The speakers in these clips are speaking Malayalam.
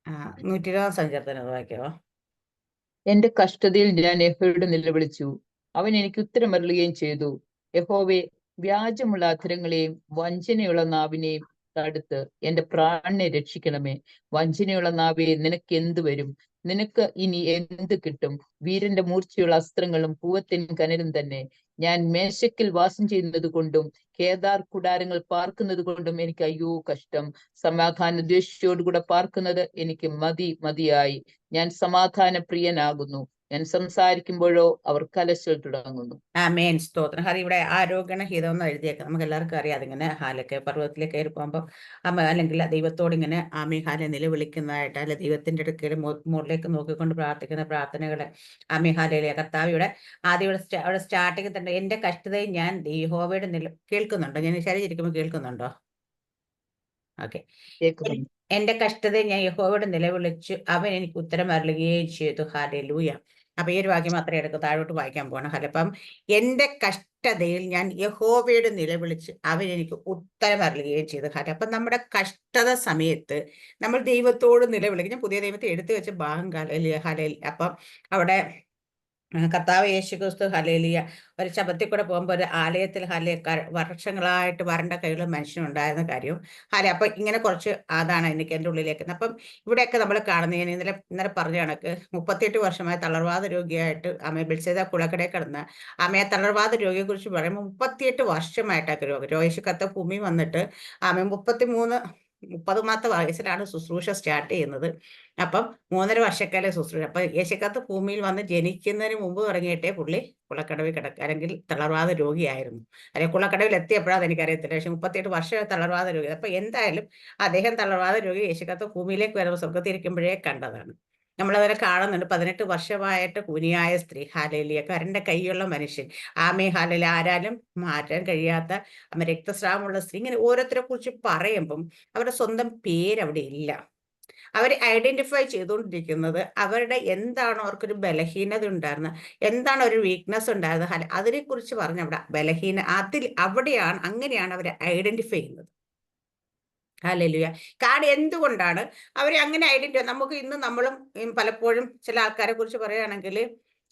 120 സങ്കീർത്തനം വായിക്കാവോ? എന്റെ കഷ്ടതയിൽ ഞാൻ യഹോവയോട് നിലവിളിച്ചു, അവൻ എനിക്ക് ഉത്തരമരുളുകയും ചെയ്തു. യഹോവേ, വ്യാജമുള്ള അധരങ്ങളെയും വഞ്ചനയുള്ള നാവിനെയും തടുത്ത് എന്റെ പ്രാണനെ രക്ഷിക്കണമേ. വഞ്ചനയുള്ള നാവേ, നിനക്ക് എന്ത് വരും? നിനക്ക് ഇനി എന്ത് കിട്ടും? വീരന്റെ മൂർച്ചയുള്ള അസ്ത്രങ്ങളും പൂവത്തിൻ കനലും തന്നെ. ഞാൻ മേശക്കിൽ വാസം ചെയ്യുന്നത് കൊണ്ടും കേദാർ കൂടാരങ്ങൾ പാർക്കുന്നത് കൊണ്ടും എനിക്ക് അയ്യോ കഷ്ടം. സമാധാന ദ്വേഷിയോടുകൂടെ പാർക്കുന്നത് എനിക്ക് മതിയായി. ഞാൻ സമാധാന പ്രിയനാകുന്നു. ഞാൻ സംസാരിക്കുമ്പോഴോ അവർ കലശൽ തുടങ്ങുന്നു. ആമേൻ, സ്തോത്രം. ഹരി, ഇവിടെ ആരോഗ്യഹിതം എന്ന് എഴുതിയേക്കാം. നമുക്ക് എല്ലാവർക്കും അറിയാം അതിങ്ങനെ ഹാലൊക്കെ പർവ്വതത്തിലേക്ക് കയറി പോകുമ്പോൾ അല്ലെങ്കിൽ ദൈവത്തോട് ഇങ്ങനെ ഹാലെ നിലവിളിക്കുന്നതായിട്ട്, അല്ലെ ദൈവത്തിന്റെ അടുക്കൽ മുകളിലേക്ക് നോക്കിക്കൊണ്ട് പ്രാർത്ഥിക്കുന്ന പ്രാർത്ഥനകളെ ഹാലയിലെ കർത്താവിയുടെ ആദ്യം അവിടെ സ്റ്റാർട്ടിങ് തന്നെ എന്റെ കഷ്ടതയും ഞാൻ യഹോവയുടെ കേൾക്കുന്നുണ്ടോ? ഞാൻ ശരിയിരിക്കുമ്പോൾ കേൾക്കുന്നുണ്ടോ? ഓക്കെ. കേൾക്കുന്നുണ്ട്. എന്റെ കഷ്ടതയെ ഞാൻ യഹോവയോട് നിലവിളിച്ചു, അവൻ എനിക്ക് ഉത്തരം അരുളുകയും ചെയ്തു. ഹല്ലേലൂയ. അപ്പൊ ഈ ഒരു വാക്യം മാത്രമേ എടുക്കൂ, താഴോട്ട് വായിക്കാൻ പോകണം. അപ്പം എന്റെ കഷ്ടതയിൽ ഞാൻ യഹോവയോട് നിലവിളിച്ച് അവൻ എനിക്ക് ഉത്തരം അരുളുകയും ചെയ്തു. അപ്പൊ നമ്മുടെ കഷ്ടത സമയത്ത് നമ്മൾ ദൈവത്തോട് നിലവിളിക്കും. ഞാൻ പുതിയ ദൈവത്തെ എടുത്തു വെച്ച ഭാഗം ഹലയിൽ അപ്പം അവിടെ കർത്താവ് യേശുക്രിസ്തു ഹല്ലേലൂയ ഒരു ശബത്തിൽ കൂടെ പോകുമ്പോൾ ഒരു ആലയത്തിൽ വർഷങ്ങളായിട്ട് വരണ്ട കൈയുള്ള മനുഷ്യനുണ്ടായിരുന്ന കാര്യവും അപ്പൊ ഇങ്ങനെ കുറച്ച് അതാണ് എനിക്ക് എൻ്റെ ഉള്ളിലേക്ക്. അപ്പം ഇവിടെയൊക്കെ നമ്മൾ കാണുന്ന, ഞാൻ ഇന്നലെ പറഞ്ഞ കണക്ക് 38 വർഷമായി തളർവാദ രോഗിയായിട്ട് ബെത്സേദ കുളക്കടയിൽ കിടന്ന തളർവാദ രോഗിയെ കുറിച്ച് പറയുമ്പോൾ 38 വർഷമായിട്ടൊക്കെ യേശു കർത്താവ് ഭൂമി വന്നിട്ട് 30 വയസ്സിലാണ് ശുശ്രൂഷ സ്റ്റാർട്ട് ചെയ്യുന്നത്. അപ്പം 3.5 വർഷക്കാലം ശുശ്രൂഷ. അപ്പൊ യേശുക്കത്ത് ഭൂമിയിൽ വന്ന് ജനിക്കുന്നതിന് മുമ്പ് തുടങ്ങിയിട്ടേ പുള്ളി കുളക്കടവിൽ അല്ലെങ്കിൽ തളർവാദ രോഗിയായിരുന്നു. അല്ലെങ്കിൽ കുളക്കടവിൽ എത്തിയപ്പോഴാണ് എനിക്കറിയത്തില്ല. പക്ഷെ 38 വർഷം തളർവാദ രോഗി. അപ്പൊ എന്തായാലും അദ്ദേഹം തളർവാദ രോഗി യേശുക്കത്ത് ഭൂമിയിലേക്ക് വരുമ്പോൾ സ്വർഗത്തിരിക്കുമ്പോഴേ കണ്ടതാണ്. നമ്മളതിനെ കാണുന്നുണ്ട്. 18 വർഷമായിട്ട് കുനിയായ സ്ത്രീ, ഹാലേലിയ, കരന്റെ കൈയുള്ള മനുഷ്യൻ, ഹാലേലിയ, ആരാലും മാറ്റാൻ കഴിയാത്ത രക്തസ്രാവമുള്ള സ്ത്രീ, ഇങ്ങനെ ഓരോരുത്തരെ കുറിച്ച് പറയുമ്പം അവരുടെ സ്വന്തം പേര് അവിടെ ഇല്ല. അവർ ഐഡന്റിഫൈ ചെയ്തുകൊണ്ടിരിക്കുന്നത് അവരുടെ എന്താണോ അവർക്കൊരു ബലഹീനത ഉണ്ടായിരുന്നത്, എന്താണ് ഒരു വീക്ക്നെസ് ഉണ്ടായിരുന്നത്, അതിനെക്കുറിച്ച് പറഞ്ഞ അവിടെ അവിടെയാണ്, അങ്ങനെയാണ് അവർ ഐഡന്റിഫൈ ചെയ്യുന്നത്. ഹല്ലേലൂയ. കാരണം എന്തുകൊണ്ടാണ് അവരെ അങ്ങനെ ഐഡന്റിഫൈ? നമുക്ക് ഇന്ന് നമ്മളും പലപ്പോഴും ചില ആൾക്കാരെ കുറിച്ച് പറയുകയാണെങ്കിൽ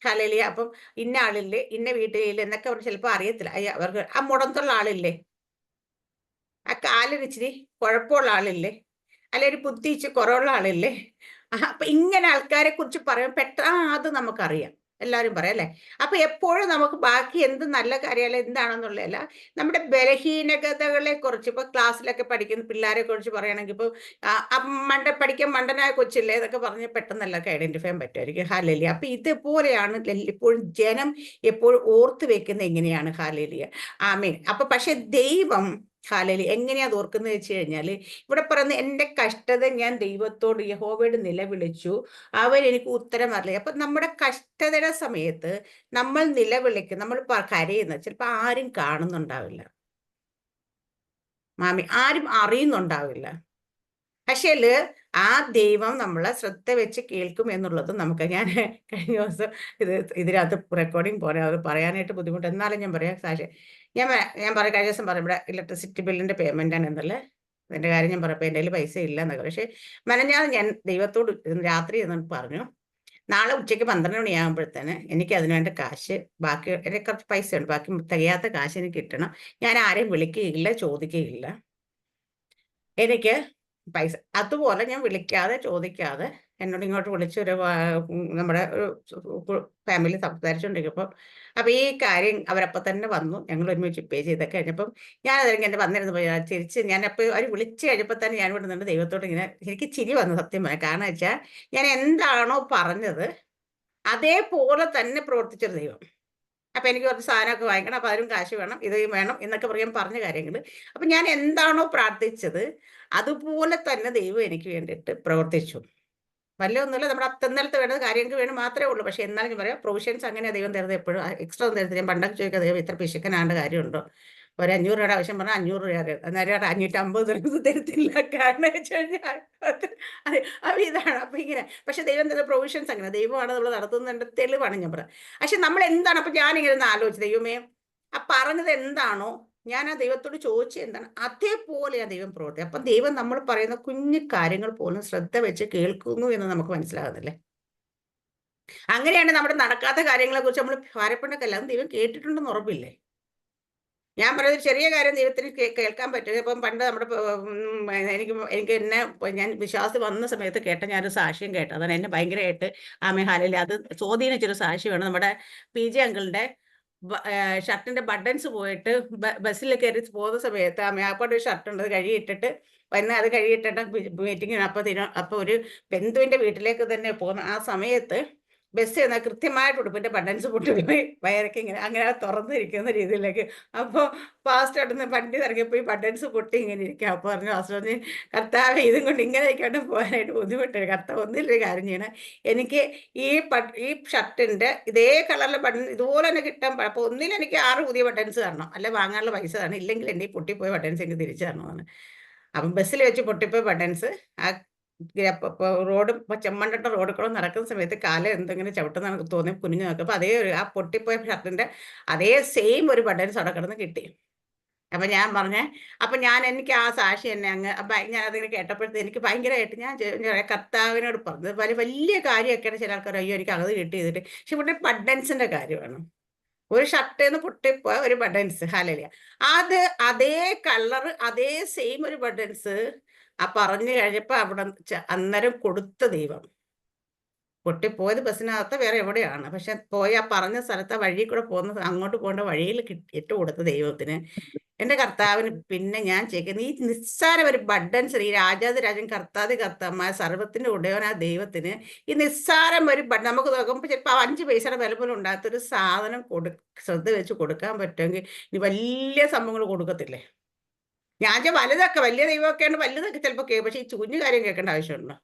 ഹല്ലേലൂയ, അപ്പം ഇന്ന ആളില്ലേ, ഇന്ന വീട്ടിലില്ലേ എന്നൊക്കെ അവർ ചിലപ്പോൾ അറിയത്തില്ല. അവർക്ക് ആ മുടന്തുള്ള ആളില്ലേ, ആ കാലിന് ഇച്ചിരി കുഴപ്പമുള്ള ആളില്ലേ, അല്ലെ ഒരു ബുദ്ധി ഇച്ചിരി കുറവുള്ള ആളില്ലേ, അപ്പൊ ഇങ്ങനെ ആൾക്കാരെ കുറിച്ച് പറയുമ്പോൾ അത് നമുക്കറിയാം. എല്ലാവരും പറയാം അല്ലെ? അപ്പൊ എപ്പോഴും നമുക്ക് ബാക്കി എന്ത് നല്ല കാര്യമല്ല എന്താണെന്നുള്ളതല്ല, നമ്മുടെ ബലഹീനതകളെ കുറിച്ച് ഇപ്പൊ ക്ലാസ്സിലൊക്കെ പഠിക്കുന്ന പിള്ളേരെ കുറിച്ച് പറയുകയാണെങ്കിൽ ഇപ്പൊ പഠിക്കാൻ മണ്ടനായ കൊച്ചില്ലേ എന്നൊക്കെ പറഞ്ഞ് പെട്ടെന്ന് എല്ലാവർക്കും ഐഡന്റിഫൈ ചെയ്യാൻ പറ്റുമായിരിക്കും. ഹാലേലിയ. അപ്പൊ ഇതുപോലെയാണ് എപ്പോഴും ജനം എപ്പോഴും ഓർത്ത് വെക്കുന്നത് എങ്ങനെയാണ്. ഹാലേലിയ. ആമേൻ. അപ്പൊ പക്ഷെ ദൈവം ഹാലേലിയ എങ്ങനെയാ അത് ഓർക്കുന്നത് വെച്ച് കഴിഞ്ഞാല് ഇവിടെ പറയുന്ന എന്റെ കഷ്ടത ഞാൻ ദൈവത്തോട് യഹോവയോട് നിലവിളിച്ചു, അവൻ എനിക്ക് ഉത്തരം അറിയില്ല. അപ്പൊ നമ്മുടെ കഷ്ടതയുടെ സമയത്ത് നമ്മൾ നിലവിളിക്കും, നമ്മൾ കരയുന്നത് ചിലപ്പോൾ ആരും കാണുന്നുണ്ടാവില്ല, ആരും അറിയുന്നുണ്ടാവില്ല. പക്ഷേല് ആ ദൈവം നമ്മളെ ശ്രദ്ധ വെച്ച് കേൾക്കും എന്നുള്ളത് നമുക്ക്, ഞാൻ കഴിഞ്ഞ ദിവസം ഇതിനകത്ത് റെക്കോർഡിങ് പോലെ അത് പറയാനായിട്ട് ബുദ്ധിമുട്ട്, എന്നാലും ഞാൻ പറയാം സാക്ഷി. ഞാൻ പറയാം, കഴിഞ്ഞ ദിവസം പറയാം ഇവിടെ ഇലക്ട്രിസിറ്റി ബില്ലിന്റെ പേയ്മെന്റ് ആണ് എന്നല്ലേ, അതിന്റെ കാര്യം ഞാൻ പറയപ്പോ എൻ്റെ കയ്യിൽ പൈസ ഇല്ല എന്നൊക്കെ. പക്ഷെ ഞാൻ ദൈവത്തോട് രാത്രി എന്നിട്ട് പറഞ്ഞു, നാളെ ഉച്ചയ്ക്ക് 12 മണിയാകുമ്പോഴത്തേന് എനിക്ക് അതിനുവേണ്ട കാശ്, ബാക്കി എൻ്റെ കുറച്ച് പൈസ ഉണ്ട്, ബാക്കി തികയാത്ത കാശ് എനിക്ക് കിട്ടണം. ഞാൻ ആരെയും വിളിക്കുകയില്ല, ചോദിക്കുകയില്ല, എനിക്ക് പൈസ. അതുപോലെ ഞാൻ വിളിക്കാതെ ചോദിക്കാതെ എന്നോട് ഇങ്ങോട്ട് വിളിച്ചൊരു നമ്മുടെ ഒരു ഫാമിലി സംസാരിച്ചുകൊണ്ടിരിക്കുമ്പോൾ അപ്പൊ ഈ കാര്യം അവരപ്പം തന്നെ വന്നു, ഞങ്ങൾ ഒരുമിച്ച് പേ ചെയ്തൊക്കെ കഴിഞ്ഞപ്പം ഞാൻ അതെങ്കിൽ എൻ്റെ വന്നിരുന്നു പോയി ചിരിച്ച്, ഞാനപ്പോൾ അവർ വിളിച്ച് കഴിഞ്ഞപ്പോൾ തന്നെ ഞാൻ ഇവിടെ നിന്ന് ദൈവത്തോട് ഇങ്ങനെ, എനിക്ക് ചിരി വന്നു സത്യം പറയാം. കാരണം വെച്ചാൽ ഞാൻ എന്താണോ പറഞ്ഞത് അതേപോലെ തന്നെ പ്രവർത്തിച്ചൊരു ദൈവം. അപ്പൊ എനിക്ക് കുറച്ച് സാധനമൊക്കെ വാങ്ങിക്കണം, അപ്പൊ അതിനും കാശ് വേണം, ഇത് വേണം എന്നൊക്കെ പറയാൻ പറഞ്ഞ കാര്യങ്ങൾ. അപ്പൊ ഞാൻ എന്താണോ പ്രാർത്ഥിച്ചത് അതുപോലെ തന്നെ ദൈവം എനിക്ക് വേണ്ടിയിട്ട് പ്രവർത്തിച്ചു. വല്ലതൊന്നുമില്ല, നമ്മുടെ അത്തന്നലത്ത് വേണ്ടത് കാര്യങ്ങൾക്ക് വേണ്ടി മാത്രമേ ഉള്ളൂ. പക്ഷെ എന്നാലും ഞാൻ പറയാം, പ്രൊവിഷൻസ് അങ്ങനെ ദൈവം തരുന്നത് എപ്പോഴും എക്സ്ട്രാ ഒന്നും തരുന്നത്. ഞാൻ പണ്ടൊക്കെ ചോദിക്കുക, ദൈവം ഇത്ര പിശുക്കനാണ്ട് കാര്യമുണ്ടോ, ഒരു 500 രൂപയുടെ ആവശ്യം പറഞ്ഞാൽ 500 രൂപ അന്നേരം 550 തരത്തില്ല. കാരണം വെച്ച് കഴിഞ്ഞാൽ അപ്പൊ ഇതാണ്. അപ്പൊ ഇങ്ങനെ പക്ഷെ ദൈവം തരുന്ന പ്രൊവിഷൻസ് അങ്ങനെ, ദൈവമാണ് നമ്മൾ നടത്തുന്നതിന്റെ തെളിവാണ് ഞാൻ പറയാം. പക്ഷെ നമ്മൾ എന്താണ്, അപ്പൊ ഞാനിങ്ങനെ ഒന്ന് ആലോചിച്ചു, ദൈവമേ ആ പറഞ്ഞത് എന്താണോ ഞാൻ ആ ദൈവത്തോട് ചോദിച്ചത് എന്താണ്, അതേപോലെ ആ ദൈവം പ്രവർത്തി. അപ്പം ദൈവം നമ്മൾ പറയുന്ന കുഞ്ഞു കാര്യങ്ങൾ പോലും ശ്രദ്ധ വെച്ച് കേൾക്കുന്നു എന്ന് നമുക്ക് മനസ്സിലാകുന്നില്ലേ? അങ്ങനെയാണ് നമ്മുടെ നടക്കാത്ത കാര്യങ്ങളെ കുറിച്ച് നമ്മൾ ഭാരപ്പെടക്കല്ല, അത് ദൈവം കേട്ടിട്ടുണ്ടെന്ന് ഉറപ്പില്ലേ? ഞാൻ പറയുന്ന ഒരു ചെറിയ കാര്യം ദൈവത്തിന് കേൾക്കാൻ പറ്റും. ഇപ്പം പണ്ട് നമ്മുടെ എനിക്ക് എനിക്ക് എന്നെ ഞാൻ വിശ്വാസത്തിൽ വന്ന സമയത്ത് കേട്ട ഞാനൊരു സാക്ഷ്യം കേട്ടു. അതാണ് എന്നെ ഭയങ്കരമായിട്ട് ഹാലയിലെ അത് സ്വാധീനിച്ചൊരു സാക്ഷ്യമാണ്. നമ്മുടെ PJ അങ്കിളിന്റെ ഷർട്ടിന്റെ ബട്ടൺസ് പോയിട്ട് ബസ്സിൽ കയറി പോകുന്ന സമയത്ത് ആപ്പാടെ ഒരു ഷർട്ട് ഉണ്ട്, അത് കഴുകിയിട്ടിട്ട് അത് കഴുകിയിട്ടിട്ട് മീറ്റിങ്ങിന് അപ്പോൾ ഒരു ബന്ധുവിന്റെ വീട്ടിലേക്ക് തന്നെ പോകുന്ന ആ സമയത്ത് ബസ് എന്നാൽ കൃത്യമായിട്ട് ഉടുപ്പിന്റെ ബട്ടൺസ് പൊട്ടിപ്പോയി, വയറൊക്കെ ഇങ്ങനെ അങ്ങനെ തുറന്നിരിക്കുന്ന രീതിയിലേക്ക്. അപ്പോൾ ഫാസ്റ്റ് ആയിട്ടൊന്ന് വണ്ടി ഇറങ്ങിയപ്പോൾ ഈ ബട്ടൺസ് പൊട്ടി ഇങ്ങനെ ഇരിക്കുക. അപ്പോൾ പറഞ്ഞു ഫാസ്റ്റ് പറഞ്ഞ്, കർത്താവ് ഇതും കൊണ്ട് ഇങ്ങനെയൊക്കെയാണ് പോകാനായിട്ട് ബുദ്ധിമുട്ട്. കർത്താവ് ഒന്നിലൊരു കാര്യം ചെയ്യണം, എനിക്ക് ഈ ഷർട്ടിന്റെ ഇതേ കളറിലെ ബട്ടൺ ഇതുപോലെ തന്നെ കിട്ടാൻ. അപ്പോൾ ഒന്നിൽ എനിക്ക് 6 പുതിയ ബട്ടൺസ് തരണം, അല്ലെ വാങ്ങാനുള്ള പൈസ തരണം, ഇല്ലെങ്കിൽ എൻ്റെ ഈ പൊട്ടിപ്പോയ ബട്ടൺസ് എനിക്ക് തിരിച്ചു തരണമെന്ന്. അപ്പം ബസ്സിൽ വെച്ച് പൊട്ടിപ്പോയ ബട്ടൺസ് ആ റോഡ് ചെമ്മണ്ണിട്ട റോഡിൽ കൂടെ നടക്കുന്ന സമയത്ത് കാല് എന്തെങ്കിലും ചവിട്ടുന്ന എനിക്ക് തോന്നി, കുനിഞ്ഞു നോക്കിയപ്പോൾ അതേ ഒരു ആ പൊട്ടിപ്പോയ ഷർട്ടിന്റെ അതേ സെയിം ഒരു ബട്ടൺസ് അവിടെ കിടന്ന് കിട്ടി. അപ്പൊ ഞാൻ പറഞ്ഞേ, അപ്പൊ എനിക്ക് ആ സാക്ഷി എന്നെ അങ്ങ് ഞാൻ അതിങ്ങനെ കേട്ടപ്പോഴത്തെ എനിക്ക് ഭയങ്കരമായിട്ട് ഞാൻ കർത്താവിനോട് പറഞ്ഞത് വലിയ കാര്യമൊക്കെയാണ്. ചില ആൾക്കാർ അയ്യോ എനിക്ക് അകത് കിട്ടി ചെയ്തിട്ട്, പക്ഷെ ഇവിടെ ബട്ടൺസിന്റെ കാര്യമാണ്. ഒരു ഷർട്ടിന്ന് പൊട്ടിപ്പോയ ഒരു ബട്ടൺസ്, ഹാലലിയ, അത് അതേ കളർ അതേ സെയിം ഒരു ബട്ടൺസ് ആ പറഞ്ഞു കഴിഞ്ഞപ്പോ അവിടെ അന്നേരം കൊടുത്ത ദൈവം. പൊട്ടിപ്പോയത് ബസ്സിനകത്ത് വേറെ എവിടെയാണ്, പക്ഷെ പോയി ആ പറഞ്ഞ സ്ഥലത്ത് വഴി കൂടെ പോകുന്ന അങ്ങോട്ട് പോകേണ്ട വഴിയിൽ ഇട്ട് കൊടുത്ത ദൈവത്തിന്, എന്റെ കർത്താവിന്. പിന്നെ ഞാൻ ചെയ്യുന്നത് ഈ നിസ്സാരം ഒരു ബട്ടൺസ്, ഈ രാജൻ കർത്താതി കർത്താമായ സർവ്വത്തിന്റെ ഉടയവനായ ദൈവത്തിന് ഈ നിസ്സാരം ഒരു നമുക്ക് നോക്കുമ്പോൾ ചിലപ്പോൾ 5 പൈസയുടെ വില പോലും ഉണ്ടാകാത്തൊരു സാധനം ശ്രദ്ധ വെച്ച് കൊടുക്കാൻ പറ്റുമെങ്കിൽ ഇനി വലിയ സംഭവങ്ങൾ കൊടുക്കത്തില്ലേ? ഞാൻ വലുതൊക്കെ വലിയ ദൈവമൊക്കെയാണ്, വലുതൊക്കെ ചിലപ്പോൾ കേൾക്കും, പക്ഷെ ഈ കുഞ്ഞു കാര്യം കേൾക്കേണ്ട ആവശ്യമുണ്ടോ?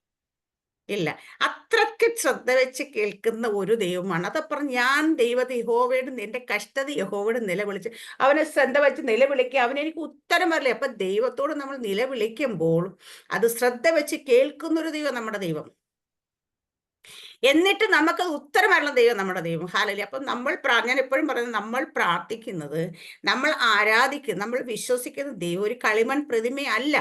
ഇല്ല. അത്രയ്ക്ക് ശ്രദ്ധ വെച്ച് കേൾക്കുന്ന ഒരു ദൈവമാണ്. അതപ്പുറം ഞാൻ ദൈവത്തെ യഹോവയോട് എന്റെ കഷ്ടത യഹോവയോട് നിലവിളിച്ച് അവനെ ശ്രദ്ധ വെച്ച് നിലവിളിക്കുക, അവനെനിക്ക് ഉത്തരം വരില്ലേ? അപ്പൊ ദൈവത്തോട് നമ്മൾ നിലവിളിക്കുമ്പോൾ അത് ശ്രദ്ധ വെച്ച് കേൾക്കുന്നൊരു ദൈവം നമ്മുടെ ദൈവം. എന്നിട്ട് നമുക്കത് ഉത്തരമായുള്ള ദൈവം നമ്മുടെ ദൈവം. ഹാലലി. അപ്പം ഞാൻ എപ്പോഴും പറയുന്നത്, നമ്മൾ പ്രാർത്ഥിക്കുന്നത്, നമ്മൾ ആരാധിക്കുന്നത്, നമ്മൾ വിശ്വസിക്കുന്ന ദൈവം ഒരു കളിമൺ പ്രതിമയല്ല.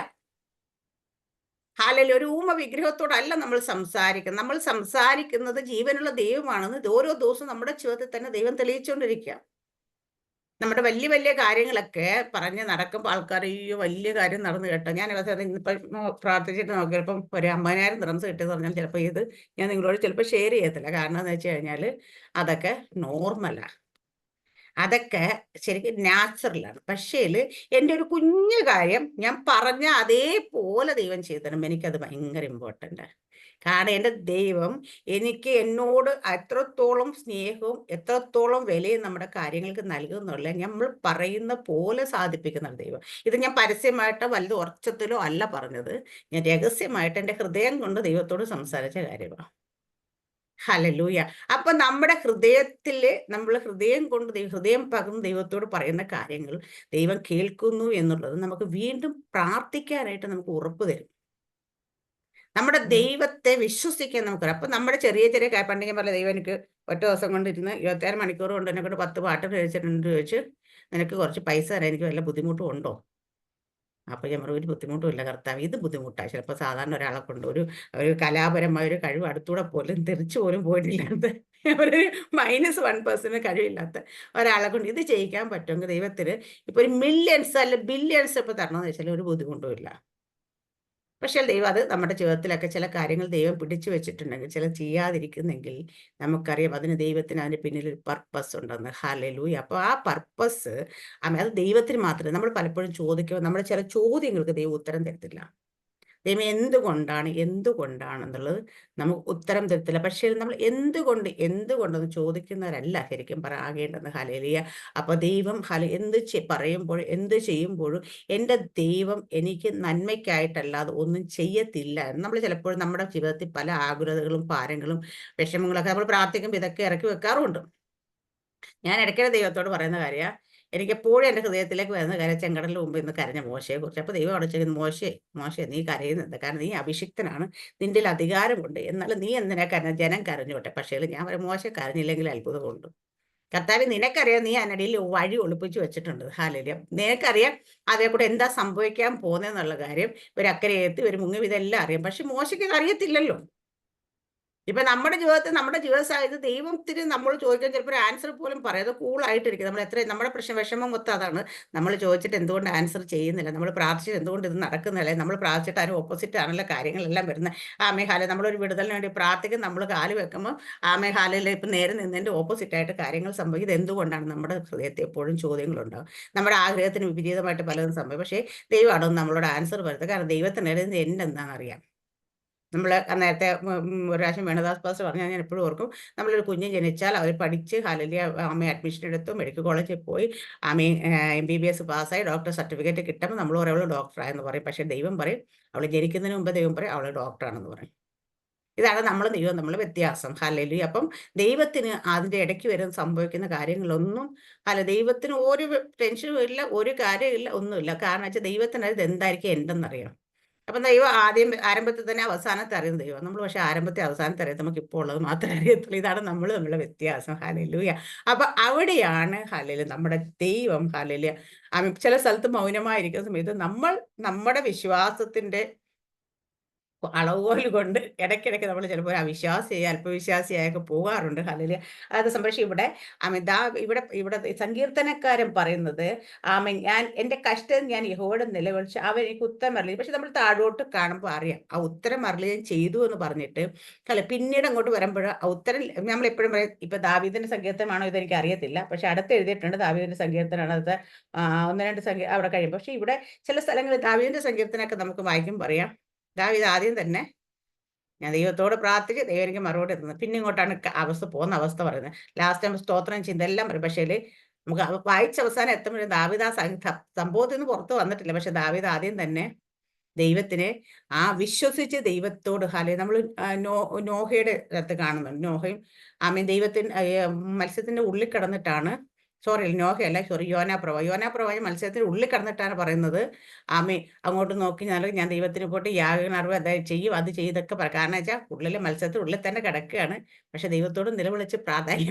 ഹാലലി. ഒരു ഊമ വിഗ്രഹത്തോടല്ല നമ്മൾ സംസാരിക്കുന്നത്. നമ്മൾ സംസാരിക്കുന്നത് ജീവനുള്ള ദൈവമാണെന്ന് ഓരോ ദിവസവും നമ്മുടെ ജീവിതത്തിൽ തന്നെ ദൈവം തെളിയിച്ചുകൊണ്ടിരിക്കുക. നമ്മുടെ വലിയ വലിയ കാര്യങ്ങളൊക്കെ പറഞ്ഞ് നടക്കുമ്പോൾ ആൾക്കാർ അയ്യോ വലിയ കാര്യം നടന്നു കേട്ടോ. ഞാൻ ഇന്നിപ്പം പ്രാർത്ഥിച്ചിട്ട് നോക്കിയപ്പം ഒരു 50,000 ദിർഹംസ് കിട്ടിയെന്ന് പറഞ്ഞാൽ ചിലപ്പോൾ ഇത് ഞാൻ നിങ്ങളോട് ചിലപ്പോൾ ഷെയർ ചെയ്യത്തില്ല. കാരണം എന്ന് വെച്ച് കഴിഞ്ഞാൽ അതൊക്കെ നോർമലാണ്, അതൊക്കെ ശരിക്കും നാച്ചുറലാണ്. പക്ഷേല് എൻ്റെ ഒരു കുഞ്ഞു കാര്യം ഞാൻ പറഞ്ഞ അതേപോലെ ദൈവം ചെയ്തു തരും. എനിക്കത് ഭയങ്കര ഇമ്പോർട്ടൻ്റ്. കാരണം എൻ്റെ ദൈവം എനിക്ക് എന്നോട് എത്രത്തോളം സ്നേഹവും എത്രത്തോളം വിലയും നമ്മുടെ കാര്യങ്ങൾക്ക് നൽകുന്നുള്ള നമ്മൾ പറയുന്ന പോലെ സാധിപ്പിക്കുന്ന ദൈവം. ഇത് ഞാൻ പരസ്യമായിട്ടോ വലുത് ഉറച്ചത്തിലോ അല്ല പറഞ്ഞത്, ഞാൻ രഹസ്യമായിട്ട് എൻ്റെ ഹൃദയം കൊണ്ട് ദൈവത്തോട് സംസാരിച്ച കാര്യമാണ്. ഹല്ലേലൂയ. അപ്പൊ നമ്മുടെ ഹൃദയത്തില് നമ്മൾ ഹൃദയം കൊണ്ട് ഹൃദയം പകർന്ന് ദൈവത്തോട് പറയുന്ന കാര്യങ്ങൾ ദൈവം കേൾക്കുന്നു എന്നുള്ളത് നമുക്ക് വീണ്ടും പ്രാർത്ഥിക്കാനായിട്ട് നമുക്ക് ഉറപ്പ് തരും. നമ്മുടെ ദൈവത്തെ വിശ്വസിക്കാൻ നമുക്കറിയാം. അപ്പൊ നമ്മുടെ ചെറിയ ചെറിയ പണ്ടെങ്കിൽ പോലെ ദൈവം എനിക്ക് ഒറ്റ ദിവസം കൊണ്ടിരുന്ന് 26 മണിക്കൂർ കൊണ്ട് എന്നെ കൊണ്ട് 10 പാട്ട് കഴിച്ചിട്ടുണ്ട് ചോദിച്ച്, നിനക്ക് കുറച്ച് പൈസ തരാൻ എനിക്ക് വല്ല ബുദ്ധിമുട്ടും ഉണ്ടോ? അപ്പൊ ഞാൻ പറഞ്ഞു, ഒരു ബുദ്ധിമുട്ടുമില്ല കർത്താവ്, ഇത് ബുദ്ധിമുട്ടാണ്. ചിലപ്പോൾ സാധാരണ ഒരാളെ കൊണ്ട് ഒരു കലാപരമായ ഒരു കഴിവ് അടുത്തൂടെ പോലും തെറിച്ചു പോലും പോയിട്ടില്ലാത്ത ഒരു -1% കഴിവില്ലാത്ത ഒരാളെ കൊണ്ട് ഇത് ചെയ്യിക്കാൻ പറ്റുമെങ്കിൽ ദൈവത്തിന് ഇപ്പൊ ഒരു മില്യൺസ് അല്ല ബില്യൺസ് ഇപ്പൊ തരണമെന്ന് വെച്ചാൽ ഒരു ബുദ്ധിമുട്ടും ഇല്ല. പക്ഷേ ദൈവം അത് നമ്മുടെ ജീവിതത്തിലൊക്കെ ചില കാര്യങ്ങൾ ദൈവം പിടിച്ചു വെച്ചിട്ടുണ്ടെങ്കിൽ, ചില ചെയ്യാതിരിക്കുന്നെങ്കിൽ നമുക്കറിയാം അതിന് ദൈവത്തിന് അതിന് പിന്നിൽ ഒരു പർപ്പസ് ഉണ്ടെന്ന്. ഹല്ലേലൂയ. അപ്പോൾ ആ പർപ്പസ് അത് ദൈവത്തിന് മാത്രമേ. നമ്മൾ പലപ്പോഴും ചോദിക്കുമ്പോൾ നമ്മുടെ ചില ചോദ്യങ്ങൾക്ക് ദൈവം ഉത്തരം തരത്തില്ല. ദൈവം എന്തുകൊണ്ടാണെന്നുള്ളത് നമുക്ക് ഉത്തരം തരത്തില്ല. പക്ഷേ നമ്മൾ എന്തുകൊണ്ടെന്ന് ചോദിക്കുന്നവരല്ല ശരിക്കും ആകേണ്ടത്. ഹല്ലേലൂയ. അപ്പൊ ദൈവം എന്ത് പറയുമ്പോഴും എന്ത് ചെയ്യുമ്പോഴും എൻ്റെ ദൈവം എനിക്ക് നന്മയ്ക്കായിട്ടല്ലാതെ ഒന്നും ചെയ്യത്തില്ല. നമ്മൾ ചിലപ്പോഴും നമ്മുടെ ജീവിതത്തിൽ പല ആകുലതകളും ഭാരങ്ങളും വിഷമങ്ങളൊക്കെ നമ്മൾ പ്രാർത്ഥിക്കുമ്പോൾ ഇതൊക്കെ ഇറക്കി വെക്കാറുമുണ്ട്. ഞാൻ ഇടയ്ക്കിടെ ദൈവത്തോട് പറയുന്ന കാര്യമാണ്, എനിക്കെപ്പോഴും എൻ്റെ ഹൃദയത്തിലേക്ക് വരുന്ന കാര്യം ചെങ്കടലിന് മുമ്പ് ഇന്ന് കരഞ്ഞ മോശയെക്കുറിച്ച്. അപ്പോൾ ദൈവം അവിടെ ചെയ്യുന്നത്, മോശെ നീ കരയുന്നത് കാരണം നീ അഭിഷിക്തനാണ്, നിന്റെ അധികാരമുണ്ട്, എന്നാലും നീ എന്തിനാ കരഞ്ഞ? ജനം കരഞ്ഞോട്ടെ. പക്ഷേ ഞാൻ പറയും, മോശ കരഞ്ഞില്ലെങ്കിൽ അത്ഭുതമുണ്ട്. കർത്താവ് നിനക്കറിയാം, നീ അതിനിടയിൽ വഴി ഒളിപ്പിച്ച് വെച്ചിട്ടുണ്ട്. ഹാലേലൂയ. നിനക്കറിയാം അതേ കൂടെ എന്താ സംഭവിക്കാൻ പോകുന്നതെന്നുള്ള കാര്യം. ഒരു അക്കരെ എത്തി ഒരു മുങ്ങി, ഇതെല്ലാം അറിയാം. പക്ഷെ മോശയ്ക്ക് അറിയത്തില്ലല്ലോ. ഇപ്പൊ നമ്മുടെ ജീവിത സാഹചര്യത്തിൽ ദൈവത്തിന് നമ്മൾ ചോദിക്കാൻ ചിലപ്പോൾ ഒരു ആൻസർ പോലും പറയാതെ കൂളായിട്ടിരിക്കും. നമ്മൾ എത്ര നമ്മുടെ വിഷമം മൊത്തം അതാണ്. നമ്മൾ ചോദിച്ചിട്ട് എന്തുകൊണ്ട് ആൻസർ ചെയ്യുന്നില്ല, നമ്മൾ പ്രാർത്ഥിച്ചിട്ട് എന്തുകൊണ്ട് ഇത് നടക്കുന്നില്ല, നമ്മൾ പ്രാർത്ഥിച്ചിട്ട് അതിന് ഓപ്പോസിറ്റ് ആണല്ലോ കാര്യങ്ങളെല്ലാം വരുന്നത്. ആമേ ഹാല നമ്മളൊരു വിടുതലിന് വേണ്ടി പ്രാർത്ഥിക്കും, നമ്മൾ കാല് വെക്കുമ്പോൾ ആമേ ഹാലയിൽ ഇപ്പം നേരെ നിന്നതിൻ്റെ ഓപ്പോസിറ്റായിട്ട് കാര്യങ്ങൾ സംഭവിക്കും. ഇത് എന്തുകൊണ്ടാണ്? നമ്മുടെ ഹൃദയത്തിൽ എപ്പോഴും ചോദ്യങ്ങളുണ്ടാകും. നമ്മുടെ ആഗ്രഹത്തിന് വിപരീതമായിട്ട് പലതും സംഭവിക്കും. പക്ഷേ ദൈവമാണോ നമ്മളോട് ആൻസർ വരുന്നത്? കാരണം ദൈവത്തിന് എന്തെന്താണെന്ന് അറിയാം. നമ്മൾ നേരത്തെ ഒരു പ്രാവശ്യം വേണുദാസ് പാസ്റ്റർ പറഞ്ഞാൽ ഞാൻ എപ്പോഴും ഓർക്കും. നമ്മളൊരു കുഞ്ഞ് ജനിച്ചാൽ അവർ പഠിച്ച് ഹാലലിയ അമ്മ അഡ്മിഷൻ എടുത്തു, മെഡിക്കൽ കോളേജിൽ പോയി ആമേ MBBS പാസ്സായി ഡോക്ടർ സർട്ടിഫിക്കറ്റ് കിട്ടുമ്പോൾ നമ്മൾ പറയും അവൾ ഡോക്ടറായെന്ന് പറയും. പക്ഷേ ദൈവം പറയും, അവൾ ജനിക്കുന്നതിന് മുമ്പ് ദൈവം പറയും അവൾ ഡോക്ടറാണെന്ന് പറയും. ഇതാണ് ദൈവം നമ്മൾ വ്യത്യാസം. ഹാലലിയ. അപ്പം ദൈവത്തിന് അതിൻ്റെ ഇടയ്ക്ക് വരുന്ന സംഭവിക്കുന്ന കാര്യങ്ങളൊന്നും ദൈവത്തിന് ഒരു ടെൻഷനും ഇല്ല, ഒരു കാര്യമില്ല, ഒന്നുമില്ല. കാരണം വെച്ചാൽ ദൈവത്തിന് ഇത് എന്തായിരിക്കും എന്തെന്നറിയാം. അപ്പം ദൈവം ആരംഭത്തിൽ തന്നെ അവസാനത്തെ അറിയുന്ന ദൈവം. നമ്മൾ പക്ഷേ ആരംഭത്തെ അവസാനത്തെ അറിയാം, നമുക്ക് ഇപ്പോൾ ഉള്ളത് മാത്രമേ അറിയത്തുള്ളൂ. ഇതാണ് തമ്മിലുള്ള വ്യത്യാസം. ഹല്ലേലൂയ. അപ്പൊ അവിടെയാണ് നമ്മുടെ ദൈവം ചില സ്ഥലത്ത് മൗനമായിരിക്കുന്ന സമയത്ത് നമ്മൾ നമ്മുടെ വിശ്വാസത്തിന്റെ അളവുകോൽ കൊണ്ട് ഇടയ്ക്കിടയ്ക്ക് നമ്മൾ ചിലപ്പോൾ അവിശ്വാസിയായി അല്പവിശ്വാസിയായൊക്കെ പോകാറുണ്ട്. ഹല്ലേലൂയ. അത് സംഭവിച്ചു. ഇവിടെ ഇവിടെ ഇവിടെ സങ്കീർത്തനക്കാരൻ പറയുന്നത് ഞാൻ എൻ്റെ കഷ്ടം ഞാൻ യഹോവയോട് നിലവിളിച്ച് അവൻ എനിക്ക് ഉത്തരം അരുളി. പക്ഷെ നമ്മൾ താഴോട്ട് കാണുമ്പോൾ അറിയാം ആ ഉത്തരം അരുളി ഞാൻ ചെയ്തു എന്ന് പറഞ്ഞിട്ട് പിന്നീട് അങ്ങോട്ട് വരുമ്പോൾ ആ ഉത്തരം നമ്മൾ എപ്പോഴും പറയും. ഇപ്പൊ ദാവീദിന്റെ സങ്കീർത്തനമാണോ ഇതെനിക്ക് അറിയത്തില്ല, പക്ഷെ അടുത്ത് എഴുതിയിട്ടുണ്ട് ദാവീദിന്റെ സങ്കീർത്തനാണ്. അത് ഒന്ന് രണ്ട് അവിടെ കഴിയും. പക്ഷെ ഇവിടെ ചില സ്ഥലങ്ങളിൽ ദാവീദിന്റെ സങ്കീർത്തനമൊക്കെ നമുക്ക് വായിക്കും പറയാം. ദാവീദ് ആദ്യം തന്നെ ഞാൻ ദൈവത്തോട് പ്രാർത്ഥിച്ച് ദൈവം എനിക്ക് മറുപടി തന്നത്. പിന്നെ ഇങ്ങോട്ടാണ് പോകുന്ന അവസ്ഥ പറയുന്നത്. ലാസ്റ്റ് നമ്മൾ സ്തോത്രം ചെയ്ത് എല്ലാം പറയും. പക്ഷേ നമുക്ക് വായിച്ച അവസാനം എത്തുമ്പോഴും ദാവീദ് ആ സംഭവത്തിൽ നിന്ന് പുറത്ത് വന്നിട്ടില്ല. പക്ഷെ ദാവീദ് ആദ്യം തന്നെ ദൈവത്തിനെ വിശ്വസിച്ച് ദൈവത്തോട് നമ്മൾ നോഹയുടെ അടുത്ത് കാണുന്നുണ്ട്. നോഹയും ദൈവത്തിന് മത്സ്യത്തിന്റെ ഉള്ളിൽ കിടന്നിട്ടാണ് നോഹയല്ല, യോനാപ്രവാചകൻ മത്സ്യത്തിന് ഉള്ളിൽ കിടന്നിട്ടാണ് പറയുന്നത്. അങ്ങോട്ട് നോക്കി ഞാൻ ദൈവത്തിന് പോയിട്ട് യാഗനറിവ് അതായത് ചെയ്യും, അത് ചെയ്തൊക്കെ പറയാം. കാരണം വെച്ചാൽ ഉള്ളിലെ മത്സ്യത്തിന് ഉള്ളിൽ തന്നെ കിടക്കുകയാണ്. പക്ഷെ ദൈവത്തോട് നിലവിളിച്ച്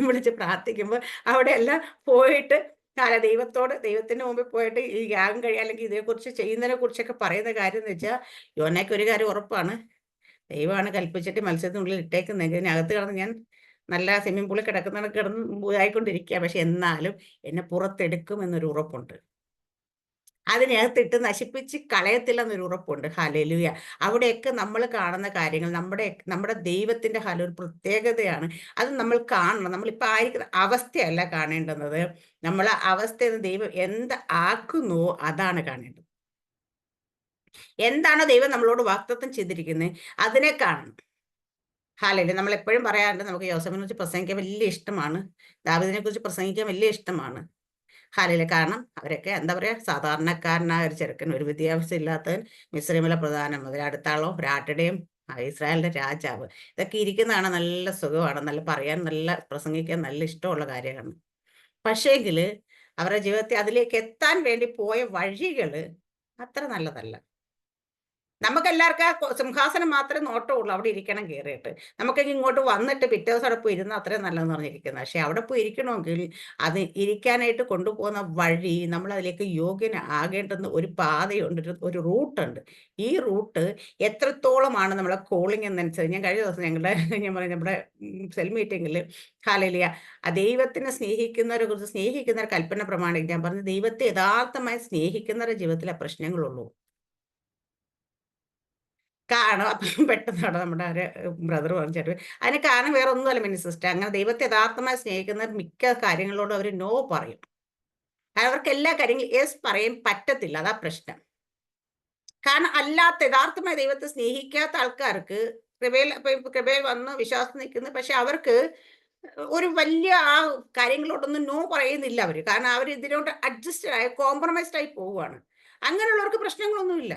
വിളിച്ച് പ്രാർത്ഥിക്കുമ്പോൾ അവിടെയെല്ലാം പോയിട്ട് ദൈവത്തിന്റെ മുമ്പിൽ പോയിട്ട് ഈ യാഗം കഴിയുക അല്ലെങ്കിൽ ഇതേക്കുറിച്ച് ചെയ്യുന്നതിനെ കുറിച്ചൊക്കെ പറയുന്ന കാര്യം എന്ന് വെച്ചാൽ യോനയ്ക്ക് ഒരു കാര്യം ഉറപ്പാണ്. ദൈവമാണ് കൽപ്പിച്ചിട്ട് മത്സ്യത്തിനുള്ളിൽ ഇട്ടേക്കുന്നതെങ്കിൽ ഇതിനകത്ത് കിടന്ന് ഞാൻ നല്ല സ്വിമ്മിംഗ് പൂളിൽ കിടന്ന് ആയിക്കൊണ്ടിരിക്കുക. പക്ഷെ എന്നാലും എന്നെ പുറത്തെടുക്കും എന്നൊരു ഉറപ്പുണ്ട്. അതിനകത്തിട്ട് നശിപ്പിച്ച് കളയത്തില്ലെന്നൊരു ഉറപ്പുണ്ട്. ഹല്ലേലൂയ. അവിടെയൊക്കെ നമ്മൾ കാണുന്ന കാര്യങ്ങൾ നമ്മുടെ ദൈവത്തിന്റെ ഒരു പ്രത്യേകതയാണ്. അത് നമ്മൾ കാണണം. നമ്മളിപ്പോൾ ആയിരിക്കുന്ന അവസ്ഥയല്ല കാണേണ്ടുന്നത്. നമ്മളെ അവസ്ഥ ദൈവം എന്ത് ആക്കുന്നുവോ അതാണ് കാണേണ്ടത്. എന്താണോ ദൈവം നമ്മളോട് വാഗ്ദത്തം ചെയ്തിരിക്കുന്നത് അതിനെ കാണണം. ഹാലയില് നമ്മൾ എപ്പോഴും പറയാറുണ്ട്, നമുക്ക് യോസേഫിനെ കുറിച്ച് പ്രസംഗിക്കാൻ വലിയ ഇഷ്ടമാണ്, ദാവീദിനെ കുറിച്ച് പ്രസംഗിക്കാൻ വലിയ ഇഷ്ടമാണ്. ഹാലയില്. കാരണം അവരൊക്കെ എന്താ പറയാ, സാധാരണക്കാരനായ ഒരു ചെറുക്കൻ, ഒരു വിദ്യാഭ്യാസം ഇല്ലാത്തവൻ, മിസ്രൈമിലെ പ്രധാനമന്ത്രി, അടുത്താളോ രാട്ടയുടെയും ഇസ്രായേലിന്റെ രാജാവ്. ഇതൊക്കെ ഇരിക്കുന്നതാണ് നല്ല സുഖമാണ്, നല്ല പറയാൻ, നല്ല പ്രസംഗിക്കാൻ നല്ല ഇഷ്ടമുള്ള കാര്യമാണ്. പക്ഷേങ്കില് അവരുടെ ജീവിതത്തിൽ അതിലേക്ക് എത്താൻ വേണ്ടി പോയ വഴികള് അത്ര നല്ലതല്ല. നമുക്കെല്ലാവർക്കും സിംഹാസനം മാത്രമേ നോട്ടമുള്ളൂ, അവിടെ ഇരിക്കണം കയറിയിട്ട്. നമുക്കെങ്കിൽ ഇങ്ങോട്ട് വന്നിട്ട് പിറ്റേ ദിവസം അവിടെ പോയി ഇരുന്നാൽ അത്രയും നല്ലതെന്ന് പറഞ്ഞിരിക്കുന്നത്. പക്ഷെ അവിടെ പോയി ഇരിക്കണമെങ്കിൽ അത് ഇരിക്കാനായിട്ട് കൊണ്ടുപോകുന്ന വഴി, നമ്മൾ അതിലേക്ക് യോഗ്യനാകേണ്ടുന്ന ഒരു പാതയുണ്ട്, ഒരു റൂട്ടുണ്ട്. ഈ റൂട്ട് എത്രത്തോളമാണ് നമ്മളെ കോളിംഗ് എന്നനുസരിച്ച്. ഞാൻ കഴിഞ്ഞ ദിവസം നമ്മുടെ സെൽ മീറ്റിങ്ങിൽ ഹല്ലേലൂയ ദൈവത്തിനെ സ്നേഹിക്കുന്നവരെ കുറിച്ച് സ്നേഹിക്കുന്ന ഒരു കൽപ്പന പ്രമാണിക്ക് ഞാൻ പറഞ്ഞു, ദൈവത്തെ യഥാർത്ഥമായി സ്നേഹിക്കുന്നവരുടെ ജീവിതത്തിലെ പ്രശ്നങ്ങളുള്ളൂ. കാരണം അപ്പം പെട്ടെന്ന് അവിടെ നമ്മുടെ ഒരു ബ്രദർ പറഞ്ഞിട്ട് അതിന് കാരണം വേറെ ഒന്നുമല്ല മിനി സിസ്റ്റർ. അങ്ങനെ ദൈവത്തെ യഥാർത്ഥമായി സ്നേഹിക്കുന്ന മിക്ക കാര്യങ്ങളോടും അവർ നോ പറയും. അവർക്ക് എല്ലാ കാര്യങ്ങളും യെസ് പറയാൻ പറ്റത്തില്ല, അതാ പ്രശ്നം. കാരണം യഥാർത്ഥമായി ദൈവത്തെ സ്നേഹിക്കാത്ത ആൾക്കാർക്ക് കൃപയിൽ വന്ന് വിശ്വാസം നിൽക്കുന്നു. പക്ഷെ അവർക്ക് ഒരു വലിയ കാര്യങ്ങളോടൊന്നും നോ പറയുന്നില്ല അവര്. കാരണം അവർ ഇതിനോട് അഡ്ജസ്റ്റഡ് ആയി കോംപ്രമൈസ്ഡ് ആയി പോവുകയാണ്. അങ്ങനെയുള്ളവർക്ക് പ്രശ്നങ്ങളൊന്നുമില്ല.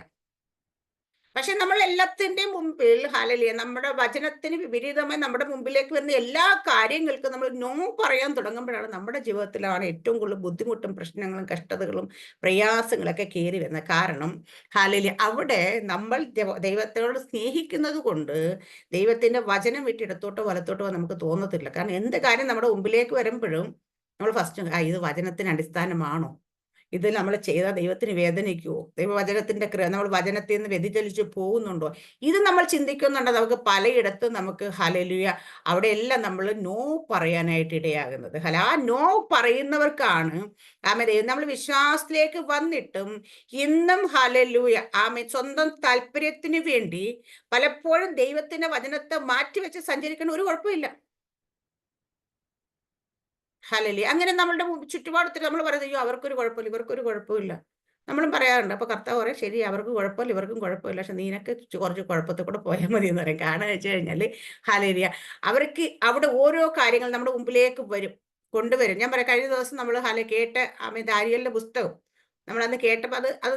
പക്ഷെ നമ്മൾ എല്ലാത്തിന്റെയും മുമ്പിൽ ഹല്ലേലൂയ നമ്മുടെ വചനത്തിന് വിപരീതമായി നമ്മുടെ മുമ്പിലേക്ക് വരുന്ന എല്ലാ കാര്യങ്ങൾക്കും നമ്മൾ നോ പറയാൻ തുടങ്ങുമ്പോഴാണ് നമ്മുടെ ജീവിതത്തിലാണ് ഏറ്റവും കൂടുതൽ ബുദ്ധിമുട്ടും പ്രശ്നങ്ങളും കഷ്ടതകളും പ്രയാസങ്ങളൊക്കെ കയറി വരുന്നത്. കാരണം ഹല്ലേലൂയ അവിടെ നമ്മൾ ദൈവത്തോട് സ്നേഹിക്കുന്നത് കൊണ്ട് ദൈവത്തിന്റെ വചനം വിട്ട് ഇടത്തോട്ടോ വലത്തോട്ടോ നമുക്ക് തോന്നത്തില്ല. കാരണം എന്ത് കാര്യം നമ്മുടെ മുമ്പിലേക്ക് വരുമ്പോഴും നമ്മൾ ഫസ്റ്റ് ഇത് വചനത്തിന് അടിസ്ഥാനമാണോ, ഇത് നമ്മൾ ചെയ്ത ദൈവത്തിന് വേദനിക്കുവോ, ദൈവവചനത്തിന്റെ നമ്മൾ വചനത്തിൽ നിന്ന് വ്യതിചലിച്ച് പോകുന്നുണ്ടോ, ഇത് നമ്മൾ ചിന്തിക്കുന്നുണ്ടോ. നമുക്ക് പലയിടത്തും നമുക്ക് ഹല്ലേലൂയ അവിടെയെല്ലാം നമ്മൾ നോ പറയാനായിട്ട് ഇടയാകുന്നത്. ആ നോ പറയുന്നവർക്കാണ് നമ്മൾ വിശ്വാസത്തിലേക്ക് വന്നിട്ടും ഇന്നും ഹല്ലേലൂയ സ്വന്തം താല്പര്യത്തിന് വേണ്ടി പലപ്പോഴും ദൈവത്തിന്റെ വചനത്തെ മാറ്റിവെച്ച് സഞ്ചരിക്കുന്ന ഒരു കുഴപ്പമില്ല. ഹല്ലേലൂയ. അങ്ങനെ നമ്മളുടെ ചുറ്റുപാടത്തിൽ നമ്മൾ പറയുന്നത് അയ്യോ അവർക്കൊരു കുഴപ്പമില്ല, ഇവർക്കൊരു കുഴപ്പമില്ല, നമ്മളും പറയാറുണ്ട്. അപ്പൊ കർത്താവ് പറയും ശരി, അവർക്ക് കുഴപ്പമില്ല, ഇവർക്കും കുഴപ്പമില്ല, പക്ഷെ നിനക്ക് കുറച്ച് കുഴപ്പത്തിൽ കൂടെ പോയാൽ മതി എന്ന് പറയും. കാരണം വെച്ച് കഴിഞ്ഞാൽ ഹല്ലേലൂയ അവർക്ക് അവിടെ ഓരോ കാര്യങ്ങൾ നമ്മുടെ മുമ്പിലേക്ക് കൊണ്ടുവരും. ഞാൻ പറയാം, കഴിഞ്ഞ ദിവസം നമ്മൾ കേട്ട ദാനിയേലിന്റെ പുസ്തകം നമ്മളന്ന് കേട്ടപ്പോൾ അത്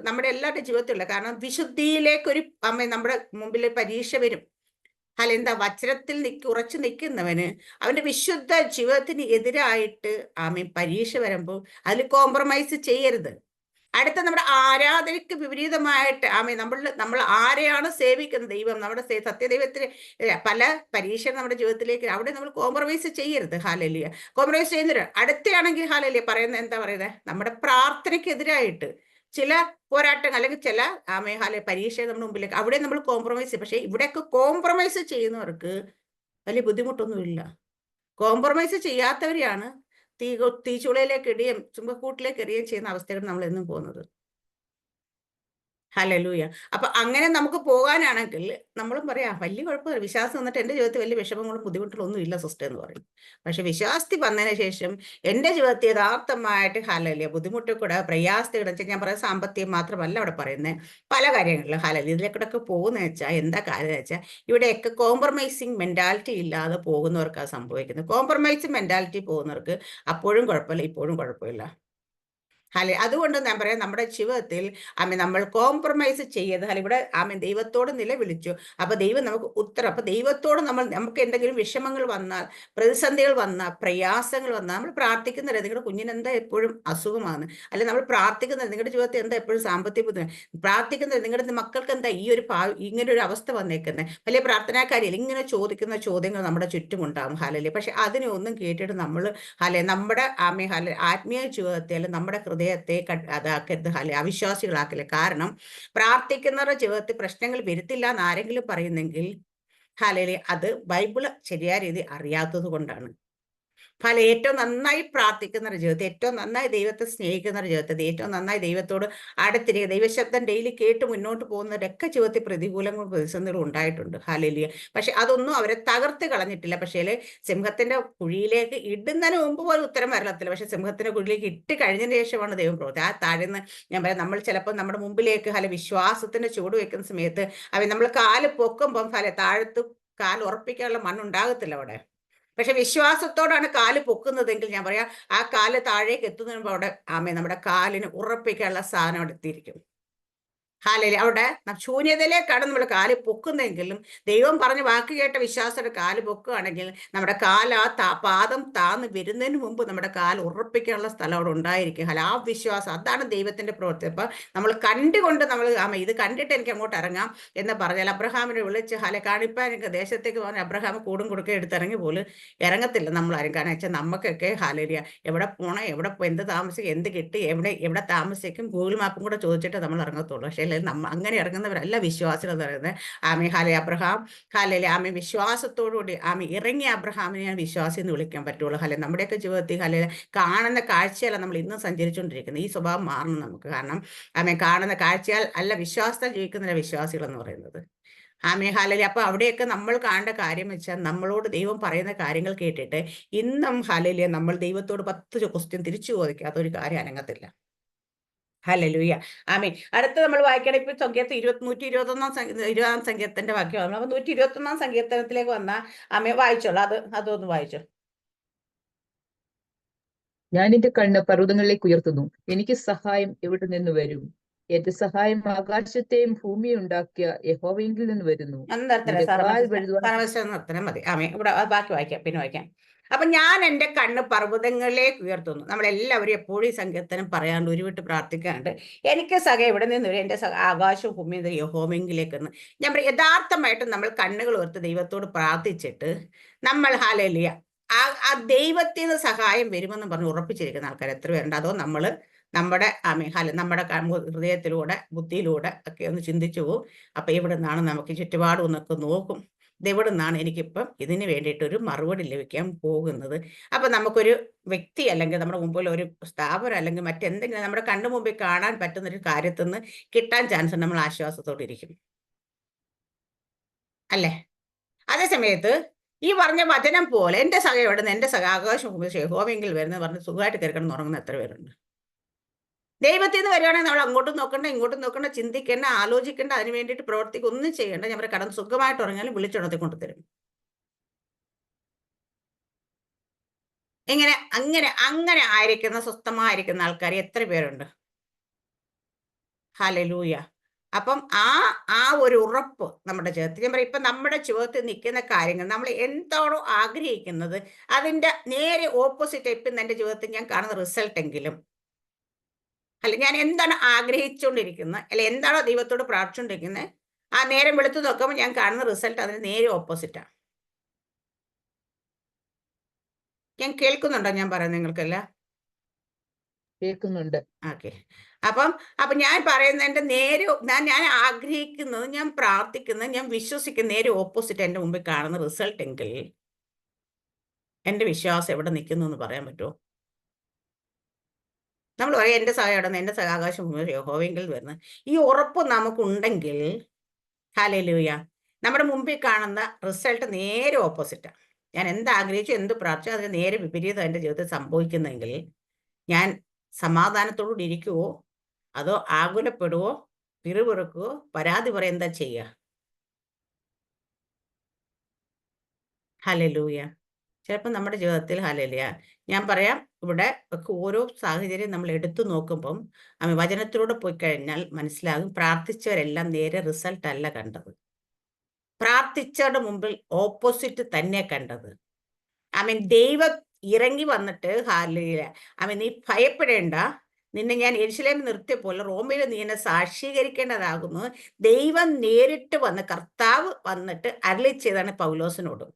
നമ്മുടെ എല്ലാവരുടെ ജീവിതത്തിലുള്ള, കാരണം വിശുദ്ധിയിലേക്കൊരു നമ്മുടെ മുമ്പിൽ പരീക്ഷ വരും. എന്താ വചനത്തിൽ ഉറച്ചു നിൽക്കുന്നവന് അവന്റെ വിശുദ്ധ ജീവിതത്തിന് എതിരായിട്ട് പരീക്ഷ വരുമ്പോൾ അതിൽ കോംപ്രമൈസ് ചെയ്യരുത്. അടുത്ത നമ്മുടെ ആരാധനയ്ക്ക് വിപരീതമായിട്ട് നമ്മൾ ആരെയാണ് സേവിക്കുന്നത്, ദൈവം നമ്മുടെ സത്യദൈവത്തിന് പല പരീക്ഷ നമ്മുടെ ജീവിതത്തിലേക്ക്, അവിടെ നമ്മൾ കോംപ്രമൈസ് ചെയ്യരുത്. ഹല്ലേലൂയ. കോംപ്രമൈസ് ചെയ്യുന്നില്ല. അടുത്തയാണെങ്കിൽ ഹല്ലേലൂയ പറയുന്നത് എന്താ പറയുന്നത്, നമ്മുടെ പ്രാർത്ഥനയ്ക്കെതിരായിട്ട് ചില പോരാട്ടങ്ങൾ അല്ലെങ്കിൽ ചില പരീക്ഷ നമ്മുടെ മുമ്പിലേക്ക്, അവിടെ നമ്മൾ കോംപ്രമൈസ് ചെയ്യും. പക്ഷെ ഇവിടെയൊക്കെ കോംപ്രമൈസ് ചെയ്യുന്നവർക്ക് വലിയ ബുദ്ധിമുട്ടൊന്നുമില്ല. കോംപ്രമൈസ് ചെയ്യാത്തവരെയാണ് തീച്ചുളയിലേക്ക് ഇടുകയും ചുങ്കക്കൂട്ടിലേക്ക് എറിയുകയും ചെയ്യുന്ന അവസ്ഥകൾ നമ്മൾ എന്നും പോകുന്നത്. ഹല്ലേലൂയ. അപ്പൊ അങ്ങനെ നമുക്ക് പോകാനാണെങ്കിൽ നമ്മളും പറയാം വലിയ കുഴപ്പമില്ല, വിശ്വാസം വന്നിട്ട് എൻ്റെ ജീവിതത്തിൽ വലിയ വിഷമങ്ങളും ബുദ്ധിമുട്ടുകളും ഒന്നും ഇല്ല സിസ്റ്റർ എന്ന് പറയും. പക്ഷെ വിശ്വാസത്തിൽ വന്നതിന് ശേഷം എൻ്റെ ജീവിതത്തിൽ യഥാർത്ഥമായിട്ട് ഹല്ലേലൂയ ബുദ്ധിമുട്ടിൽ കൂടെ പ്രയാസത്തിൽ കൂടെ, ഞാൻ പറയാം സാമ്പത്തികം മാത്രമല്ല അവിടെ പറയുന്നത്, പല കാര്യങ്ങളിലും ഹല്ലേലൂയ ഇതിലേക്കൂടെ പോകുന്നത് വെച്ചാൽ എന്താ കാര്യം വെച്ചാൽ ഇവിടെയൊക്കെ കോംപ്രമൈസിങ് മെന്റാലിറ്റി ഇല്ലാതെ പോകുന്നവർക്കാണ് സംഭവിക്കുന്നത്. കോംപ്രമൈസിങ് മെന്റാലിറ്റി പോകുന്നവർക്ക് അപ്പോഴും കുഴപ്പമില്ല, ഇപ്പോഴും കുഴപ്പമില്ല. അതുകൊണ്ട് ഞാൻ പറയാം നമ്മുടെ ജീവിതത്തിൽ നമ്മൾ കോംപ്രമൈസ് ചെയ്യരുത്. ഇവിടെ ദൈവത്തോട് നിലവിളിച്ചു. അപ്പൊ ദൈവം നമുക്ക് ഉത്തരം. അപ്പൊ ദൈവത്തോട് നമുക്ക് എന്തെങ്കിലും വിഷമങ്ങൾ വന്നാൽ, പ്രതിസന്ധികൾ വന്നാൽ, പ്രയാസങ്ങൾ വന്നാൽ നമ്മൾ പ്രാർത്ഥിക്കുന്നത് നിങ്ങളുടെ കുഞ്ഞിന് എന്താ എപ്പോഴും അസുഖമാണ്, അല്ലെ നമ്മൾ പ്രാർത്ഥിക്കുന്നത് നിങ്ങളുടെ ജീവിതത്തിൽ എന്താ എപ്പോഴും സാമ്പത്തിക ബുദ്ധിമുട്ട്, പ്രാർത്ഥിക്കുന്നത് നിങ്ങളുടെ മക്കൾക്ക് എന്താ ഇങ്ങനെ ഒരു അവസ്ഥ വന്നേക്കുന്നത്, വലിയ പ്രാർത്ഥനാക്കാരിയിൽ ഇങ്ങനെ ചോദിക്കുന്ന ചോദ്യങ്ങൾ നമ്മുടെ ചുറ്റുമുണ്ടാകും. പക്ഷെ അതിനെ ഒന്നും കേട്ടിട്ട് നമ്മൾ നമ്മുടെ ആത്മീയ ജീവിതത്തെ അല്ലെങ്കിൽ നമ്മുടെ ഹൃദയത്തെ അതാക്കരുത്, അവിശ്വാസികളാക്കില്ല. കാരണം പ്രാർത്ഥിക്കുന്നവരുടെ ജീവിതത്തിൽ പ്രശ്നങ്ങൾ വരുത്തില്ല എന്ന് ആരെങ്കിലും പറയുന്നെങ്കിൽ അത് ബൈബിള് ശരിയായ രീതി അറിയാത്തത് കൊണ്ടാണ്. ഏറ്റവും നന്നായി പ്രാർത്ഥിക്കുന്ന ഒരു ജീവിതത്തിൽ, ഏറ്റവും നന്നായി ദൈവത്തെ സ്നേഹിക്കുന്ന ഒരു ജീവിതത്തിൽ, ഏറ്റവും നന്നായി ദൈവത്തോട് അടുത്തിരിക്കുക, ദൈവശബ്ദം ഡെയിലി കേട്ട് മുന്നോട്ട് പോകുന്നവരൊക്കെ ജീവിതത്തിൽ പ്രതികൂലങ്ങളും പ്രതിസന്ധികളും ഉണ്ടായിട്ടുണ്ട്. ഹല്ലേലൂയ. പക്ഷെ അതൊന്നും അവരെ തകർത്ത് കളഞ്ഞിട്ടില്ല. പക്ഷേ സിംഹത്തിന്റെ കുഴിയിലേക്ക് ഇടുന്നതിന് മുമ്പ് പോലും ഉത്തരം വരത്തില്ല. പക്ഷെ സിംഹത്തിന്റെ കുഴിയിലേക്ക് ഇട്ട് കഴിഞ്ഞതിന് ശേഷമാണ് ദൈവം പ്രവർത്തി. ആ താഴ്ന്ന് ഞാൻ പറയാം, നമ്മൾ ചിലപ്പോൾ നമ്മുടെ മുമ്പിലേക്ക് വിശ്വാസത്തിന്റെ ചൂട് വെക്കുന്ന സമയത്ത് നമ്മൾ കാല് പൊക്കുമ്പം താഴത്ത് കാൽ ഉറപ്പിക്കാനുള്ള മണ്ണുണ്ടാകത്തില്ല അവിടെ. പക്ഷെ വിശ്വാസത്തോടാണ് കാല് പൊക്കുന്നതെങ്കിൽ ഞാൻ പറയാം ആ കാല് താഴേക്ക് എത്തുന്നതിന് മുമ്പ് അവിടെ നമ്മുടെ കാലിന് ഉറപ്പിക്കാനുള്ള സാധനം അവിടെ എത്തിയിരിക്കും. അവിടെ ശൂന്യതയിലേക്കാണ് നമ്മൾ കാല് പൊക്കുന്നതെങ്കിലും ദൈവം പറഞ്ഞ വാക്ക് കേട്ട വിശ്വാസയുടെ കാല് പൊക്കുകയാണെങ്കിൽ നമ്മുടെ പാദം താന്ന് വരുന്നതിന് മുമ്പ് നമ്മുടെ കാല് ഉറപ്പിക്കാനുള്ള സ്ഥലം അവിടെ ഉണ്ടായിരിക്കും. ആ വിശ്വാസം, അതാണ് ദൈവത്തിന്റെ പ്രവൃത്തി. അപ്പൊ നമ്മൾ കണ്ടുകൊണ്ട് നമ്മൾ ഇത് കണ്ടിട്ട് എനിക്ക് അങ്ങോട്ട് ഇറങ്ങാം എന്ന് പറഞ്ഞാൽ അബ്രഹാമിനെ വിളിച്ച് കാണിപ്പാൻ എനിക്ക് ദേശത്തേക്ക് പറഞ്ഞ അബ്രഹാം കൂടും കൊടുക്കുക എടുത്തിറങ്ങി പോലും ഇറങ്ങത്തില്ല നമ്മളാരും. കാരണം വെച്ചാൽ നമുക്കൊക്കെ ഹല്ലേലൂയ എവിടെ പോകണം, എവിടെ എന്ത് താമസിക്കും, എന്ത് കിട്ടി, എവിടെ താമസിക്കും, ഗൂഗിൾ മാപ്പും കൂടെ ചോദിച്ചിട്ട് നമ്മൾ ഇറങ്ങത്തുള്ളൂ. പക്ഷേ അങ്ങനെ ഇറങ്ങുന്നവരല്ല വിശ്വാസികൾ എന്ന് പറയുന്നത്. അബ്രഹാം വിശ്വാസത്തോടുകൂടി ഇറങ്ങിയ അബ്രഹാമിനെ ഞാൻ വിശ്വാസി എന്ന് വിളിക്കാൻ പറ്റുള്ളൂ. നമ്മുടെയൊക്കെ ജീവിതത്തിൽ കാണുന്ന കാഴ്ചയല്ല നമ്മൾ ഇന്നും സഞ്ചരിച്ചുകൊണ്ടിരിക്കുന്നത്. ഈ സ്വഭാവം മാറണം നമുക്ക്. കാരണം കാണുന്ന കാഴ്ചയാൽ അല്ല വിശ്വാസത്താൽ ജീവിക്കുന്ന വിശ്വാസികൾ എന്ന് പറയുന്നത്. അപ്പൊ അവിടെയൊക്കെ നമ്മൾ കാണേണ്ട കാര്യം വെച്ചാൽ നമ്മളോട് ദൈവം പറയുന്ന കാര്യങ്ങൾ കേട്ടിട്ട് ഇന്നും നമ്മൾ ദൈവത്തോട് 10 ക്വസ്റ്റ്യൻ തിരിച്ചു ചോദിക്കാത്ത ഒരു കാര്യം അനങ്ങത്തില്ല. ഹല്ലേലൂയ. അടുത്ത നമ്മൾ വായിക്കണം. ഇപ്പൊ സങ്കീർത്തനം 20 സങ്കീർത്തനത്തിന്റെ വാക്യമാണ്. അപ്പൊ 121 സങ്കീർത്തനത്തിലേക്ക് വന്ന വായിച്ചോളൂ. അതൊന്ന് വായിച്ചോ. ഞാൻ എന്റെ കണ്ണ് പർവ്വതങ്ങളിലേക്ക് ഉയർത്തുന്നു, എനിക്ക് സഹായം എവിടെ നിന്ന് വരും? എന്റെ സഹായം ആകാശത്തെയും ഭൂമിയും ഉണ്ടാക്കിയ യഹോവയെങ്കിൽ നിന്ന് വരുന്നു. നിർത്തണം മതി. ഇവിടെ ബാക്കി വായിക്കാം, പിന്നെ വായിക്കാം. അപ്പൊ ഞാൻ എൻ്റെ കണ്ണ് പർവ്വതങ്ങളിലേക്ക് ഉയർത്തുന്നു. നമ്മളെല്ലാവരും എപ്പോഴും ഈ സങ്കീർത്തനം പറയാണ്ട് ഉരുവിട്ട് പ്രാർത്ഥിക്കാണ്ട് എനിക്ക് എവിടെ നിന്ന് വരും? എൻ്റെ ആകാശവും ഭൂമിയും യഹോവയെങ്കിലേക്കെന്ന് ഞാൻ പറയും. യഥാർത്ഥമായിട്ട് നമ്മൾ കണ്ണുകൾ ഉയർത്ത് ദൈവത്തോട് പ്രാർത്ഥിച്ചിട്ട് നമ്മൾ ഹല്ലേലൂയ ആ ദൈവത്തിൽ നിന്ന് സഹായം വരുമെന്ന് പറഞ്ഞ് ഉറപ്പിച്ചിരിക്കുന്ന ആൾക്കാർ എത്ര പേരുണ്ട്? അതോ നമ്മുടെ നമ്മുടെ ഹൃദയത്തിലൂടെ ബുദ്ധിയിലൂടെ ഒക്കെ ഒന്ന് ചിന്തിച്ചു പോകും. അപ്പൊ എവിടെ നിന്നാണ് നമുക്ക് ചുറ്റുപാടും എന്നൊക്കെ നോക്കും. ഇതെവിടെ നിന്നാണ് എനിക്കിപ്പം ഇതിന് വേണ്ടിയിട്ടൊരു മറുപടി ലഭിക്കാൻ പോകുന്നത്? അപ്പൊ നമുക്കൊരു വ്യക്തി അല്ലെങ്കിൽ നമ്മുടെ മുമ്പിൽ ഒരു സ്ഥാപനം അല്ലെങ്കിൽ മറ്റെന്തെങ്കിലും നമ്മുടെ കണ്ണു മുമ്പിൽ കാണാൻ പറ്റുന്ന ഒരു കാര്യത്തിൽ നിന്ന് കിട്ടാൻ ചാൻസ് ഉണ്ട്. നമ്മൾ ആശ്വാസത്തോടെ ഇരിക്കും, അല്ലേ? അതേ സമയത്ത് ഈ പറഞ്ഞ വചനം പോലെ എന്റെ സഖ എവിടെ നിന്ന്, എന്റെ സഖ ആകാശം യഹോവയെങ്കിൽ വരുന്നത് പറഞ്ഞ് സുഖമായിട്ട് കയറിക്കണം ഉറങ്ങുന്ന എത്ര പേരുണ്ട്? ദൈവത്തിൽ നിന്ന് വരികയാണെങ്കിൽ നമ്മൾ അങ്ങോട്ടും നോക്കണ്ട ഇങ്ങോട്ടും നോക്കണ്ട, ചിന്തിക്കേണ്ട, ആലോചിക്കേണ്ട, അതിന് വേണ്ടിയിട്ട് പ്രവർത്തിക്കുക ഒന്നും ചെയ്യേണ്ട. ഞാൻ കടന്ന് സുഖമായിട്ട് ഉറങ്ങിയാലും വിളിച്ചുണർത്തി കൊണ്ടുതരും. അങ്ങനെ ആയിരിക്കുന്ന സ്വസ്ഥമായിരിക്കുന്ന ആൾക്കാർ എത്ര പേരുണ്ട്? ഹല്ലേലൂയ. അപ്പം ആ ഒരു ഉറപ്പ് നമ്മുടെ ജീവിതത്തിൽ, ഞാൻ പറയാം, ഇപ്പൊ നമ്മുടെ ജീവിതത്തിൽ നിൽക്കുന്ന കാര്യങ്ങൾ നമ്മൾ എന്താണോ ആഗ്രഹിക്കുന്നത് അതിന്റെ നേരെ ഓപ്പോസിറ്റ് ഇപ്പം എന്റെ ജീവിതത്തിൽ ഞാൻ കാണുന്ന റിസൾട്ട് എങ്കിലും, അല്ല ഞാൻ എന്താണ് ആഗ്രഹിച്ചുകൊണ്ടിരിക്കുന്നത്, അല്ലെ എന്താണോ ദൈവത്തോട് പ്രാർത്ഥിച്ചുകൊണ്ടിരിക്കുന്നത്, ആ നേരം വെളുത്തു നോക്കുമ്പോൾ ഞാൻ കാണുന്ന റിസൾട്ട് അതിന് നേരെ ഓപ്പോസിറ്റാണ്. ഞാൻ കേൾക്കുന്നുണ്ടോ ഞാൻ പറയുന്നത് നിങ്ങൾക്കെല്ലാം? കേൾക്കുന്നുണ്ട്. ഓക്കെ. അപ്പം ഞാൻ പറയുന്നതിന്റെ നേരെ ഞാൻ ആഗ്രഹിക്കുന്നത്, ഞാൻ പ്രാർത്ഥിക്കുന്നത്, ഞാൻ വിശ്വസിക്കുന്ന നേരെ ഓപ്പോസിറ്റ് എന്റെ മുമ്പിൽ കാണുന്ന റിസൾട്ട് എങ്കിൽ എന്റെ വിശ്വാസം എവിടെ നിൽക്കുന്നു എന്ന് പറയാൻ പറ്റുമോ? നമ്മൾ പറയാം എന്റെ സഹായം എവിടെ നിന്ന്, എന്റെ ആകാശം യഹോവയെങ്കിൽ വരുന്നത്. ഈ ഉറപ്പ് നമുക്കുണ്ടെങ്കിൽ ഹല്ലേലൂയ, നമ്മുടെ മുമ്പിൽ കാണുന്ന റിസൾട്ട് നേരെ ഓപ്പോസിറ്റാണ്. ഞാൻ എന്താഗ്രഹിച്ചു, എന്ത് പ്രാർത്ഥിച്ചു, അതിന് നേരെ വിപരീതം എന്റെ ജീവിതത്തിൽ സംഭവിക്കുന്നെങ്കിൽ ഞാൻ സമാധാനത്തോടുകൂടി ഇരിക്കുവോ, അതോ ആകുലപ്പെടുവോ, പിറുപിറുക്കുവോ, പരാതി പറയുക, എന്താ ചെയ്യുക? ഹല്ലേലൂയ. ചിലപ്പോൾ നമ്മുടെ ജീവിതത്തിൽ ഹല്ലേലൂയ, ഞാൻ പറയാം, ഇവിടെ ഒക്കെ ഓരോ സാഹചര്യം നമ്മൾ എടുത്തു നോക്കുമ്പം വചനത്തിലൂടെ പോയി കഴിഞ്ഞാൽ മനസ്സിലാകും, പ്രാർത്ഥിച്ചവരെല്ലാം നേരെ റിസൾട്ട് അല്ല കണ്ടത്. പ്രാർത്ഥിച്ചവരുടെ മുമ്പിൽ ഓപ്പോസിറ്റ് തന്നെ കണ്ടത്. ദൈവം ഇറങ്ങി വന്നിട്ട് ഹല്ലേലൂയ, നീ ഭയപ്പെടേണ്ട, നിന്നെ ഞാൻ യെരൂശലേമിൽ നിർത്തിയപ്പോലെ റോമിൽ നീ എന്നെ സാക്ഷീകരിക്കേണ്ടതാകുന്നു. ദൈവം നേരിട്ട് വന്ന്, കർത്താവ് വന്നിട്ട് അരുളി ചെയ്താണ് പൗലോസിനോട്.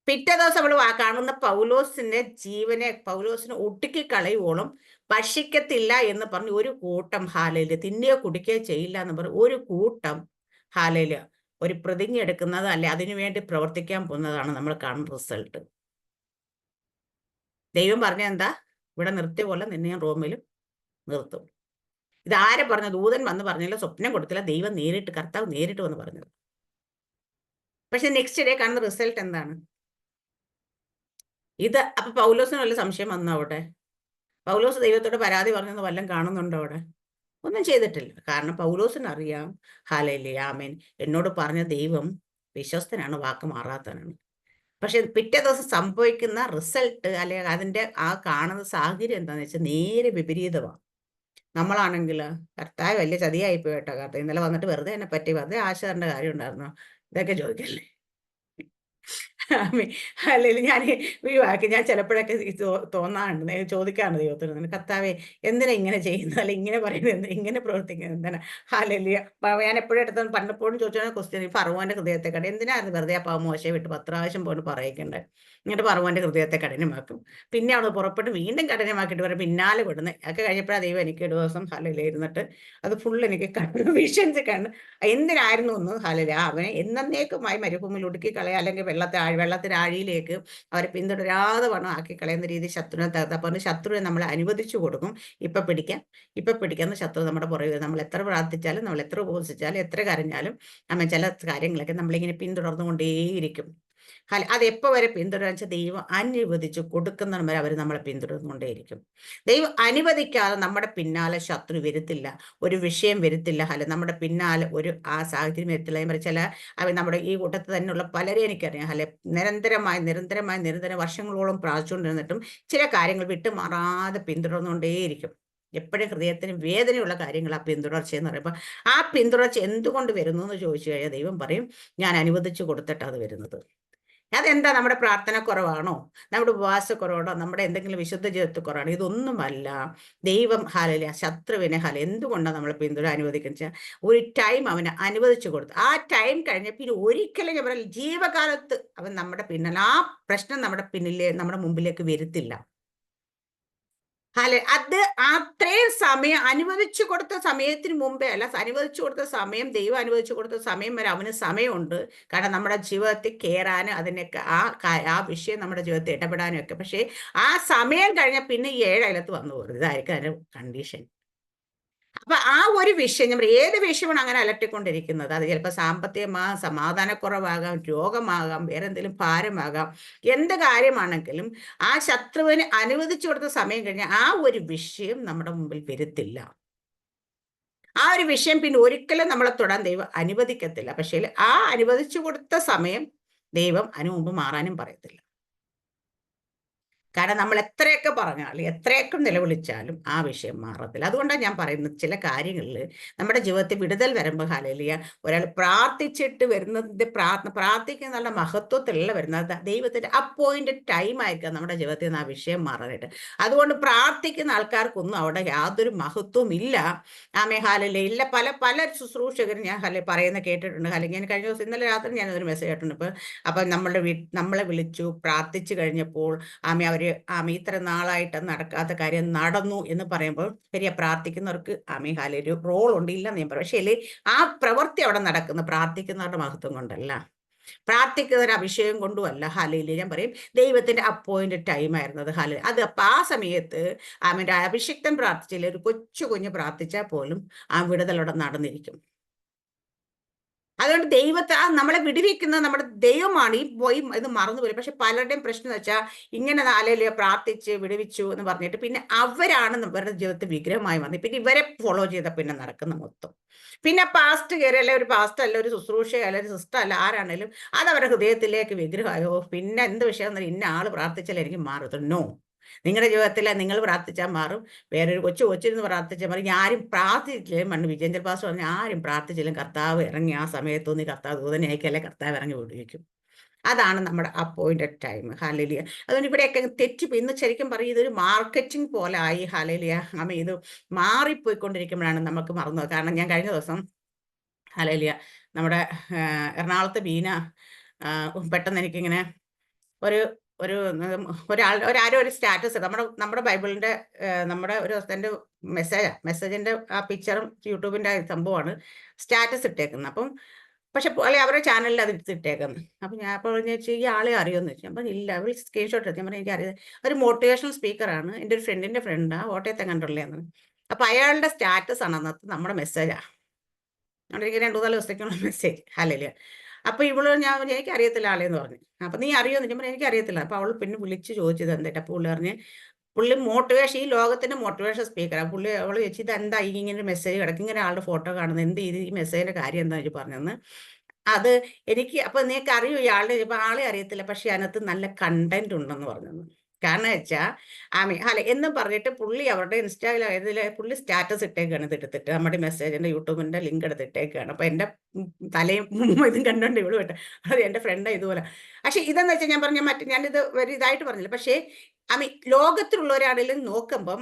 പിറ്റേ ദിവസം നമ്മൾ കാണുന്ന പൗലോസിന്റെ ജീവനെ പൗലോസിനെ ഒടുക്കി കളയുവോളം ഭക്ഷിക്കത്തില്ല എന്ന് പറഞ്ഞ് ഒരു കൂട്ടം ഹല്ലേലൂയ, തിന്നുകയോ കുടിക്കുകയോ ചെയ്യില്ല എന്ന് പറഞ്ഞ് ഒരു കൂട്ടം ഹല്ലേലൂയ ഒരു പ്രതിജ്ഞ എടുക്കുന്നത്, അല്ലെ അതിനുവേണ്ടി പ്രവർത്തിക്കാൻ പോകുന്നതാണ് നമ്മൾ കാണുന്ന റിസൾട്ട്. ദൈവം പറഞ്ഞ എന്താ? ഇവിടെ നിർത്തിയ പോലെ നിന്നെ ഞാൻ റോമിലും നിർത്തും. ഇതാരെ പറഞ്ഞ? ദൂതൻ വന്ന് പറഞ്ഞില്ല, സ്വപ്നം കൊടുത്തില്ല, ദൈവം നേരിട്ട്, കർത്താവ് നേരിട്ട് വന്ന് പറഞ്ഞത്. പക്ഷെ നെക്സ്റ്റ് ഡേ കാണുന്ന റിസൾട്ട് എന്താണ്? അപ്പൊ പൗലോസിന് വല്ല സംശയം വന്നോ അവിടെ? പൗലോസ് ദൈവത്തോട് പരാതി പറഞ്ഞെന്ന് വല്ലതും കാണുന്നുണ്ടോ അവിടെ? ഒന്നും ചെയ്തിട്ടില്ല. കാരണം പൗലോസിന് അറിയാം, ഹല്ലേലൂയ, ആമേൻ, എന്നോട് പറഞ്ഞ ദൈവം വിശ്വസ്തനാണ്, വാക്ക് മാറാത്തവനാണ്. പക്ഷെ പിറ്റേ ദിവസം സംഭവിക്കുന്ന റിസൾട്ട്, അല്ലെങ്കിൽ അതിന്റെ ആ കാണുന്ന സാഹചര്യം എന്താണെന്ന് വെച്ചാൽ നേരെ വിപരീതമാണ്. നമ്മളാണെങ്കിൽ കർത്താവ് വലിയ ചതിയായി പോയിട്ടോ, കർത്താവ് ഇന്നലെ വന്നിട്ട് വെറുതെ എന്നെ പറ്റി വെറുതെ ആശ തരേണ്ട കാര്യം ഉണ്ടായിരുന്നോ, ഇതൊക്കെ ചോദിക്കല്ലേ? അല്ലെങ്കിൽ ഈ വാക്ക് ഞാൻ ചിലപ്പോഴൊക്കെ തോന്നാറുണ്ട്, ചോദിക്കാറുണ്ട് ദൈവത്തിന്, കർത്താവേ എന്തിനാ ഇങ്ങനെ ചെയ്യുന്നത്, അല്ലെ ഇങ്ങനെ പറയുന്നത്, ഇങ്ങനെ പ്രവർത്തിക്കുന്നത് എന്തിനാ? ഹല്ലേലൂയ. ഞാൻ എപ്പോഴും എടുത്ത് പലപ്പോഴും ചോദിച്ചാൽ ക്വസ്റ്റ്യൻ, ഫറവോന്റെ ഹൃദയത്തെ കട എന്തിനായിരുന്നു വെറുതെ ആ മോശയെ വിട്ട് 10 പ്രാവശ്യം പോലും പറയിക്കണ്ടേ? എന്നിട്ട് ഫറവോന്റെ ഹൃദയത്തെ കഠിനമാക്കും. പിന്നെ അവിടെ പുറപ്പെട്ട് വീണ്ടും കഠിനമാക്കിയിട്ട് വരെ പിന്നാലെ വിടുന്നത്. അതൊക്കെ കഴിഞ്ഞപ്പോഴാണ് ദൈവം എനിക്ക് ഒരു ദിവസം ഹല്ലേലൂയ ഇരുന്നിട്ട് അത് ഫുൾ എനിക്ക് വിഷൻസ് കണ്ട് എന്തിനായിരുന്നു എന്ന് ഹല്ലേലൂയ, അവനെ എന്നേക്കുമായി മരുഭൂമിയിൽ ഒടുക്കി കളയുക, അല്ലെങ്കിൽ വെള്ളത്തിന് ആഴിയിലേക്ക് അവരെ പിന്തുടരാതെ വണ്ണം ആക്കി കളയുന്ന രീതി ശത്രുവിനെ തകർത്ത്. അപ്പോൾ ശത്രുവിനെ നമ്മൾ അനുവദിച്ചു കൊടുക്കും. ഇപ്പൊ പിടിക്കാന്ന് ശത്രു നമ്മുടെ പുറകെ, നമ്മൾ എത്ര പ്രാർത്ഥിച്ചാലും, നമ്മൾ എത്ര ഉപവസിച്ചാലും, എത്ര കരഞ്ഞാലും ചില കാര്യങ്ങളൊക്കെ നമ്മളിങ്ങനെ പിന്തുടർന്നുകൊണ്ടേയിരിക്കും. അതെപ്പോ വരെ പിന്തുടരാന്ന് വെച്ചാൽ ദൈവം അനുവദിച്ചു കൊടുക്കുന്നതിന് വരെ അവർ നമ്മളെ പിന്തുടർന്നുകൊണ്ടേയിരിക്കും. ദൈവം അനുവദിക്കാതെ നമ്മുടെ പിന്നാലെ ശത്രു വരുത്തില്ല, ഒരു വിഷയം വരുത്തില്ല, നമ്മുടെ പിന്നാലെ ഒരു ആ സാഹചര്യം വരുത്തില്ല. ഞാൻ ചില നമ്മുടെ ഈ കൂട്ടത്തിൽ തന്നെയുള്ള പലരെ എനിക്കറിയാം, നിരന്തരം വർഷങ്ങളോളം പ്രാർത്ഥിച്ചുകൊണ്ടിരുന്നിട്ടും ചില കാര്യങ്ങൾ വിട്ടുമാറാതെ പിന്തുടർന്നുകൊണ്ടേയിരിക്കും. എപ്പോഴും ഹൃദയത്തിന് വേദനയുള്ള കാര്യങ്ങൾ ആ പിന്തുടർച്ച എന്ന് പറയുമ്പോൾ, ആ പിന്തുടർച്ച എന്തുകൊണ്ട് വരുന്നു എന്ന് ചോദിച്ചു കഴിഞ്ഞാൽ ദൈവം പറയും, ഞാൻ അനുവദിച്ചു കൊടുത്തിട്ടാണ് അത് വരുന്നത്. അതെന്താ? നമ്മുടെ പ്രാർത്ഥന കുറവാണോ? നമ്മുടെ ഉപവാസക്കുറവാണോ? നമ്മുടെ എന്തെങ്കിലും വിശുദ്ധ ജീവിതത്തിൽ കുറവാണോ? ഇതൊന്നുമല്ല. ദൈവം ശത്രുവിനെ എന്തുകൊണ്ടാണ് നമ്മളെ പിന്തുടരാൻ അനുവദിക്കുന്നത് വെച്ചാൽ, ഒരു ടൈം അവന് അനുവദിച്ചു കൊടുത്തു. ആ ടൈം കഴിഞ്ഞ പിന്നെ ഒരിക്കലും ഞാൻ പറയാം, ജീവകാലത്ത് അവൻ നമ്മുടെ പിന്നിൽ ആ പ്രശ്നം നമ്മുടെ മുമ്പിലേക്ക് വരുത്തില്ല. അത് അത്രയും സമയം അനുവദിച്ചു കൊടുത്ത സമയത്തിന് മുമ്പേ അല്ല, അനുവദിച്ചു കൊടുത്ത സമയം, ദൈവം അനുവദിച്ചു കൊടുത്ത സമയം വരെ അവന് സമയമുണ്ട്. കാരണം നമ്മുടെ ജീവിതത്തിൽ കയറാനും അതിനൊക്കെ ആ വിഷയം നമ്മുടെ ജീവിതത്തിൽ ഇടപെടാനും ഒക്കെ. പക്ഷേ ആ സമയം കഴിഞ്ഞ പിന്നെ ഈ 7 അയലത്ത് വന്നു പോകുന്നത്. ഇതായിരിക്കും അതിന്റെ കണ്ടീഷൻ. അപ്പൊ ആ ഒരു വിഷയം, നമ്മൾ ഏത് വിഷയമാണ് അങ്ങനെ അലട്ടിക്കൊണ്ടിരിക്കുന്നത്? അത് ചിലപ്പോൾ സാമ്പത്തികമാകാം, സമാധാനക്കുറവാകാം, രോഗമാകാം, വേറെ എന്തെങ്കിലും ഭാരമാകാം, എന്ത് കാര്യമാണെങ്കിലും ആ ശത്രുവിന് അനുവദിച്ചു കൊടുത്ത സമയം കഴിഞ്ഞാൽ ആ ഒരു വിഷയം നമ്മുടെ മുമ്പിൽ വരുത്തില്ല. ആ ഒരു വിഷയം പിന്നെ ഒരിക്കലും നമ്മളെ തൊടാൻ ദൈവം അനുവദിക്കത്തില്ല. പക്ഷേ ആ അനുവദിച്ചു കൊടുത്ത സമയം ദൈവം അതിനു മുമ്പ് മാറാനും പറയത്തില്ല. കാരണം നമ്മൾ എത്രയൊക്കെ പറഞ്ഞാലും എത്രയൊക്കെ നിലവിളിച്ചാലും ആ വിഷയം മാറത്തില്ല. അതുകൊണ്ടാണ് ഞാൻ പറയുന്നത്, ചില കാര്യങ്ങളിൽ നമ്മുടെ ജീവിതത്തിൽ വിടുതൽ വരുമ്പോൾ ഒരാൾ പ്രാർത്ഥിച്ചിട്ട് വരുന്നതിന്റെ പ്രാർത്ഥിക്കുന്ന മഹത്വത്തിലല്ല വരുന്നത്. ദൈവത്തിന്റെ അപ്പോയിന്റഡ് ടൈം ആയിരിക്കാം നമ്മുടെ ജീവിതത്തിൽ നിന്ന് ആ വിഷയം മാറാനായിട്ട്. അതുകൊണ്ട് പ്രാർത്ഥിക്കുന്ന ആൾക്കാർക്കൊന്നും അവിടെ യാതൊരു മഹത്വവും ഇല്ല. ആമേ ഹാലലിയ. ഇല്ല, പല ശുശ്രൂഷകരും ഞാൻ പറയുന്ന കേട്ടിട്ടുണ്ട്. ഞാൻ കഴിഞ്ഞ ദിവസം ഇന്നലെ രാത്രി ഞാനൊരു മെസ്സേജ് കേട്ടിട്ടുണ്ട്. അപ്പൊ നമ്മളെ വിളിച്ചു പ്രാർത്ഥിച്ചു കഴിഞ്ഞപ്പോൾ അവർ ഇത്ര നാളായിട്ട് നടക്കാത്ത കാര്യം നടന്നു എന്ന് പറയുമ്പോൾ പ്രാർത്ഥിക്കുന്നവർക്ക് ഒരു റോൾ ഉണ്ട്, ഇല്ലെന്ന് ഞാൻ പറയും. പക്ഷേ ആ പ്രവൃത്തി അവിടെ നടക്കുന്നു പ്രാർത്ഥിക്കുന്നവരുടെ മഹത്വം കൊണ്ടല്ല, പ്രാർത്ഥിക്കുന്നവരുടെ അഭിഷേകം കൊണ്ടുമല്ല. ഹല്ലേലൂയ. ഞാൻ പറയും ദൈവത്തിന്റെ അപ്പോയിന്റഡ് ടൈം ആയിരുന്നത്. അത് അപ്പൊ ആ സമയത്ത് അഭിഷിക്തൻ പ്രാർത്ഥിച്ചില്ല, ഒരു കൊച്ചു കുഞ്ഞ് പ്രാർത്ഥിച്ചാൽ പോലും ആ വിടുതൽ അവിടെ നടന്നിരിക്കും. അതുകൊണ്ട് ദൈവത്തെ നമ്മളെ വിടുവിക്കുന്നത് നമ്മുടെ ദൈവമാണ്. ഇത് മറന്നുപോലും. പക്ഷെ പലരുടെയും പ്രശ്നം എന്ന് വെച്ചാൽ, ഇങ്ങനെ നാലേ പ്രാർത്ഥിച്ച് വിടുവിച്ചു എന്ന് പറഞ്ഞിട്ട് പിന്നെ അവരാണ് അവരുടെ ജീവിതത്തിൽ വിഗ്രഹമായി വന്നത്. പിന്നെ ഇവരെ ഫോളോ ചെയ്ത പിന്നെ നടക്കുന്ന മൊത്തം. പിന്നെ പാസ്റ്റ് കയറി, അല്ലെ ഒരു പാസ്റ്റ് അല്ല, ഒരു ശുശ്രൂഷ അല്ല, ഒരു സിസ്റ്റർ അല്ല, ആരാണേലും അത് അവരുടെ ഹൃദയത്തിലേക്ക് വിഗ്രഹമായോ. പിന്നെ എന്ത് വിഷയം ഇന്ന ആള് പ്രാർത്ഥിച്ചാൽ എനിക്ക് മാറത്തുള്ളൂ. നോ, നിങ്ങളുടെ ജീവിതത്തിൽ നിങ്ങൾ പ്രാർത്ഥിച്ചാൽ മാറും. വേറൊരു കൊച്ചിരുന്ന് പ്രാർത്ഥിച്ചാൽ മാറും. ആരും പ്രാർത്ഥിച്ചില്ലേ മണ്ണ് വിജയൻ പാസ്റ്റർ പറഞ്ഞ ആരും പ്രാർത്ഥിച്ചില്ലെങ്കിൽ കർത്താവ് ഇറങ്ങി ആ സമയത്തൊന്നും കർത്താവ് ദൂതനെയൊക്കെയല്ലേ കർത്താവ് ഇറങ്ങി വിടുവിക്കും. അതാണ് നമ്മുടെ അപ്പോയിന്റഡ് ടൈം. ഹല്ലേലൂയ. അതുകൊണ്ട് ഇവിടെയൊക്കെ തെറ്റിപ്പോയി. ഇന്ന് ശരിക്കും പറയും ഇതൊരു മാർക്കറ്റിംഗ് പോലെ ആയി. ഹല്ലേലൂയ. ഇത് മാറിപ്പോയിക്കൊണ്ടിരിക്കുമ്പോഴാണ് നമുക്ക് മറന്നത്. കാരണം ഞാൻ കഴിഞ്ഞ ദിവസം ഹല്ലേലൂയ നമ്മുടെ എറണാകുളത്ത് ബീന പെട്ടെന്ന് എനിക്കിങ്ങനെ ഒരു ഒരു ആരോ ഒരു സ്റ്റാറ്റസ് നമ്മുടെ ബൈബിളിന്റെ നമ്മുടെ ഒരു ദിവസത്തെ മെസ്സേജിന്റെ ആ പിക്ചറും യൂട്യൂബിന്റെ സംഭവമാണ് സ്റ്റാറ്റസ് ഇട്ടേക്കുന്നത്. അപ്പം പക്ഷെ അവരുടെ ചാനലിൽ അത് ഇട്ടേക്കുന്നത്. അപ്പം ഞാൻ അപ്പോൾ ചോദിച്ചു ഈ ആളെ അറിയുമെന്ന് ചോദിച്ചു. അപ്പം ഇല്ല, അവർ സ്ക്രീൻഷോട്ട് എടുത്തു. ഞാൻ പറഞ്ഞു എനിക്കറിയാം, ഒരു മോട്ടിവേഷണൽ സ്പീക്കറാണ്, എൻ്റെ ഒരു ഫ്രണ്ടിന്റെ ഫ്രണ്ടാണ്, കോട്ടയത്തെ കണ്ടുള്ളതെന്ന്. അപ്പം അയാളുടെ സ്റ്റാറ്റസ് ആണ് അന്നത്തെ നമ്മുടെ മെസ്സേജാണ്. അവിടെ എനിക്ക് 2-4 ദിവസത്തേക്കുള്ള മെസ്സേജ്. ഹല്ലേലൂയ. അപ്പൊ എനിക്കറിയത്തില്ല ആളെന്ന് പറഞ്ഞു. അപ്പൊ നീ അറിയോന്ന് ചോദിച്ചപ്പോൾ എനിക്കറിയത്തില്ല. അപ്പൊ അവൾ പിന്നെ വിളിച്ച് ചോദിച്ചത് എന്തായിട്ട്. അപ്പൊ പുള്ളി പറഞ്ഞ് പുള്ളി മോട്ടിവേഷൻ, ഈ ലോകത്തിന്റെ മോട്ടിവേഷൻ സ്പീക്കറാണ് പുള്ളി. അവള് ചോദിച്ചു ഇതെന്താ ഇങ്ങനെ ഒരു മെസ്സേജ് കിടക്കും, ഇങ്ങനെ ആളുടെ ഫോട്ടോ കാണുന്നത്, എന്ത് ചെയ്ത് ഈ മെസ്സേജിന്റെ കാര്യം എന്താ വെച്ച് പറഞ്ഞെന്ന്. അത് എനിക്ക് അപ്പൊ നിനക്ക് അറിയോ ഇയാളുടെ? ഇപ്പൊ ആളെ അറിയത്തില്ല, പക്ഷെ അതിനകത്ത് നല്ല കണ്ടന്റ് ഉണ്ടെന്ന് പറഞ്ഞു. കാരണം വെച്ചാൽ എന്നും പറഞ്ഞിട്ട് പുള്ളി അവരുടെ ഇൻസ്റ്റാഗ്രാമിൽ പുള്ളി സ്റ്റാറ്റസ് ഇട്ടേക്കാണ്, എടുത്തിട്ട് നമ്മുടെ മെസ്സേജിന്റെ യൂട്യൂബിന്റെ ലിങ്ക് എടുത്തിട്ടേക്കാണ്. അപ്പൊ എന്റെ തലയും ഇതും കണ്ടോണ്ട് ഇവള് വിട്ടു, അത് എന്റെ ഫ്രണ്ടാ ഇതുപോലെ. പക്ഷെ ഇതെന്ന് വെച്ചാൽ ഞാൻ പറഞ്ഞ ഞാനിത് ഇതായിട്ട് പറഞ്ഞില്ല. പക്ഷേ ലോകത്തിലുള്ളവരാണെങ്കിലും നോക്കുമ്പം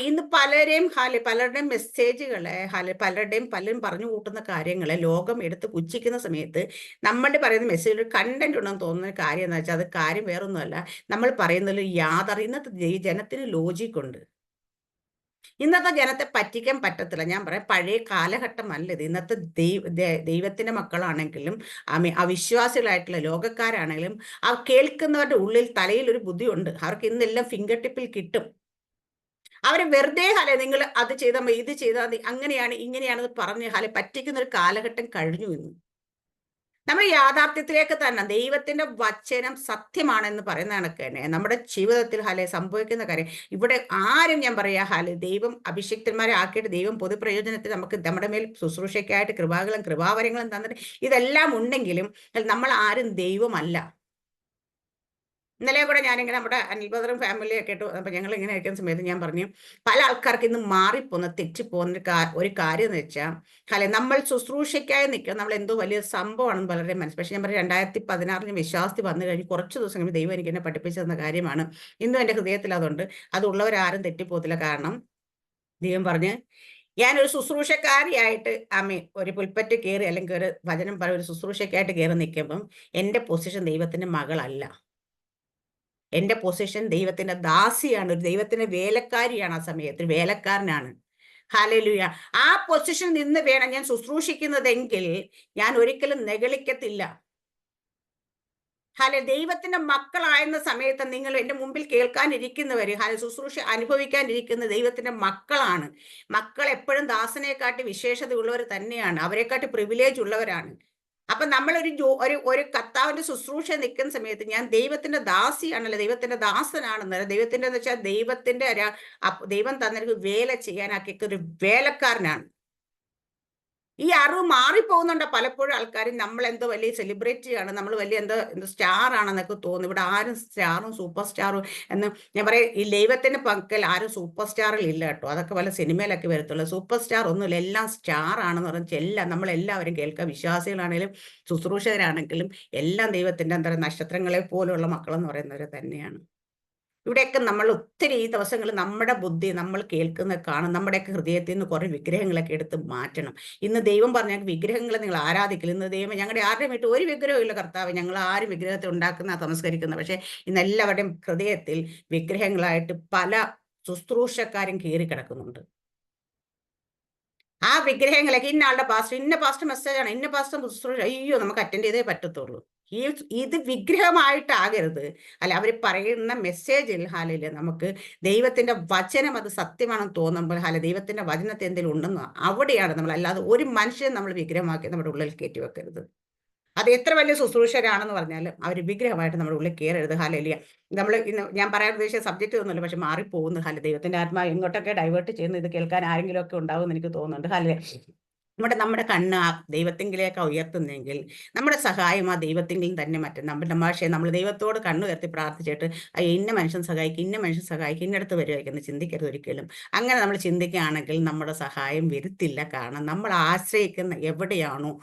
ഇന്ന് പലരുടെയും മെസ്സേജുകളെ പലരും പറഞ്ഞു കൂട്ടുന്ന കാര്യങ്ങളെ ലോകം എടുത്ത് പുച്ഛിക്കുന്ന സമയത്ത് നമ്മൾ പറയുന്ന മെസ്സേജിൽ കണ്ടന്റ് ഉണ്ടെന്ന് തോന്നുന്ന കാര്യം എന്ന് വെച്ചാൽ അത് കാര്യം വേറൊന്നുമല്ല. നമ്മൾ പറയുന്നതിൽ ഇന്നത്തെ ജനത്തിന് ലോജിക്കുണ്ട്. ഇന്നത്തെ ജനത്തെ പറ്റിക്കാൻ പറ്റത്തില്ല. ഞാൻ പറയാം പഴയ കാലഘട്ടമല്ല ഇത്. ഇന്നത്തെ ദൈവത്തിന്റെ മക്കളാണെങ്കിലും അവിശ്വാസികളായിട്ടുള്ള ലോകക്കാരാണെങ്കിലും ആ കേൾക്കുന്നവരുടെ ഉള്ളിൽ തലയിൽ ഒരു ബുദ്ധിയുണ്ട്. അവർക്ക് ഇന്നെല്ലാം ഫിംഗർ ടിപ്പിൽ കിട്ടും. അവരെ വെറുതെ നിങ്ങൾ അത് ചെയ്താൽ മതി, ഇത് ചെയ്താൽ മതി, അങ്ങനെയാണ് ഇങ്ങനെയാണെന്ന് പറഞ്ഞ് പറ്റിക്കുന്ന ഒരു കാലഘട്ടം കഴിഞ്ഞു ഇന്ന്. നമ്മൾ യാഥാർത്ഥ്യത്തിലേക്ക് തന്നെ ദൈവത്തിന്റെ വചനം സത്യമാണെന്ന് പറയുന്ന കണക്ക് തന്നെ നമ്മുടെ ജീവിതത്തിൽ സംഭവിക്കുന്ന കാര്യം. ഇവിടെ ആരും ഞാൻ പറയാ ദൈവം അഭിഷിക്തന്മാരെ ആക്കിയിട്ട് ദൈവം പൊതുപ്രയോജനത്തിൽ നമുക്ക് നമ്മുടെ മേൽ ശുശ്രൂഷയ്ക്കായിട്ട് കൃപാകളും കൃപാവരങ്ങളും തന്നിട്ട് ഇതെല്ലാം ഉണ്ടെങ്കിലും നമ്മൾ ആരും ദൈവമല്ല. ഇന്നലെ കൂടെ ഞാനിങ്ങനെ നമ്മുടെ അനിൽ ബദറും ഫാമിലിയൊക്കെ ആയിട്ട് അപ്പം ഞങ്ങൾ ഇങ്ങനെ ഇരിക്കുന്ന സമയത്ത് ഞാൻ പറഞ്ഞു, പല ആൾക്കാർക്ക് ഇന്ന് മാറിപ്പോകുന്ന തെറ്റിപ്പോകുന്ന ഒരു കാര്യം എന്ന് വെച്ചാൽ, അല്ലെ, നമ്മൾ ശുശ്രൂഷയ്ക്കായി നിൽക്കുക, നമ്മൾ എന്തോ വലിയ സംഭവമാണെന്ന് പലരുടെയും മനസ്സ്. പക്ഷേ ഞാൻ പറയും, 2016 വിശ്വാസത്തിൽ വന്നു കഴിഞ്ഞ് കുറച്ച് ദിവസം കഴിയുമ്പോൾ ദൈവം എനിക്ക് എന്നെ പഠിപ്പിച്ചു തന്ന കാര്യമാണ്. ഇന്നും എൻ്റെ ഹൃദയത്തിൽ അതുണ്ട്. അതുള്ളവരാരും തെറ്റിപ്പോകത്തില്ല. കാരണം ദൈവം പറഞ്ഞ്, ഞാനൊരു ശുശ്രൂഷക്കാരിയായിട്ട് ഒരു പുൽപ്പറ്റ് കയറി അല്ലെങ്കിൽ ഒരു വചനം പറ ഒരു ശുശ്രൂഷയ്ക്കായിട്ട് കയറി നിൽക്കുമ്പം എൻ്റെ പൊസിഷൻ ദൈവത്തിൻ്റെ മകളല്ല. എൻ്റെ പൊസിഷൻ ദൈവത്തിന്റെ ദാസിയാണ്, ഒരു ദൈവത്തിന്റെ വേലക്കാരിയാണ്. ആ സമയത്ത് വേലക്കാരനാണ്. ഹല്ലേലൂയ. ആ പൊസിഷൻ നിന്ന് വേണം ഞാൻ ശുശ്രൂഷിക്കുന്നതെങ്കിൽ ഞാൻ ഒരിക്കലും നെഗളിക്കത്തില്ല. ദൈവത്തിന്റെ മക്കളായിരുന്ന സമയത്ത് നിങ്ങൾ എൻ്റെ മുമ്പിൽ കേൾക്കാനിരിക്കുന്നവര്, ശുശ്രൂഷ അനുഭവിക്കാനിരിക്കുന്ന ദൈവത്തിന്റെ മക്കളാണ്. മക്കൾ എപ്പോഴും ദാസനെക്കാട്ടി വിശേഷത ഉള്ളവർ തന്നെയാണ്, അവരെക്കാട്ടി പ്രിവിലേജ് ഉള്ളവരാണ്. അപ്പൊ നമ്മളൊരു ഒരു കർത്താവിന്റെ ശുശ്രൂഷ നിൽക്കുന്ന സമയത്ത് ഞാൻ ദൈവത്തിന്റെ ദാസിയാണല്ലോ, ദൈവത്തിന്റെ ദാസനാണെന്നല്ല, ദൈവത്തിന്റെ എന്ന് വെച്ചാൽ ദൈവത്തിന്റെ ദൈവം തന്നിട്ട് വേല ചെയ്യാനാക്കി ഒരു വേലക്കാരനാണ്. ഈ അറിവ് മാറിപ്പോകുന്നുണ്ട് പലപ്പോഴും ആൾക്കാരും. നമ്മൾ എന്തോ വലിയ സെലിബ്രിറ്റിയാണ്, നമ്മൾ വലിയ എന്തോ സ്റ്റാർ ആണെന്നൊക്കെ തോന്നുന്നു. ഇവിടെ ആരും സ്റ്റാറും സൂപ്പർ സ്റ്റാറും എന്ന് ഞാൻ പറയാം, ഈ ദൈവത്തിന്റെ പക്കൽ ആരും സൂപ്പർ സ്റ്റാറിൽ ഇല്ല കേട്ടോ. അതൊക്കെ വല്ല സിനിമയിലൊക്കെ വരത്തുള്ളൂ. സൂപ്പർ സ്റ്റാർ ഒന്നുമില്ല, എല്ലാം സ്റ്റാർ ആണെന്ന് പറഞ്ഞാൽ എല്ലാം നമ്മളെല്ലാവരും കേൾക്കുക. വിശ്വാസികളാണെങ്കിലും ശുശ്രൂഷകരാണെങ്കിലും എല്ലാം ദൈവത്തിന്റെ എന്താ പറയുക, നക്ഷത്രങ്ങളെ പോലുള്ള മക്കളെന്ന് പറയുന്നവർ തന്നെയാണ്. ഇവിടെയൊക്കെ നമ്മൾ ഒത്തിരി ഈ ദിവസങ്ങളിൽ നമ്മുടെ ബുദ്ധി നമ്മൾ കേൾക്കുന്ന കാണും, നമ്മുടെയൊക്കെ ഹൃദയത്തിൽ നിന്ന് കുറെ വിഗ്രഹങ്ങളൊക്കെ എടുത്ത് മാറ്റണം. ഇന്ന് ദൈവം പറഞ്ഞ വിഗ്രഹങ്ങളെ നിങ്ങൾ ആരാധിക്കില്ല. ഇന്ന് ദൈവം ഞങ്ങളുടെ ആരുടെയും വീട്ടിൽ ഒരു വിഗ്രഹവും ഇല്ല കർത്താവ്, ഞങ്ങൾ ആരും വിഗ്രഹത്തെ ഉണ്ടാക്കുന്ന നമസ്കരിക്കുന്ന. പക്ഷെ ഇന്ന് എല്ലാവരുടെയും ഹൃദയത്തിൽ വിഗ്രഹങ്ങളായിട്ട് പല ശുശ്രൂഷക്കാരും കയറി കിടക്കുന്നുണ്ട്. ആ വിഗ്രഹങ്ങളൊക്കെ ഇന്ന ആളുടെ പാസ്റ്റർ, ഇന്ന പാസ്റ്റർ മെസ്സേജാണ്, ഇന്ന പാസ്റ്റർ ശുശ്രൂഷ, അയ്യോ നമുക്ക് അറ്റൻഡ് ചെയ്തേ പറ്റത്തുള്ളൂ. ഇത് വിഗ്രഹമായിട്ടാകരുത്. അല്ല, അവർ പറയുന്ന മെസ്സേജിൽ നമുക്ക് ദൈവത്തിന്റെ വചനം അത് സത്യമാണെന്ന് തോന്നുമ്പോൾ ദൈവത്തിന്റെ വചനത്തെ എന്തെങ്കിലും ഉണ്ടെന്ന് അവിടെയാണ് നമ്മൾ, അല്ലാതെ ഒരു മനുഷ്യൻ നമ്മൾ വിഗ്രഹമാക്കി നമ്മുടെ ഉള്ളിൽ കയറ്റി വെക്കരുത്. അത് എത്ര വലിയ ശുശ്രൂഷകരാണെന്ന് പറഞ്ഞാലും അവർ വിഗ്രഹമായിട്ട് നമ്മുടെ ഉള്ളിൽ കയറരുത്. ഹല്ലേലൂയ. നമ്മൾ ഇന്ന് ഞാൻ പറയാൻ ഉദ്ദേശിച്ച സബ്ജക്റ്റ് ഒന്നുമില്ല, പക്ഷെ മാറിപ്പോകുന്നു. ദൈവത്തിന്റെ ആത്മാവ് എങ്ങോട്ടൊക്കെ ഡൈവേർട്ട് ചെയ്യുന്നു, ഇത് കേൾക്കാൻ ആരെങ്കിലും ഒക്കെ ഉണ്ടാവുമെന്ന് എനിക്ക് തോന്നുന്നുണ്ട്. നമ്മുടെ കണ്ണ് ആ ദൈവത്തിങ്കിലേക്ക് ഉയർത്തുന്നെങ്കിൽ നമ്മുടെ സഹായം ആ ദൈവത്തിങ്കിലും തന്നെ മറ്റും പക്ഷേ നമ്മൾ ദൈവത്തോട് കണ്ണു ഉയർത്തി പ്രാർത്ഥിച്ചിട്ട് ഇന്ന മനുഷ്യൻ സഹായിക്കും, ഇന്ന മനുഷ്യൻ സഹായിക്കും, ഇന്നടുത്ത് വരുമായിരിക്കും ചിന്തിക്കരുത് ഒരിക്കലും. അങ്ങനെ നമ്മൾ ചിന്തിക്കുകയാണെങ്കിൽ നമ്മുടെ സഹായം വരുത്തില്ല. കാരണം നമ്മൾ ആശ്രയിക്കുന്ന എവിടെയാണോ,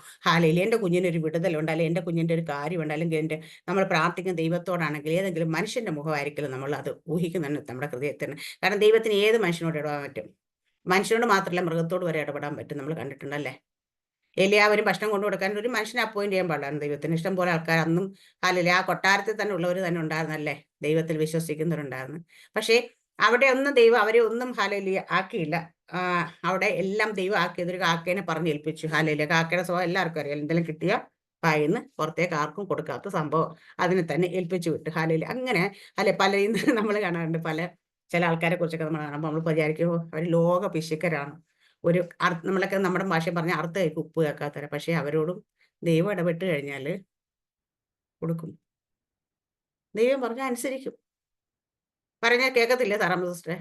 എൻ്റെ കുഞ്ഞിനൊരു വിടുതലുണ്ട്, അല്ലെങ്കിൽ എൻ്റെ കുഞ്ഞിൻ്റെ ഒരു കാര്യമുണ്ട്, അല്ലെങ്കിൽ നമ്മൾ പ്രാർത്ഥിക്കുന്ന ദൈവത്തോടാണെങ്കിൽ ഏതെങ്കിലും മനുഷ്യന്റെ മുഖമായിരിക്കും നമ്മൾ അത് ഊഹിക്കുന്നുണ്ട് നമ്മുടെ ഹൃദയത്തിന്. കാരണം ദൈവത്തിന് ഏത് മനുഷ്യനോട് ഇടപെടാൻ പറ്റും? മനുഷ്യനോട് മാത്രമല്ല, മൃഗത്തോട് വരെ ഇടപെടാൻ പറ്റും. നമ്മൾ കണ്ടിട്ടുണ്ടല്ലേ? എലിയാവരും ഭക്ഷണം കൊണ്ടു കൊടുക്കാൻ ഒരു മനുഷ്യനെ അപ്പോയിന്റ് ചെയ്യാൻ പാടില്ലായിരുന്നു. ദൈവത്തിന് ഇഷ്ടം പോലെ ആൾക്കാർ അന്നും ആ കൊട്ടാരത്തിൽ തന്നെ ഉള്ളവർ തന്നെ ഉണ്ടായിരുന്നല്ലേ, ദൈവത്തിൽ വിശ്വസിക്കുന്നവരുണ്ടായിരുന്നു. പക്ഷേ അവിടെ ഒന്നും ദൈവം അവരെ ഒന്നും ആക്കിയില്ല. അവിടെ എല്ലാം ദൈവം ആക്കിയത് ഒരു കാക്കേനെ പറഞ്ഞ് ഏൽപ്പിച്ചു. കാക്കയുടെ സ്വഭാവം എല്ലാവർക്കും അറിയാം. എന്തെങ്കിലും കിട്ടിയ പായിന്ന് പുറത്തേക്ക് ആർക്കും കൊടുക്കാത്ത സംഭവം അതിനെ തന്നെ ഏൽപ്പിച്ചു വിട്ടു. അങ്ങനെ പലരും നമ്മൾ കാണാറുണ്ട്. ചില ആൾക്കാരെ കുറിച്ചൊക്കെ നമ്മൾ കാണുമ്പോൾ നമ്മൾ വിചാരിക്കുമോ അവർ ലോക പിശുക്കരാണ്. നമ്മളൊക്കെ നമ്മുടെ ഭാഷ പറഞ്ഞ അർത്ഥ കഴിക്കും, ഉപ്പ് കേൾക്കാത്തവരെ. പക്ഷെ അവരോടും ദൈവം ഇടപെട്ട് കഴിഞ്ഞാൽ കൊടുക്കും. ദൈവം പറഞ്ഞാൽ അനുസരിക്കും. പറഞ്ഞാൽ കേൾക്കത്തില്ലേ സാറാമ്മ സിസ്റ്ററെ?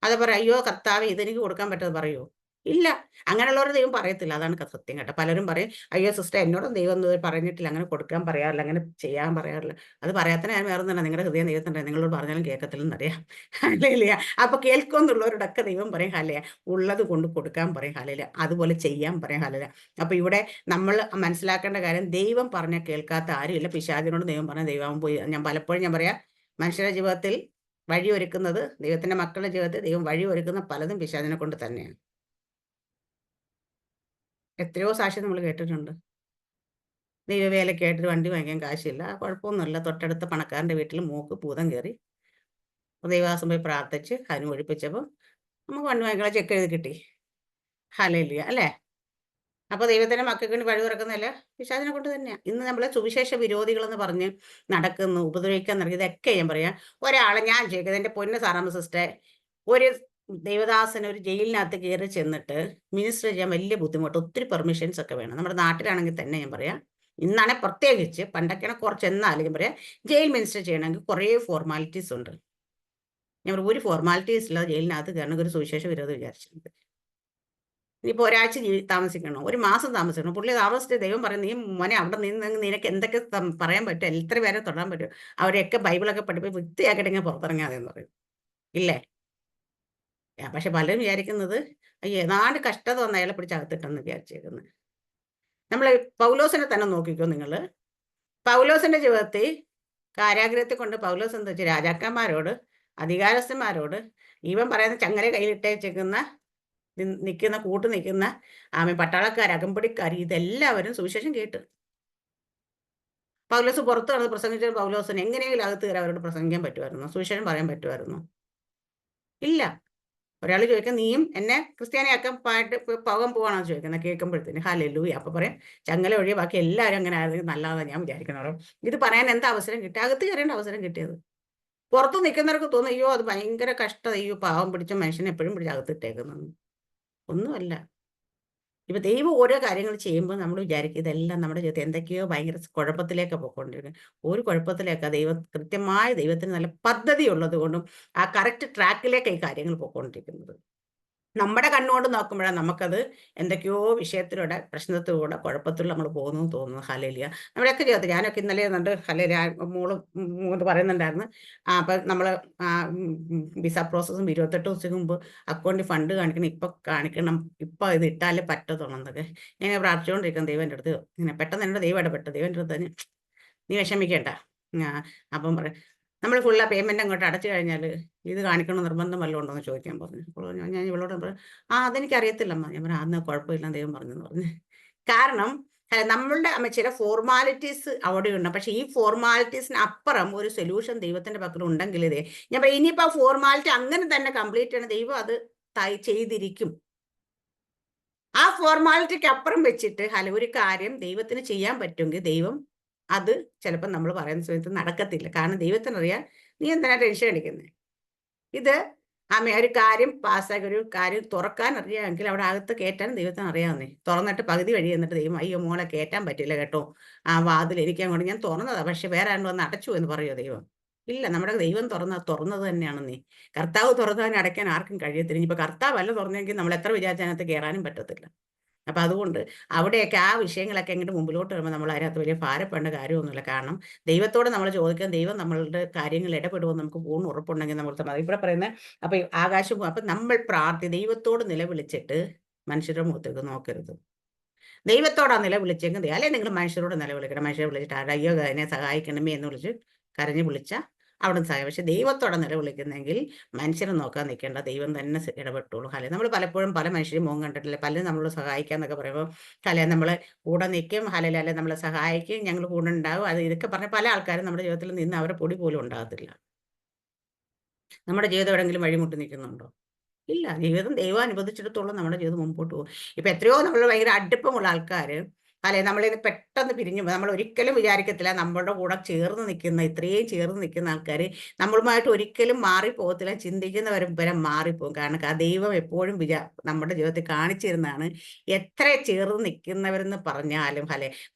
അത് പറയാം, അയ്യോ കർത്താവ് ഇതെനിക്ക് കൊടുക്കാൻ പറ്റുന്നത് പറയുമോ? ഇല്ല. അങ്ങനെയുള്ളവരുടെ ദൈവം പറയത്തില്ല. അതാണ് സത്യം കേട്ടോ. പലരും പറയും, അയ്യോ സിസ്റ്റർ എന്നോടും ദൈവം ഒന്നും പറഞ്ഞിട്ടില്ല, അങ്ങനെ കൊടുക്കാൻ പറയാറില്ല, അങ്ങനെ ചെയ്യാൻ പറയാറില്ല. അത് പറയാത്തതിന് ഞാൻ വേറെ തന്നെ, നിങ്ങളുടെ ഹൃദയം ദൈവത്തിൻ്റെ, നിങ്ങളോട് പറഞ്ഞാലും കേൾക്കത്തില്ലെന്ന് അറിയാം. ഹല്ലേലൂയ. അപ്പൊ കേൾക്കുമെന്നുള്ളവരോടൊക്കെ ദൈവം പറയും ഹല്ലേലൂയ, ഉള്ളത് കൊണ്ട് കൊടുക്കാൻ പറയും ഹല്ലേലൂയ, അതുപോലെ ചെയ്യാൻ പറയും ഹല്ലേലൂയ. അപ്പൊ ഇവിടെ നമ്മൾ മനസ്സിലാക്കേണ്ട കാര്യം, ദൈവം പറഞ്ഞാൽ കേൾക്കാത്ത ആരുമില്ല. പിശാചിനോട് ദൈവം പറഞ്ഞ ദൈവം പോയി. ഞാൻ പലപ്പോഴും പറയാം, മനുഷ്യരുടെ ജീവിതത്തിൽ വഴി ഒരുക്കുന്നത്, ദൈവത്തിന്റെ മക്കളുടെ ജീവിതത്തിൽ ദൈവം വഴി ഒരുക്കുന്ന പലതും പിശാചിനെ കൊണ്ട് തന്നെയാണ്. എത്രയോ സാക്ഷ്യം നമ്മൾ കേട്ടിട്ടുണ്ട്. ദൈവവേലയ്ക്കായിട്ട് വണ്ടി വാങ്ങിക്കാൻ കാശില്ല, കുഴപ്പമൊന്നുമില്ല, തൊട്ടടുത്ത പണക്കാരൻ്റെ വീട്ടിൽ മൂക്ക് ഭൂതം കയറി ദൈവദാസൻ പോയി പ്രാർത്ഥിച്ച് അതിന് ഒഴിപ്പിച്ചപ്പോൾ നമുക്ക് വണ്ടി വാങ്ങിക്കാനുള്ള ചെക്ക് എഴുതി കിട്ടി. ഹല്ലേലൂയ, അല്ലേ? അപ്പോൾ ദൈവത്തിന്റെ മക്കൾക്ക് വേണ്ടി വഴി തുറക്കുന്നതല്ല പിശാചിനെ കൊണ്ട് തന്നെയാണ്. ഇന്ന് നമ്മളെ സുവിശേഷ വിരോധികളെന്ന് പറഞ്ഞ് നടക്കുന്നു, ഉപദ്രവിക്കാൻ നടക്കുക. ഇതൊക്കെ ഞാൻ പറയാം, ഒരാളെ ഞാൻ ചോദിക്കുന്നത്, എൻ്റെ പൊന്ന് സാറാമ്മ സിസ്റ്ററെ, ഒരു ദൈവദാസൻ ഒരു ജയിലിനകത്ത് കയറി ചെന്നിട്ട് മിനിസ്റ്റർ ചെയ്യാൻ വലിയ ബുദ്ധിമുട്ട്, ഒത്തിരി പെർമിഷൻസ് ഒക്കെ വേണം. നമ്മുടെ നാട്ടിലാണെങ്കിൽ തന്നെ ഞാൻ പറയാം, ഇന്നാണെ പ്രത്യേകിച്ച്, പണ്ടൊക്കെയാണ് കുറച്ച്, എന്നാലും ഞാൻ പറയാം, ജയിൽ മിനിസ്റ്റർ ചെയ്യണമെങ്കിൽ കുറേ ഫോർമാലിറ്റീസ് ഉണ്ട്. ഞാൻ ഒരു ഫോർമാലിറ്റീസ് ഇല്ലാതെ ജയിലിനകത്ത് കയറണമെങ്കിൽ ഒരു സുവിശേഷ വിരോധം വിചാരിച്ചിട്ടുണ്ട്. ഇനിയിപ്പോൾ ഒരാഴ്ച താമസിക്കണോ, ഒരു മാസം താമസിക്കണോ? പുള്ളി താമസിച്ച് ദൈവം പറയും, നീ മോനെ അവിടെ നിന്ന് നിനക്ക് എന്തൊക്കെ പറയാൻ പറ്റും, എത്ര പേരെ തൊടാൻ പറ്റും, അവരെയൊക്കെ ബൈബിളൊക്കെ പഠിപ്പിച്ച് വൃത്തിയാക്കിയിട്ട് ഇങ്ങനെ പുറത്തിറങ്ങാതെന്ന് പറയും. ഇല്ലേ? പക്ഷെ പലരും വിചാരിക്കുന്നത് അയ്യോ ഏതാണ്ട് കഷ്ടത വന്ന് അയാളെ പിടിച്ച് അകത്തിട്ടെന്ന് വിചാരിച്ചേക്കുന്നത്. നമ്മൾ പൗലോസിനെ തന്നെ നോക്കിക്കോ നിങ്ങൾ. പൗലോസിന്റെ ജീവിതത്തിൽ കാരാഗ്രഹത്തിൽ കൊണ്ട് പൗലോസ് എന്താ വെച്ചാൽ രാജാക്കന്മാരോട്, അധികാരസ്ഥന്മാരോട്, ഇവൻ പറയുന്ന ചങ്ങല കയ്യിലിട്ടേച്ചേക്കുന്ന നിൽക്കുന്ന കൂട്ട് നിൽക്കുന്ന പട്ടാളക്കാർ, അകമ്പടിക്കാർ, ഇതെല്ലാവരും സുവിശേഷം കേട്ട്. പൗലോസ് പുറത്ത് നടന്ന് പ്രസംഗിച്ച പൗലോസിന് എങ്ങനെയെങ്കിലും അകത്ത് കയറി അവരോട് പ്രസംഗിക്കാൻ പറ്റുമായിരുന്നു? സുവിശേഷം പറയാൻ പറ്റുമായിരുന്നു? ഇല്ല. ഒരാൾ ചോദിക്കാം, നീയും എന്നെ ക്രിസ്ത്യാനിയാക്കാൻ പോകാൻ പോവാണോ ചോദിക്കുന്നത്. കേൾക്കുമ്പോഴത്തേന് ഹല്ലേലൂയ. അപ്പൊ പറയാം, ചങ്ങല ഒഴികെ ബാക്കി എല്ലാവരും അങ്ങനെ ആയിരുന്നു, നല്ലതാണ് ഞാൻ വിചാരിക്കുന്നവരോ. ഇത് പറയാൻ എന്താ അവസരം കിട്ടി? അകത്ത് കയറേണ്ട അവസരം കിട്ടിയത്. പുറത്ത് നിൽക്കുന്നവർക്ക് തോന്നും, അയ്യോ അത് ഭയങ്കര കഷ്ടത, അയ്യോ പാവം പിടിച്ച മനുഷ്യനെ എപ്പോഴും പിടിച്ച് അകത്തിട്ടേക്കുന്നു. ഒന്നുമല്ല. ഇപ്പൊ ദൈവം ഓരോ കാര്യങ്ങൾ ചെയ്യുമ്പോൾ നമ്മൾ വിചാരിക്കും ഇതെല്ലാം നമ്മുടെ ജീവിതത്തിൽ എന്തൊക്കെയോ ഭയങ്കര കുഴപ്പത്തിലേക്ക് പോയിക്കൊണ്ടിരിക്കുന്നത്. ഒരു കുഴപ്പത്തിലേക്ക് ദൈവം കൃത്യമായ ദൈവത്തിന് നല്ല പദ്ധതി ഉള്ളത് കൊണ്ടും ആ കറക്റ്റ് ട്രാക്കിലേക്ക് ഈ കാര്യങ്ങൾ പോയിക്കൊണ്ടിരിക്കുന്നത്. നമ്മുടെ കണ്ണുകൊണ്ട് നോക്കുമ്പോഴാണ് നമുക്കത് എന്തൊക്കെയോ വിഷയത്തിലൂടെ, പ്രശ്നത്തിലൂടെ, കുഴപ്പത്തിലൂടെ നമ്മൾ പോകുന്നു തോന്നുന്നു. ഹല്ലേലൂയ. നമ്മുടെയൊക്കെ ജീവിതത്തിൽ ഞാനൊക്കെ ഇന്നലെ കണ്ട് ഹല്ലേലൂയ മോള് പറയുന്നുണ്ടായിരുന്നു. അപ്പം നമ്മൾ വിസ പ്രോസസ്സും 28 ദിവസം മുമ്പ് അക്കൗണ്ടിൽ ഫണ്ട് കാണിക്കണം, ഇപ്പം കാണിക്കണം, ഇപ്പം ഇത് ഇട്ടാലേ പറ്റത്തുള്ളൂ എന്നൊക്കെ ഞാൻ പ്രാർത്ഥിച്ചുകൊണ്ടിരിക്കണം. ദൈവം എൻ്റെ അടുത്ത് ഇങ്ങനെ പെട്ടെന്ന് എൻ്റെ ദൈവം ഇടപെട്ടു. ദൈവം എൻ്റെ അടുത്ത് നീ വിഷമിക്കേണ്ട. അപ്പം പറയും, നമ്മൾ ഫുള്ള് പേയ്മെന്റ് അങ്ങോട്ട് അടച്ചു കഴിഞ്ഞാൽ ഇത് കാണിക്കണം നിർബന്ധം വല്ലതും ഉണ്ടോ എന്ന് ചോദിക്കാൻ പറഞ്ഞു. അപ്പോൾ ഞാൻ ഇവളോട് പറഞ്ഞു, അതെനിക്ക് അറിയത്തില്ലമ്മ. ഞാൻ പറഞ്ഞു, അന്ന് കുഴപ്പമില്ല ദൈവം പറഞ്ഞെന്ന് പറഞ്ഞു. കാരണം നമ്മളുടെ ചില ഫോർമാലിറ്റീസ് അവിടെയുണ്ട്. പക്ഷെ ഈ ഫോർമാലിറ്റീസിന് അപ്പുറം ഒരു സൊല്യൂഷൻ ദൈവത്തിന്റെ പക്കൽ ഉണ്ടെങ്കിൽ ഇതേ ഞാൻ പറയാം, ഇനിയിപ്പോൾ ആ ഫോർമാലിറ്റി അങ്ങനെ തന്നെ കംപ്ലീറ്റ് ചെയ്യണം, ദൈവം അത് ചെയ്തിരിക്കും. ആ ഫോർമാലിറ്റിക്ക് അപ്പുറം വെച്ചിട്ട് ഒരു കാര്യം ദൈവത്തിന് ചെയ്യാൻ പറ്റുമെങ്കിൽ ദൈവം അത് ചിലപ്പോൾ നമ്മൾ പറയുന്ന സമയത്ത് നടക്കത്തില്ല. കാരണം ദൈവത്തിനറിയാം നീ എന്തിനാ ടെൻഷൻ അടിക്കുന്നത്. ഇത് ഒരു കാര്യം പാസ്സാക്കി, ഒരു കാര്യം തുറക്കാൻ അറിയാമെങ്കിൽ അവിടെ അകത്ത് കയറ്റാനും ദൈവത്തിന് അറിയാവുന്നേ. തുറന്നിട്ട് പകുതി വഴി എന്നിട്ട് ദൈവം, അയ്യോ മോളെ കയറ്റാൻ പറ്റില്ല കേട്ടോ, ആ വാതിൽ എനിക്ക് അങ്ങോട്ട് ഞാൻ തുറന്നതാ, പക്ഷെ വേറെ ആരും വന്ന് അടച്ചു എന്ന് പറയുമോ ദൈവം? ഇല്ല. നമ്മുടെ ദൈവം തുറന്നത് തന്നെയാണ് നീ. കർത്താവ് തുറന്നതിനെ അടയ്ക്കാൻ ആർക്കും കഴിയത്തില്ല. ഇനിയിപ്പോൾ കർത്താവ് അല്ല തുറന്നെങ്കിൽ നമ്മൾ എത്ര വിചാരിച്ചതിനകത്ത് കയറാനും പറ്റത്തില്ല. അപ്പൊ അതുകൊണ്ട് അവിടെയൊക്കെ ആ വിഷയങ്ങളൊക്കെ എങ്ങോട്ട് മുമ്പിലോട്ട് വരുമ്പോൾ നമ്മൾ അതിനകത്ത് വലിയ ഭാരപ്പെടേണ്ട കാര്യമൊന്നുമില്ല. കാരണം ദൈവത്തോട് നമ്മൾ ചോദിക്കാൻ, ദൈവം നമ്മളുടെ കാര്യങ്ങൾ ഇടപെടുമെന്ന് നമുക്ക് പൂർണ്ണ ഉറപ്പുണ്ടെങ്കിൽ നമ്മൾ ഇവിടെ പറയുന്നത്. അപ്പൊ ആകാശം, അപ്പൊ നമ്മൾ ദൈവത്തോട് നിലവിളിച്ചിട്ട് മനുഷ്യരുടെ മുഖത്തേക്ക് നോക്കരുത്. ദൈവത്തോടാ നിലവിളിച്ചെങ്കിൽ, അല്ലെ നിങ്ങൾ മനുഷ്യരോട് നിലവിളിക്കണം. മനുഷ്യരെ വിളിച്ചിട്ട് അയ്യോ അതിനെ സഹായിക്കണമേ എന്ന് വിളിച്ച് കരഞ്ഞു വിളിച്ച അവിടെ സഹായം. പക്ഷെ ദൈവത്തോടെ നിലവിളിക്കുന്നെങ്കിൽ മനുഷ്യരെ നോക്കാൻ നിൽക്കേണ്ട, ദൈവം തന്നെ ഇടപെട്ടോളൂ. അല്ലെ നമ്മൾ പലപ്പോഴും പല മനുഷ്യരും മുഖം കണ്ടിട്ടില്ല, പലരും നമ്മളോട് സഹായിക്കാന്നൊക്കെ പറയുമ്പോൾ അല്ലെ നമ്മൾ കൂടെ നിൽക്കും, അല്ലെ നമ്മളെ സഹായിക്കും, ഞങ്ങൾ കൂടെ ഉണ്ടാവും, അത് ഇതൊക്കെ പറഞ്ഞ പല ആൾക്കാരും നമ്മുടെ ജീവിതത്തിൽ നിന്ന് അവരെ പൊടി പോലും ഉണ്ടാകത്തില്ല. നമ്മുടെ ജീവിതം എവിടെയെങ്കിലും വഴിമുട്ടി നിൽക്കുന്നുണ്ടോ? ഇല്ല. ജീവിതം ദൈവം അനുവദിച്ചിടത്തോളം നമ്മുടെ ജീവിതം മുമ്പോട്ട് പോകും. ഇപ്പൊ എത്രയോ നമ്മൾ ഭയങ്കര അടുപ്പമുള്ള ആൾക്കാർ നമ്മളിത് പെട്ടെന്ന് പിരിഞ്ഞു പോകും. നമ്മൾ ഒരിക്കലും വിചാരിക്കത്തില്ല നമ്മളുടെ കൂടെ ചേർന്ന് നിൽക്കുന്ന, ഇത്രയും ചേർന്ന് നിൽക്കുന്ന ആൾക്കാർ നമ്മളുമായിട്ട് ഒരിക്കലും മാറിപ്പോകത്തില്ല. ചിന്തിക്കുന്നവരും വരെ മാറിപ്പോകും. കാരണം ദൈവം എപ്പോഴും നമ്മുടെ ജീവിതത്തിൽ കാണിച്ചു തരുന്നതാണ്. എത്ര ചേർന്ന് നിൽക്കുന്നവരെന്ന് പറഞ്ഞാലും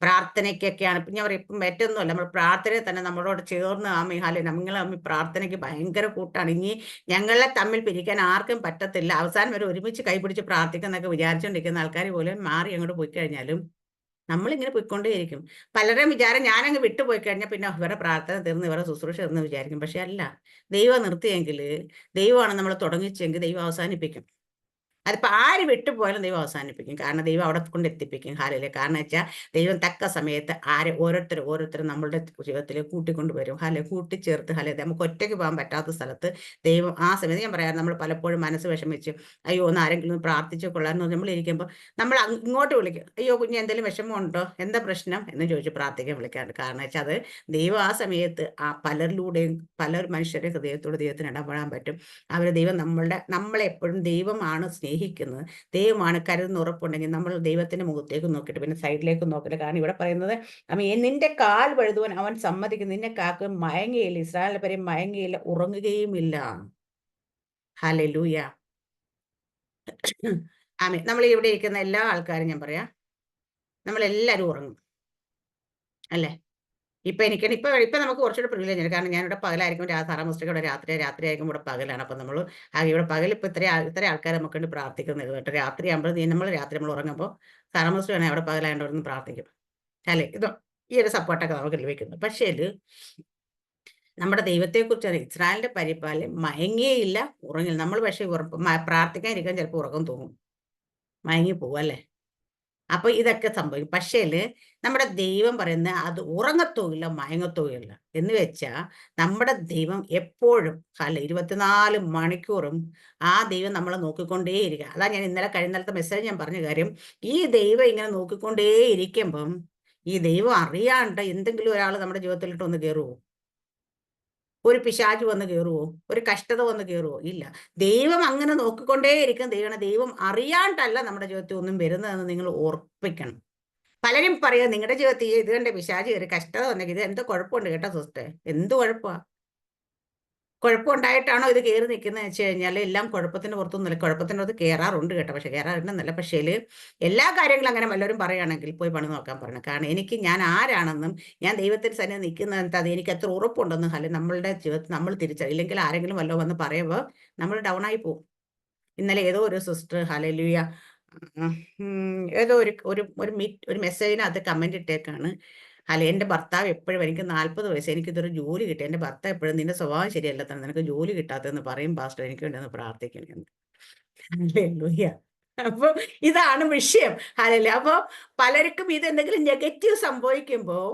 പ്രാർത്ഥനയ്ക്കൊക്കെയാണ്. ഇപ്പം ഞാൻ പറയും, ഇപ്പം മറ്റൊന്നുമല്ല, നമ്മൾ പ്രാർത്ഥനയെ തന്നെ നമ്മളോട് ചേർന്ന് നിങ്ങൾ പ്രാർത്ഥനയ്ക്ക് ഭയങ്കര കൂട്ടാണ്. ഇനി ഞങ്ങളെ തമ്മിൽ പിരിക്കാൻ ആർക്കും പറ്റത്തില്ല, അവസാനം വരെ ഒരുമിച്ച് കൈപിടിച്ച് പ്രാർത്ഥിക്കുന്നൊക്കെ വിചാരിച്ചുകൊണ്ടിരിക്കുന്ന ആൾക്കാർ പോലും മാറി അങ്ങോട്ട് പോയി കഴിഞ്ഞാലും നമ്മളിങ്ങനെ പോയിക്കൊണ്ടേയിരിക്കും. പലരും വിചാരം ഞാനങ്ങ് വിട്ടുപോയി കഴിഞ്ഞാൽ പിന്നെ ഇവരുടെ പ്രാർത്ഥന തീർന്ന്, ഇവരുടെ ശുശ്രൂഷ തീർന്ന് വിചാരിക്കും. പക്ഷെ അല്ല, ദൈവം നിർത്തിയെങ്കിൽ, ദൈവമാണ് നമ്മൾ തുടങ്ങിച്ചെങ്കിൽ ദൈവം അവസാനിപ്പിക്കും. അതിപ്പോൾ ആര് വിട്ടുപോയാലും ദൈവം അവസാനിപ്പിക്കും. കാരണം ദൈവം അവിടെ കൊണ്ട് എത്തിപ്പിക്കും. ഹാലയിലെ കാരണം വെച്ചാൽ ദൈവം തക്ക സമയത്ത് ഓരോരുത്തരും നമ്മളുടെ ജീവിതത്തിലേക്ക് കൂട്ടിക്കൊണ്ടുവരും. കൂട്ടിച്ചേർത്ത് നമുക്ക് ഒറ്റയ്ക്ക് പോകാൻ പറ്റാത്ത സ്ഥലത്ത് ദൈവം ആ സമയത്ത്, ഞാൻ പറയാം, നമ്മൾ പലപ്പോഴും മനസ്സ് വിഷമിച്ച് അയ്യോ ഒന്ന് ആരെങ്കിലും പ്രാർത്ഥിച്ചു കൊള്ളാമെന്ന് നമ്മളിരിക്കുമ്പോൾ നമ്മൾ ഇങ്ങോട്ട് വിളിക്കും, അയ്യോ കുഞ്ഞ് എന്തെങ്കിലും വിഷമമുണ്ടോ, എന്താ പ്രശ്നം എന്ന് ചോദിച്ച് പ്രാർത്ഥിക്കാൻ വിളിക്കാറുണ്ട്. കാരണം വെച്ചാൽ അത് ദൈവം ആ സമയത്ത് പലരിലൂടെയും പല മനുഷ്യരുടെ ഹൃദയത്തോട് ദൈവത്തിന് ഇടപെടാൻ പറ്റും. ദൈവം നമ്മളെപ്പോഴും ദൈവമാണ് സ്നേഹിക്കുന്നത്, ദൈവമാണ് കരുതുന്ന ഉറപ്പുണ്ടെങ്കിൽ നമ്മൾ ദൈവത്തിന്റെ മുഖത്തേക്ക് നോക്കിയിട്ട് പിന്നെ സൈഡിലേക്ക് നോക്കില്ല. കാരണം ഇവിടെ പറയുന്നത് നിന്റെ കാൽ വഴുതുവാൻ അവൻ സമ്മതിക്കും, നിന്നെ കാക്കും മയങ്ങിയില്ല, ഇസ്രായേലിന്റെ പേരെ മയങ്ങിയില്ല, ഉറങ്ങുകയുമില്ല. ഹല്ലേലൂയ. നമ്മൾ ഇവിടെ ഇരിക്കുന്ന എല്ലാ ആൾക്കാരും ഞാൻ പറയാം, നമ്മളെല്ലാവരും ഉറങ്ങും അല്ലേ? ഇപ്പൊ നമുക്ക് കുറച്ചുകൂടെ പ്രിവിലേജ് ഉണ്ട്. കാരണം ഞാനിവിടെ പകലായിരിക്കും, സാറാമോസ്റ്റൊക്കെ ഇവിടെ രാത്രി ആയിരിക്കും, ഇവിടെ പകലാണ്. അപ്പൊ നമ്മൾ ഇവിടെ പകൽ ഇപ്പൊ ഇത്ര ആൾക്കാർ നമുക്ക് വേണ്ടി പ്രാർത്ഥിക്കുന്നത് കേട്ടോ. രാത്രി ആകുമ്പോൾ നമ്മൾ ഉറങ്ങുമ്പോൾ സാറാമോസ്റ്റ് വേണേൽ അവിടെ പകലായതുകൊണ്ട് പ്രാർത്ഥിക്കും അല്ലേ. ഈ ഒരു സപ്പോർട്ടൊക്കെ നമുക്ക് ലഭിക്കുന്നു. പക്ഷേ നമ്മുടെ ദൈവത്തെക്കുറിച്ച് ഇസ്രായേലിന്റെ പരിപാലനം മയങ്ങിയില്ല, ഉറങ്ങില്ല. നമ്മൾ പക്ഷേ പ്രാർത്ഥിക്കാനിരിക്കാൻ ചിലപ്പോൾ ഉറക്കം തോന്നും, മയങ്ങി പോകും അല്ലേ. അപ്പൊ ഇതൊക്കെ സംഭവിക്കും. പക്ഷേ നമ്മുടെ ദൈവം പറയുന്ന അത് ഉറങ്ങത്തുമില്ല, മയങ്ങത്തുമില്ല. എന്ന് വെച്ചാൽ നമ്മുടെ ദൈവം എപ്പോഴും 24 മണിക്കൂറും ആ ദൈവം നമ്മളെ നോക്കിക്കൊണ്ടേയിരിക്കുക. അതാ ഞാൻ കഴിഞ്ഞ മെസ്സേജ് ഞാൻ പറഞ്ഞ കാര്യം. ഈ ദൈവം ഇങ്ങനെ നോക്കിക്കൊണ്ടേയിരിക്കുമ്പം ഈ ദൈവം അറിയാണ്ട് എന്തെങ്കിലും ഒരാൾ നമ്മുടെ ജീവിതത്തിലിട്ട് ഒന്ന് കയറുമോ? ഒരു പിശാച് വന്ന് കയറുവോ? ഒരു കഷ്ടത വന്ന് കയറുവോ? ഇല്ല. ദൈവം അങ്ങനെ നോക്കിക്കൊണ്ടേയിരിക്കും. ദൈവം അറിയാണ്ടല്ല നമ്മുടെ ജീവിതത്തിൽ ഒന്നും വരുന്നതെന്ന് നിങ്ങൾ ഓർപ്പിക്കണം. പലരും പറയാം നിങ്ങളുടെ ജീവിതത്തിൽ ഇത് കണ്ട പിശാച് കയറി കഷ്ടത വന്നെങ്കിൽ ഇത് എന്തോ കുഴപ്പമുണ്ട് കേട്ടോ സിസ്റ്ററെ. എന്ത് കുഴപ്പമാണ്? കുഴപ്പമുണ്ടായിട്ടാണോ ഇത് കയറി നിൽക്കുന്നത് വെച്ച് കഴിഞ്ഞാൽ എല്ലാം കുഴപ്പത്തിന് പുറത്തൊന്നുമില്ല. കുഴപ്പത്തിന് പുറത്ത് കയറാറുണ്ട് കേട്ടോ, പക്ഷെ കയറാറുണ്ടെന്നല്ല. പക്ഷേ എല്ലാ കാര്യങ്ങളും അങ്ങനെ വല്ലവരും പറയുകയാണെങ്കിൽ പോയി പണി നോക്കാൻ പറയണം. കാരണം ഞാൻ ആരാണെന്നും ഞാൻ ദൈവത്തിന് തന്നെ നിൽക്കുന്നത് അത് എനിക്ക് എത്ര ഉറപ്പുണ്ടെന്നും അല്ലെങ്കിൽ നമ്മളുടെ ജീവിതത്തിൽ നമ്മൾ തിരിച്ചറിയില്ലെങ്കിൽ ആരെങ്കിലും വല്ലതും വന്ന് പറയുമ്പോൾ നമ്മൾ ഡൗൺ ആയി പോകും. ഇന്നലെ ഏതോ ഒരു സിസ്റ്റർ ഹല്ലേലൂയ ഏതോ ഒരു മെസ്സേജിനകത്ത് കമന്റ് ഇട്ടേക്കാണ്. അല്ല, എൻ്റെ ഭർത്താവ് എപ്പോഴും എനിക്ക് 40 വയസ്സ് എനിക്കിതൊരു ജോലി കിട്ടി, എൻ്റെ ഭർത്താവ് എപ്പോഴും നിന്റെ സ്വഭാവം ശരിയല്ല തന്നെ നിനക്ക് ജോലി കിട്ടാത്തതെന്ന് പറയും പാസ്റ്റർ, എനിക്ക് വേണ്ടി ഒന്ന് പ്രാർത്ഥിക്കണമെന്ന്. ഹല്ലേലൂയ. അപ്പൊ ഇതാണ് വിഷയം. ഹല്ലേലൂയ. അപ്പൊ പലർക്കും ഇത് എന്തെങ്കിലും നെഗറ്റീവ് സംഭവിക്കുമ്പോൾ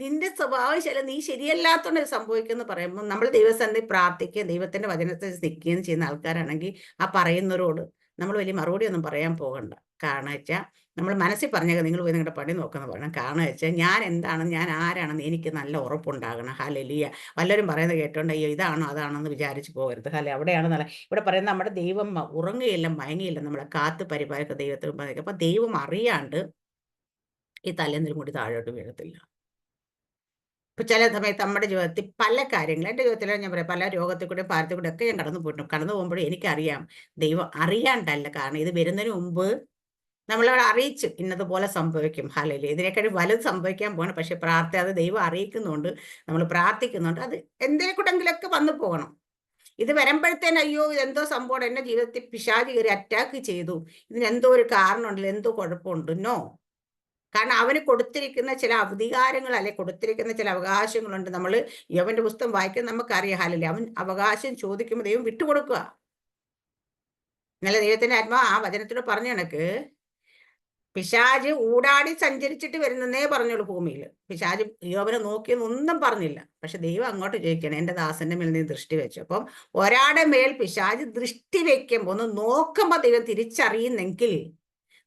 നിന്റെ സ്വഭാവം നീ ശരിയല്ലാത്തോണ്ട് ഇത് സംഭവിക്കുമെന്ന് പറയുമ്പോൾ നമ്മൾ ദൈവസന്നിധി പ്രാർത്ഥിക്കുകയും ദൈവത്തിന്റെ വചനത്തിൽ നിൽക്കുകയും ചെയ്യുന്ന ആൾക്കാരാണെങ്കിൽ ആ പറയുന്നവരോട് നമ്മൾ വലിയ മറുപടി ഒന്നും പറയാൻ പോകണ്ട. കാരണം വെച്ചാൽ നമ്മൾ മനസ്സിൽ പറഞ്ഞേക്കാം നിങ്ങൾ പോയി നിങ്ങളുടെ പണി നോക്കുന്ന പറയണം. കാരണം വെച്ചാൽ ഞാൻ എന്താണെന്ന് ഞാൻ ആരാണെന്ന് എനിക്ക് നല്ല ഉറപ്പുണ്ടാകണം. ഹല്ലേലൂയ. വല്ലവരും പറയുന്നത് കേട്ടോണ്ട് അയ്യോ ഇതാണോ അതാണെന്ന് വിചാരിച്ച് പോകരുത്. അവിടെയാണ് നല്ല ഇവിടെ പറയുന്നത് നമ്മുടെ ദൈവം ഉറങ്ങുകയില്ല, മയങ്ങിയില്ല, നമ്മളെ കാത്ത് പരിപാലിക്കുന്ന ദൈവത്തിൽ. അപ്പൊ ദൈവം അറിയാണ്ട് ഈ തലേന്നൊരു കൂടി താഴോട്ട് വീഴത്തില്ല. ഇപ്പൊ ചില സമയത്ത് നമ്മുടെ ജീവിതത്തിൽ പല കാര്യങ്ങളും എൻ്റെ ജീവിതത്തിൽ ഞാൻ പറയാം പല രോഗത്തിൽ കൂടെ ഭാരത്തിൽ കൂടെ ഒക്കെ ഞാൻ കടന്നു പോയിട്ടുണ്ട്. കടന്നു പോകുമ്പോഴും എനിക്കറിയാം ദൈവം അറിയാണ്ടല്ല. കാരണം ഇത് വരുന്നതിന് മുമ്പ് നമ്മളവിടെ അറിയിച്ചു ഇന്നതുപോലെ സംഭവിക്കും. ഹല്ലേലൂയ. ഇതിനേക്കാൾ വലുത് സംഭവിക്കാൻ പോകണം. പക്ഷെ അത് ദൈവം അറിയിക്കുന്നുണ്ട്, നമ്മൾ പ്രാർത്ഥിക്കുന്നുണ്ട്. അത് എന്തിനെക്കൂടെങ്കിലൊക്കെ വന്നു പോകണം. ഇത് വരുമ്പോഴത്തേന് അയ്യോ ഇതെന്തോ സംഭവം എന്റെ ജീവിതത്തിൽ പിശാച് കയറി അറ്റാക്ക് ചെയ്തു, ഇതിനെന്തോ ഒരു കാരണമുണ്ടല്ലോ, എന്തോ കുഴപ്പമുണ്ട്. നോ. കാരണം അവന് കൊടുത്തിരിക്കുന്ന ചില അധികാരങ്ങൾ അല്ലെ കൊടുത്തിരിക്കുന്ന ചില അവകാശങ്ങളുണ്ട്. നമ്മൾ യോബിന്റെ പുസ്തകം വായിക്കാൻ നമുക്കറിയാം. ഹല്ലേലൂയ. അവൻ അവകാശം ചോദിക്കുമ്പോൾ ദൈവം വിട്ടുകൊടുക്കുക. ഇന്നലെ ദൈവത്തിന്റെ ആത്മാ ആ വചനത്തിലൂടെ പറഞ്ഞ കണക്ക് പിശാച് ഊടാടി സഞ്ചരിച്ചിട്ട് വരുന്നേ പറഞ്ഞോളൂ ഭൂമിയിൽ. പിശാച് യോബിനെ നോക്കിയെന്നൊന്നും പറഞ്ഞില്ല. പക്ഷെ ദൈവം അങ്ങോട്ട് ചോദിക്കണം എന്റെ ദാസന്റെ മേൽ നീ ദൃഷ്ടി വെച്ചു. അപ്പം ഒരാടെ മേൽ പിശാച് ദൃഷ്ടി വെക്കുമ്പോ ഒന്ന് നോക്കുമ്പോ ദൈവം തിരിച്ചറിയുന്നെങ്കിൽ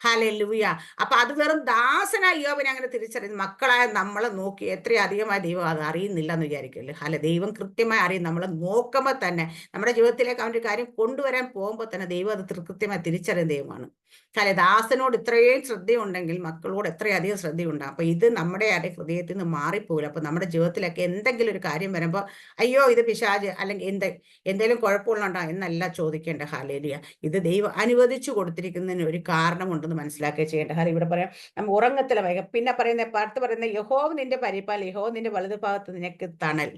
ഹല്ലേലൂയ. അപ്പൊ അത് വെറും ദാസനായ യോബിനെ അങ്ങനെ തിരിച്ചറിയുന്നു. മക്കളായ നമ്മളെ നോക്കി എത്രയധികമായി ദൈവം അത് അറിയുന്നില്ല എന്ന് വിചാരിക്കല്ലേ. ദൈവം കൃത്യമായി അറിയും. നമ്മളെ നോക്കുമ്പോൾ തന്നെ നമ്മുടെ ജീവിതത്തിലേക്ക് അവൻ്റെ കാര്യം കൊണ്ടുവരാൻ പോകുമ്പോൾ തന്നെ ദൈവം അത് കൃത്യമായി തിരിച്ചറിയുന്ന ദൈവമാണ്. ദാസനോട് ഇത്രയും ശ്രദ്ധയുണ്ടെങ്കിൽ മക്കളോട് എത്രയധികം ശ്രദ്ധയുണ്ടാകും. അപ്പൊ ഇത് നമ്മുടെ ഹൃദയത്തിൽ നിന്ന് മാറിപ്പോകില്ല. അപ്പൊ നമ്മുടെ ജീവിതത്തിലൊക്കെ എന്തെങ്കിലും ഒരു കാര്യം വരുമ്പോൾ അയ്യോ ഇത് പിശാച് അല്ലെങ്കിൽ എന്തെങ്കിലും കുഴപ്പമുള്ളതുണ്ടോ എന്നല്ല ചോദിക്കേണ്ട. ഹല്ലേലൂയ. ഇത് ദൈവം അനുവദിച്ചു കൊടുത്തിരിക്കുന്നതിന് ഒരു കാരണമുണ്ടെന്ന് മനസ്സിലാക്കുക ചെയ്യേണ്ട. ഇവിടെ പറയാം നമ്മൾ ഉറങ്ങത്തില വൈക. പിന്നെ പറയുന്ന യഹോവ നിന്റെ പരിപാലനം, യഹോവ നിന്റെ വലതുഭാഗത്ത് നിനക്ക് തണൽ.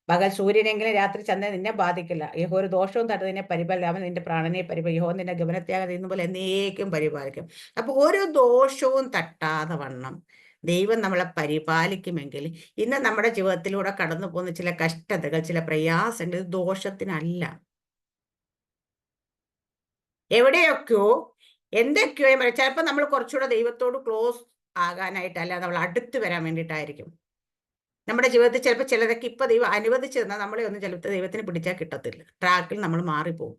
പകൽ സൂര്യനെങ്കിലും രാത്രി ചന്ദ്രൻ നിന്നെ ബാധിക്കില്ല. യഹോവ ഒരു ദോഷവും തട്ട് നിന്നെ പരിപാലിക്കും. അവൻ നിന്റെ പ്രാണനെ പരിപാലിക്കും. യഹോവ നിന്റെ ഗമനത്യാഗം ചെയ്യുന്ന പോലെ എന്നേക്കും പരിപാലിക്കും. അപ്പൊ ഒരു ദോഷവും തട്ടാതെ വണ്ണം ദൈവം നമ്മളെ പരിപാലിക്കുമെങ്കിൽ ഇന്ന് നമ്മുടെ ജീവിതത്തിലൂടെ കടന്നു പോകുന്ന ചില കഷ്ടതകൾ, ചില പ്രയാസങ്ങൾ ദോഷത്തിനല്ല. എവിടെയൊക്കെയോ എന്തൊക്കെയോ ചിലപ്പോൾ നമ്മൾ കുറച്ചുകൂടെ ദൈവത്തോട് ക്ലോസ് ആകാനായിട്ടല്ല, നമ്മൾ അടുത്ത് വരാൻ വേണ്ടിയിട്ടായിരിക്കും. നമ്മുടെ ജീവിതത്തിൽ ചിലപ്പോൾ ചിലതൊക്കെ ഇപ്പൊ ദൈവം അനുവദിച്ചു തന്നാൽ നമ്മളെ ഒന്നും ചിലപ്പോൾ ദൈവത്തിന് പിടിച്ചാൽ കിട്ടത്തില്ല. ട്രാക്കിൽ നമ്മൾ മാറിപ്പോകും.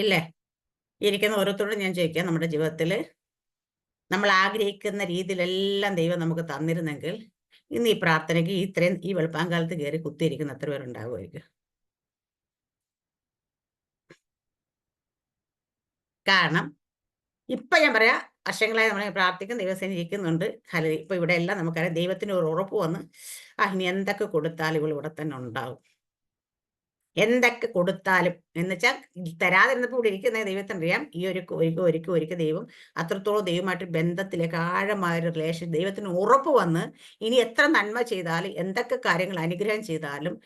ഇല്ലേ? ഇരിക്കുന്ന ഓരോരുത്തരോടും ഞാൻ ചോദിക്കാം, നമ്മുടെ ജീവിതത്തിൽ നമ്മൾ ആഗ്രഹിക്കുന്ന രീതിയിലെല്ലാം ദൈവം നമുക്ക് തന്നിരുന്നെങ്കിൽ ഇന്ന് ഈ പ്രാർത്ഥനയ്ക്ക് ഈ വെളുപ്പാങ്കാലത്ത് കയറി കുത്തിയിരിക്കുന്ന എത്ര പേരുണ്ടാവുമായിരിക്കും? കാരണം ഇപ്പൊ ഞാൻ പറയാം വർഷങ്ങളായി നമ്മൾ പ്രാർത്ഥിക്കും, ദൈവസേന ഇരിക്കുന്നുണ്ട്. ഇപ്പൊ ഇവിടെ എല്ലാം നമുക്കറിയാം ദൈവത്തിന് ഒരു ഉറപ്പ് വന്ന് ഇനി എന്തൊക്കെ കൊടുത്താലും ഇവൾ ഇവിടെ തന്നെ ഉണ്ടാവും. എന്തൊക്കെ കൊടുത്താലും എന്ന് വെച്ചാൽ തരാതിരുന്നപ്പോൾ ഇവിടെ ഇരിക്കുന്ന ദൈവത്തിന് അറിയാം ഈ ഒരിക്കൽ ദൈവം അത്രത്തോളം ദൈവമായിട്ട് ബന്ധത്തിലേക്ക് ആഴമായ ഒരു റിലേഷൻ ദൈവത്തിന് ഉറപ്പ് വന്ന് ഇനി എത്ര നന്മ ചെയ്താലും എന്തൊക്കെ കാര്യങ്ങൾ അനുഗ്രഹം ചെയ്താലും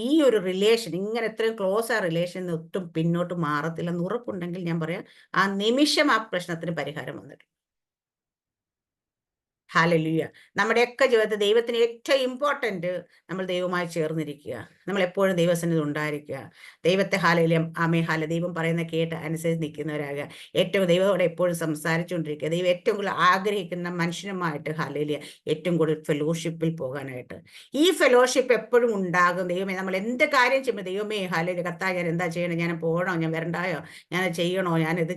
ഈ ഒരു റിലേഷൻ ഇങ്ങനെ എത്രയും ക്ലോസ് ആ റിലേഷൻ ഒട്ടും പിന്നോട്ട് മാറത്തില്ലെന്ന് ഉറപ്പുണ്ടെങ്കിൽ ഞാൻ പറയാം ആ നിമിഷം ആ പ്രശ്നത്തിന് പരിഹാരം വന്നിട്ട്. ഹല്ലേലൂയ. നമ്മുടെയൊക്കെ ജീവിതത്തിൽ ദൈവത്തിന് ഏറ്റവും ഇമ്പോർട്ടന്റ് നമ്മൾ ദൈവവുമായി ചേർന്നിരിക്കുക. നമ്മൾ എപ്പോഴും ദൈവസന്നിധി ഉണ്ടായിരിക്കുക. ദൈവത്തെ ദൈവം പറയുന്ന കേട്ട് അനുസരിച്ച് നിൽക്കുന്നവരാകുക. ഏറ്റവും ദൈവത്തോടെ എപ്പോഴും സംസാരിച്ചുകൊണ്ടിരിക്കുക. ദൈവം ഏറ്റവും കൂടുതൽ ആഗ്രഹിക്കുന്ന മനുഷ്യനുമായിട്ട് ഏറ്റവും കൂടുതൽ ഫെലോഷിപ്പിൽ പോകാനായിട്ട്. ഈ ഫെലോഷിപ്പ് എപ്പോഴും ഉണ്ടാകും. ദൈവമേ, നമ്മൾ എന്ത് കാര്യം ചെയ്യുമ്പോൾ ദൈവമേ കർത്താവേ, ഞാൻ എന്താ ചെയ്യണം, ഞാൻ പോകണോ, ഞാൻ വരണ്ടായോ, ഞാൻ ചെയ്യണോ, ഞാനിത്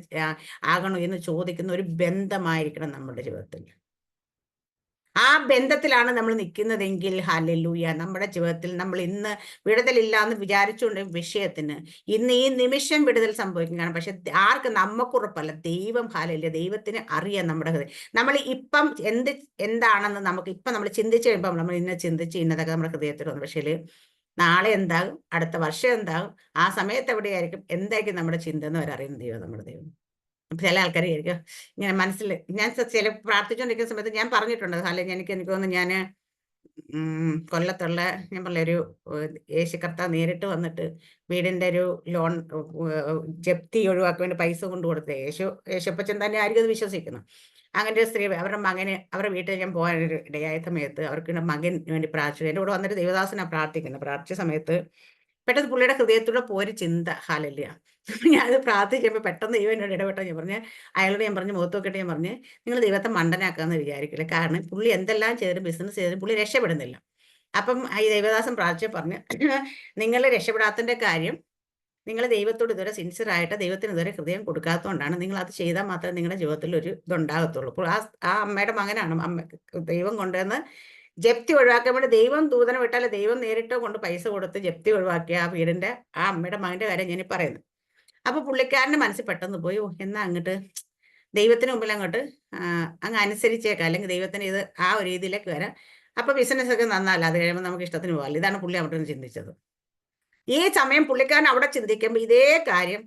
ആകണോ എന്ന് ചോദിക്കുന്ന ഒരു ബന്ധമായിരിക്കണം നമ്മുടെ ജീവിതത്തിൽ. ആ ബന്ധത്തിലാണ് നമ്മൾ നിൽക്കുന്നതെങ്കിൽ ഹല്ലേലൂയ, നമ്മുടെ ജീവിതത്തിൽ നമ്മൾ ഇന്ന് വിടുതലില്ല എന്ന് വിചാരിച്ചുകൊണ്ട് വിഷയത്തിന് ഇന്ന് ഈ നിമിഷം വിടുതൽ സംഭവിക്കും. കാരണം പക്ഷെ ആർക്ക് നമുക്കുറപ്പല്ല, ദൈവം ഹല്ലേലൂയ, ദൈവത്തിന് അറിയാം നമ്മുടെ ഹൃദയം. നമ്മൾ ഇപ്പം എന്താണെന്ന് നമുക്ക് ഇപ്പം നമ്മൾ ചിന്തിച്ച് കഴിയുമ്പോൾ നമ്മൾ ഇന്ന ചിന്തിച്ച് ഇന്നതൊക്കെ നമ്മുടെ ഹൃദയത്തിൽ വന്നു. പക്ഷേ നാളെ എന്താകും, അടുത്ത വർഷം എന്താകും, ആ സമയത്ത് എവിടെയായിരിക്കും, എന്തായിരിക്കും നമ്മുടെ ചിന്ത എന്ന് വരറിയുന്ന ദൈവം നമ്മുടെ ദൈവം. ചില ആൾക്കാർ ആയിരിക്കും ഇങ്ങനെ മനസ്സിൽ, ഞാൻ ചില പ്രാർത്ഥിച്ചുകൊണ്ടിരിക്കുന്ന സമയത്ത് ഞാൻ പറഞ്ഞിട്ടുണ്ട്, അല്ലെങ്കിൽ എനിക്ക് തോന്നുന്നു ഞാൻ കൊല്ലത്തുള്ള ഞാൻ പറഞ്ഞ ഒരു യേശു കർത്താവ് നേരിട്ട് വന്നിട്ട് വീടിന്റെ ഒരു ലോൺ ജപ്തി ഒഴിവാക്കാൻ വേണ്ടി പൈസ കൊണ്ട് കൊടുത്തത് യേശുപ്പച്ചൻ തന്നെ ആയിരിക്കും അത് വിശ്വസിക്കുന്നു. അങ്ങനെ ഒരു സ്ത്രീ അവരുടെ മകന് അവരുടെ വീട്ടിൽ ഞാൻ പോകാനൊരു ഇടയായ സമയത്ത് അവർക്ക് മകന് വേണ്ടി പ്രാർത്ഥിച്ചു. എൻ്റെ കൂടെ വന്നിട്ട് ദേവദാസനാണ് പ്രാർത്ഥിക്കുന്നത്. പ്രാർത്ഥിച്ച സമയത്ത് പെട്ടെന്ന് പുള്ളിയുടെ ഹൃദയത്തിലൂടെ പോയൊരു ചിന്ത, ഹല്ലേലൂയ, ഞാനത് പ്രാർത്ഥിച്ചപ്പോൾ പെട്ടെന്ന് ദൈവം എന്നോട് ഇടപെട്ടോ. ഞാൻ പറഞ്ഞ് അയാളോട് ഞാൻ പറഞ്ഞു, മുഖത്ത് നോക്കിയിട്ട് ഞാൻ പറഞ്ഞ്, നിങ്ങൾ ദൈവത്തെ മണ്ടനാക്കാമെന്ന് വിചാരിക്കില്ല. കാരണം പുള്ളി എന്തെല്ലാം ചെയ്തും ബിസിനസ് ചെയ്തും പുള്ളി രക്ഷപ്പെടുന്നില്ല. അപ്പം ഈ ദൈവദാസൻ പ്രാർത്ഥിച്ച് പറഞ്ഞ്, നിങ്ങൾ രക്ഷപ്പെടാത്തതിൻ്റെ കാര്യം നിങ്ങൾ ദൈവത്തോട് ഇതുവരെ സിൻസിയറായിട്ട് ദൈവത്തിന് ഇതുവരെ ഹൃദയം കൊടുക്കാത്തതുകൊണ്ടാണ്. നിങ്ങൾ അത് ചെയ്താൽ മാത്രമേ നിങ്ങളുടെ ജീവിതത്തിൽ ഒരു ഇതുണ്ടാകത്തുള്ളൂ. അപ്പോൾ ആ അമ്മയുടെ മകനാണ് ദൈവം കൊണ്ടുവന്ന് ജപ്തി ഒഴിവാക്കാൻ വേണ്ടി ദൈവം ദൂതനെ വിട്ടാൽ ദൈവം നേരിട്ട് കൊണ്ട് പൈസ കൊടുത്ത് ജപ്തി ഒഴിവാക്കിയ ആ വീടിന്റെ ആ അമ്മയുടെ മകന്റെ കാര്യം ഞാൻ പറയുന്നത്. അപ്പൊ പുള്ളിക്കാരന്റെ മനസ്സിൽ പെട്ടെന്ന് പോയി, എന്നാ അങ്ങോട്ട് ദൈവത്തിന് മുമ്പിൽ അങ്ങോട്ട് അങ്ങ് അനുസരിച്ചേക്കാം, അല്ലെങ്കിൽ ദൈവത്തിന് ഇത് ആ ഒരു രീതിയിലേക്ക് വരാം. അപ്പൊ ബിസിനസ് ഒക്കെ നന്നല്ല, അത് കഴിയുമ്പോൾ നമുക്ക് ഇഷ്ടത്തിന് പോകാം. ഇതാണ് പുള്ളി അവിടെ നിന്ന് ചിന്തിച്ചത്. ഈ സമയം പുള്ളിക്കാരൻ അവിടെ ചിന്തിക്കുമ്പോൾ ഇതേ കാര്യം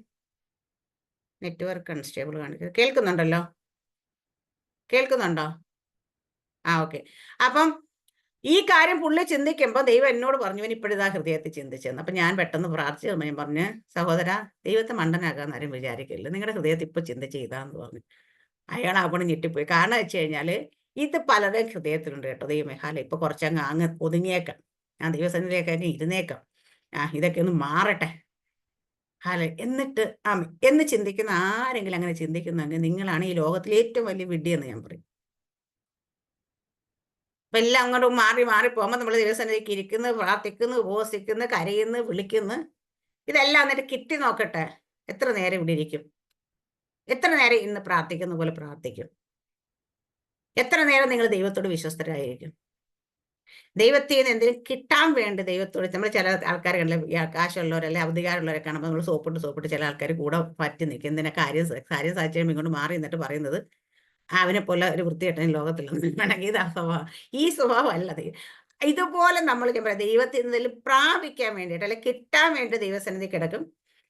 നെറ്റ്വർക്ക് അൺസ്റ്റേബിൾ കാണിക്കുക. കേൾക്കുന്നുണ്ടോ? ഓക്കെ. അപ്പം ഈ കാര്യം പുള്ളി ചിന്തിക്കുമ്പോൾ ദൈവം എന്നോട് പറഞ്ഞു, ഇവൻ ഇപ്പോഴിതാ ഹൃദയത്തിൽ ചിന്തിച്ചെന്ന്. അപ്പൊ ഞാൻ പെട്ടെന്ന് പ്രാർത്ഥിച്ചു. ഞാൻ പറഞ്ഞ്, സഹോദര, ദൈവത്തെ മണ്ടനാക്കാൻ ആരും വിചാരിക്കില്ല, നിങ്ങളുടെ ഹൃദയത്തിൽ ഇപ്പൊ ചിന്തിച്ച് ചെയ്താന്ന് പറഞ്ഞു. അയാൾ അവിടെ ഞെട്ടിപ്പോയി. കാരണം വെച്ച് കഴിഞ്ഞാല് ഇത് പലരുടെയും ഹൃദയത്തിലുണ്ട് കേട്ടോ. ദൈവമേ, ഇപ്പൊ കുറച്ചങ്ങ് ഒതുങ്ങിയേക്കാം, ഞാൻ ദൈവസന്നിധിയിലേക്ക് ഇരുന്നേക്കാം, ഇതൊക്കെ ഒന്ന് മാറട്ടെ, എന്നിട്ട് എന്ന് ചിന്തിക്കുന്ന ആരെങ്കിലും അങ്ങനെ ചിന്തിക്കുന്നെങ്കിൽ നിങ്ങളാണ് ഈ ലോകത്തിലെ ഏറ്റവും വലിയ വിഡ്ഢിയെന്ന് ഞാൻ പറയും. അപ്പൊ എല്ലാം അങ്ങോട്ട് മാറി പോകുമ്പോൾ നമ്മൾ ദൈവസന്നിധിക്ക് ഇരിക്കുന്നു, പ്രാർത്ഥിക്കുന്നു, ഉപവസിക്കുന്നു, കരയുന്നു, വിളിക്കുന്നു. ഇതെല്ലാം എന്നിട്ട് കിട്ടി നോക്കട്ടെ, എത്ര നേരം ഇവിടെ ഇരിക്കും? എത്ര നേരം ഇന്ന് പ്രാർത്ഥിക്കുന്ന പോലെ പ്രാർത്ഥിക്കും? എത്ര നേരം നിങ്ങൾ ദൈവത്തോട് വിശ്വസ്തരായിരിക്കും? ദൈവത്തിൽ നിന്ന് എന്തെങ്കിലും കിട്ടാൻ വേണ്ടി ദൈവത്തോട് നമ്മൾ ചില ആൾക്കാർ കണ്ടില്ല, കാശുള്ളവരല്ലേ അധികാരമുള്ളവരെ കാണുമ്പോൾ നമ്മൾ സോപ്പിട്ട് ചില ആൾക്കാർ കൂടെ പറ്റി നിൽക്കും. എന്തിനാ കാര്യം സാധിച്ചു ഇങ്ങോട്ട് മാറി എന്നിട്ട് പറയുന്നത് അവനെ പോലെ ഒരു വൃത്തികെട്ടൻ ലോകത്തിലൊന്നും ഇത് സ്വഭാവം. ഈ സ്വഭാവം അല്ലത്. ഇതുപോലെ നമ്മൾ ഞാൻ പറയാം, ദൈവത്തിൽ നിന്നെങ്കിലും പ്രാപിക്കാൻ വേണ്ടിയിട്ട് അല്ലെ കിട്ടാൻ വേണ്ടി ദൈവസന്നിധി കിടക്കും.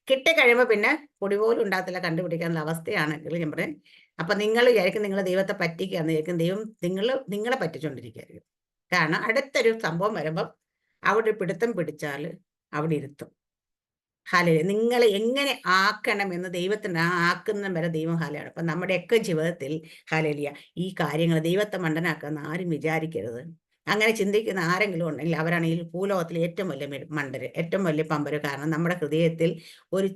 കിട്ടിക്കഴിയുമ്പോൾ പിന്നെ പൊടി പോലും ഉണ്ടാകത്തില്ല, കണ്ടുപിടിക്കാനുള്ള അവസ്ഥയാണെങ്കിൽ ഞാൻ പറയും. അപ്പൊ നിങ്ങൾ വിചാരിക്കും നിങ്ങൾ ദൈവത്തെ പറ്റിക്കാന്ന് വിചാരിക്കും. ദൈവം നിങ്ങളെ പറ്റിച്ചുകൊണ്ടിരിക്കുകയായിരിക്കും. കാരണം അടുത്തൊരു സംഭവം വരുമ്പം അവിടെ പിടുത്തം പിടിച്ചാൽ അവിടെ ഇരുത്തും. ഹല്ലേലൂയ. നിങ്ങളെ എങ്ങനെ ആക്കണം എന്ന് ദൈവത്തിന് ആക്കുന്ന വരെ ദൈവം ഹല്ലേലൂയ. അപ്പൊ നമ്മുടെയൊക്കെ ജീവിതത്തിൽ ഹല്ലേലൂയ ഈ കാര്യങ്ങൾ ദൈവത്തെ മണ്ടനാക്കാന്ന് ആരും വിചാരിക്കരുത്. അങ്ങനെ ചിന്തിക്കുന്ന ആരെങ്കിലും ഉണ്ടെങ്കിൽ അവരാണ് ഈ ഭൂലോകത്തിലെ ഏറ്റവും വലിയ മണ്ടര്, ഏറ്റവും വലിയ പമ്പര്. കാരണം നമ്മുടെ ഹൃദയത്തിൽ ഒരു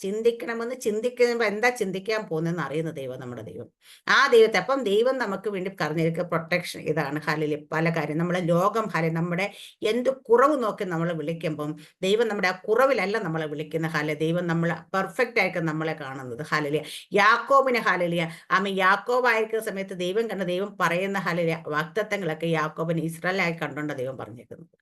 ചിന്തിക്കണമെന്ന് ചിന്തിക്കുമ്പോൾ എന്താ ചിന്തിക്കാൻ പോകുന്നതെന്ന് അറിയുന്ന ദൈവം നമ്മുടെ ദൈവം. ആ ദൈവത്തെ അപ്പം ദൈവം നമുക്ക് വേണ്ടി പറഞ്ഞിരിക്കുക പ്രൊട്ടക്ഷൻ ഇതാണ്. ഹല്ലേലൂയ. പല കാര്യം നമ്മളെ ലോകം നമ്മുടെ എന്ത് കുറവ് നോക്കി നമ്മൾ വിളിക്കുമ്പം ദൈവം നമ്മുടെ ആ കുറവിലല്ല നമ്മളെ വിളിക്കുന്ന. ദൈവം നമ്മൾ പെർഫെക്റ്റ് ആയിരിക്കും നമ്മളെ കാണുന്നത്. ഹല്ലേലൂയ. യാക്കോബിന് ഹല്ലേലൂയ യാക്കോബായിരിക്കുന്ന സമയത്ത് ദൈവം പറയുന്ന ഹല്ലേലൂയ വാഗ്ദത്തങ്ങളൊക്കെ യാക്കോബിന് ഇസ്രായേലായി കണ്ടുകൊണ്ട് ദൈവം പറഞ്ഞേക്കുന്നത്.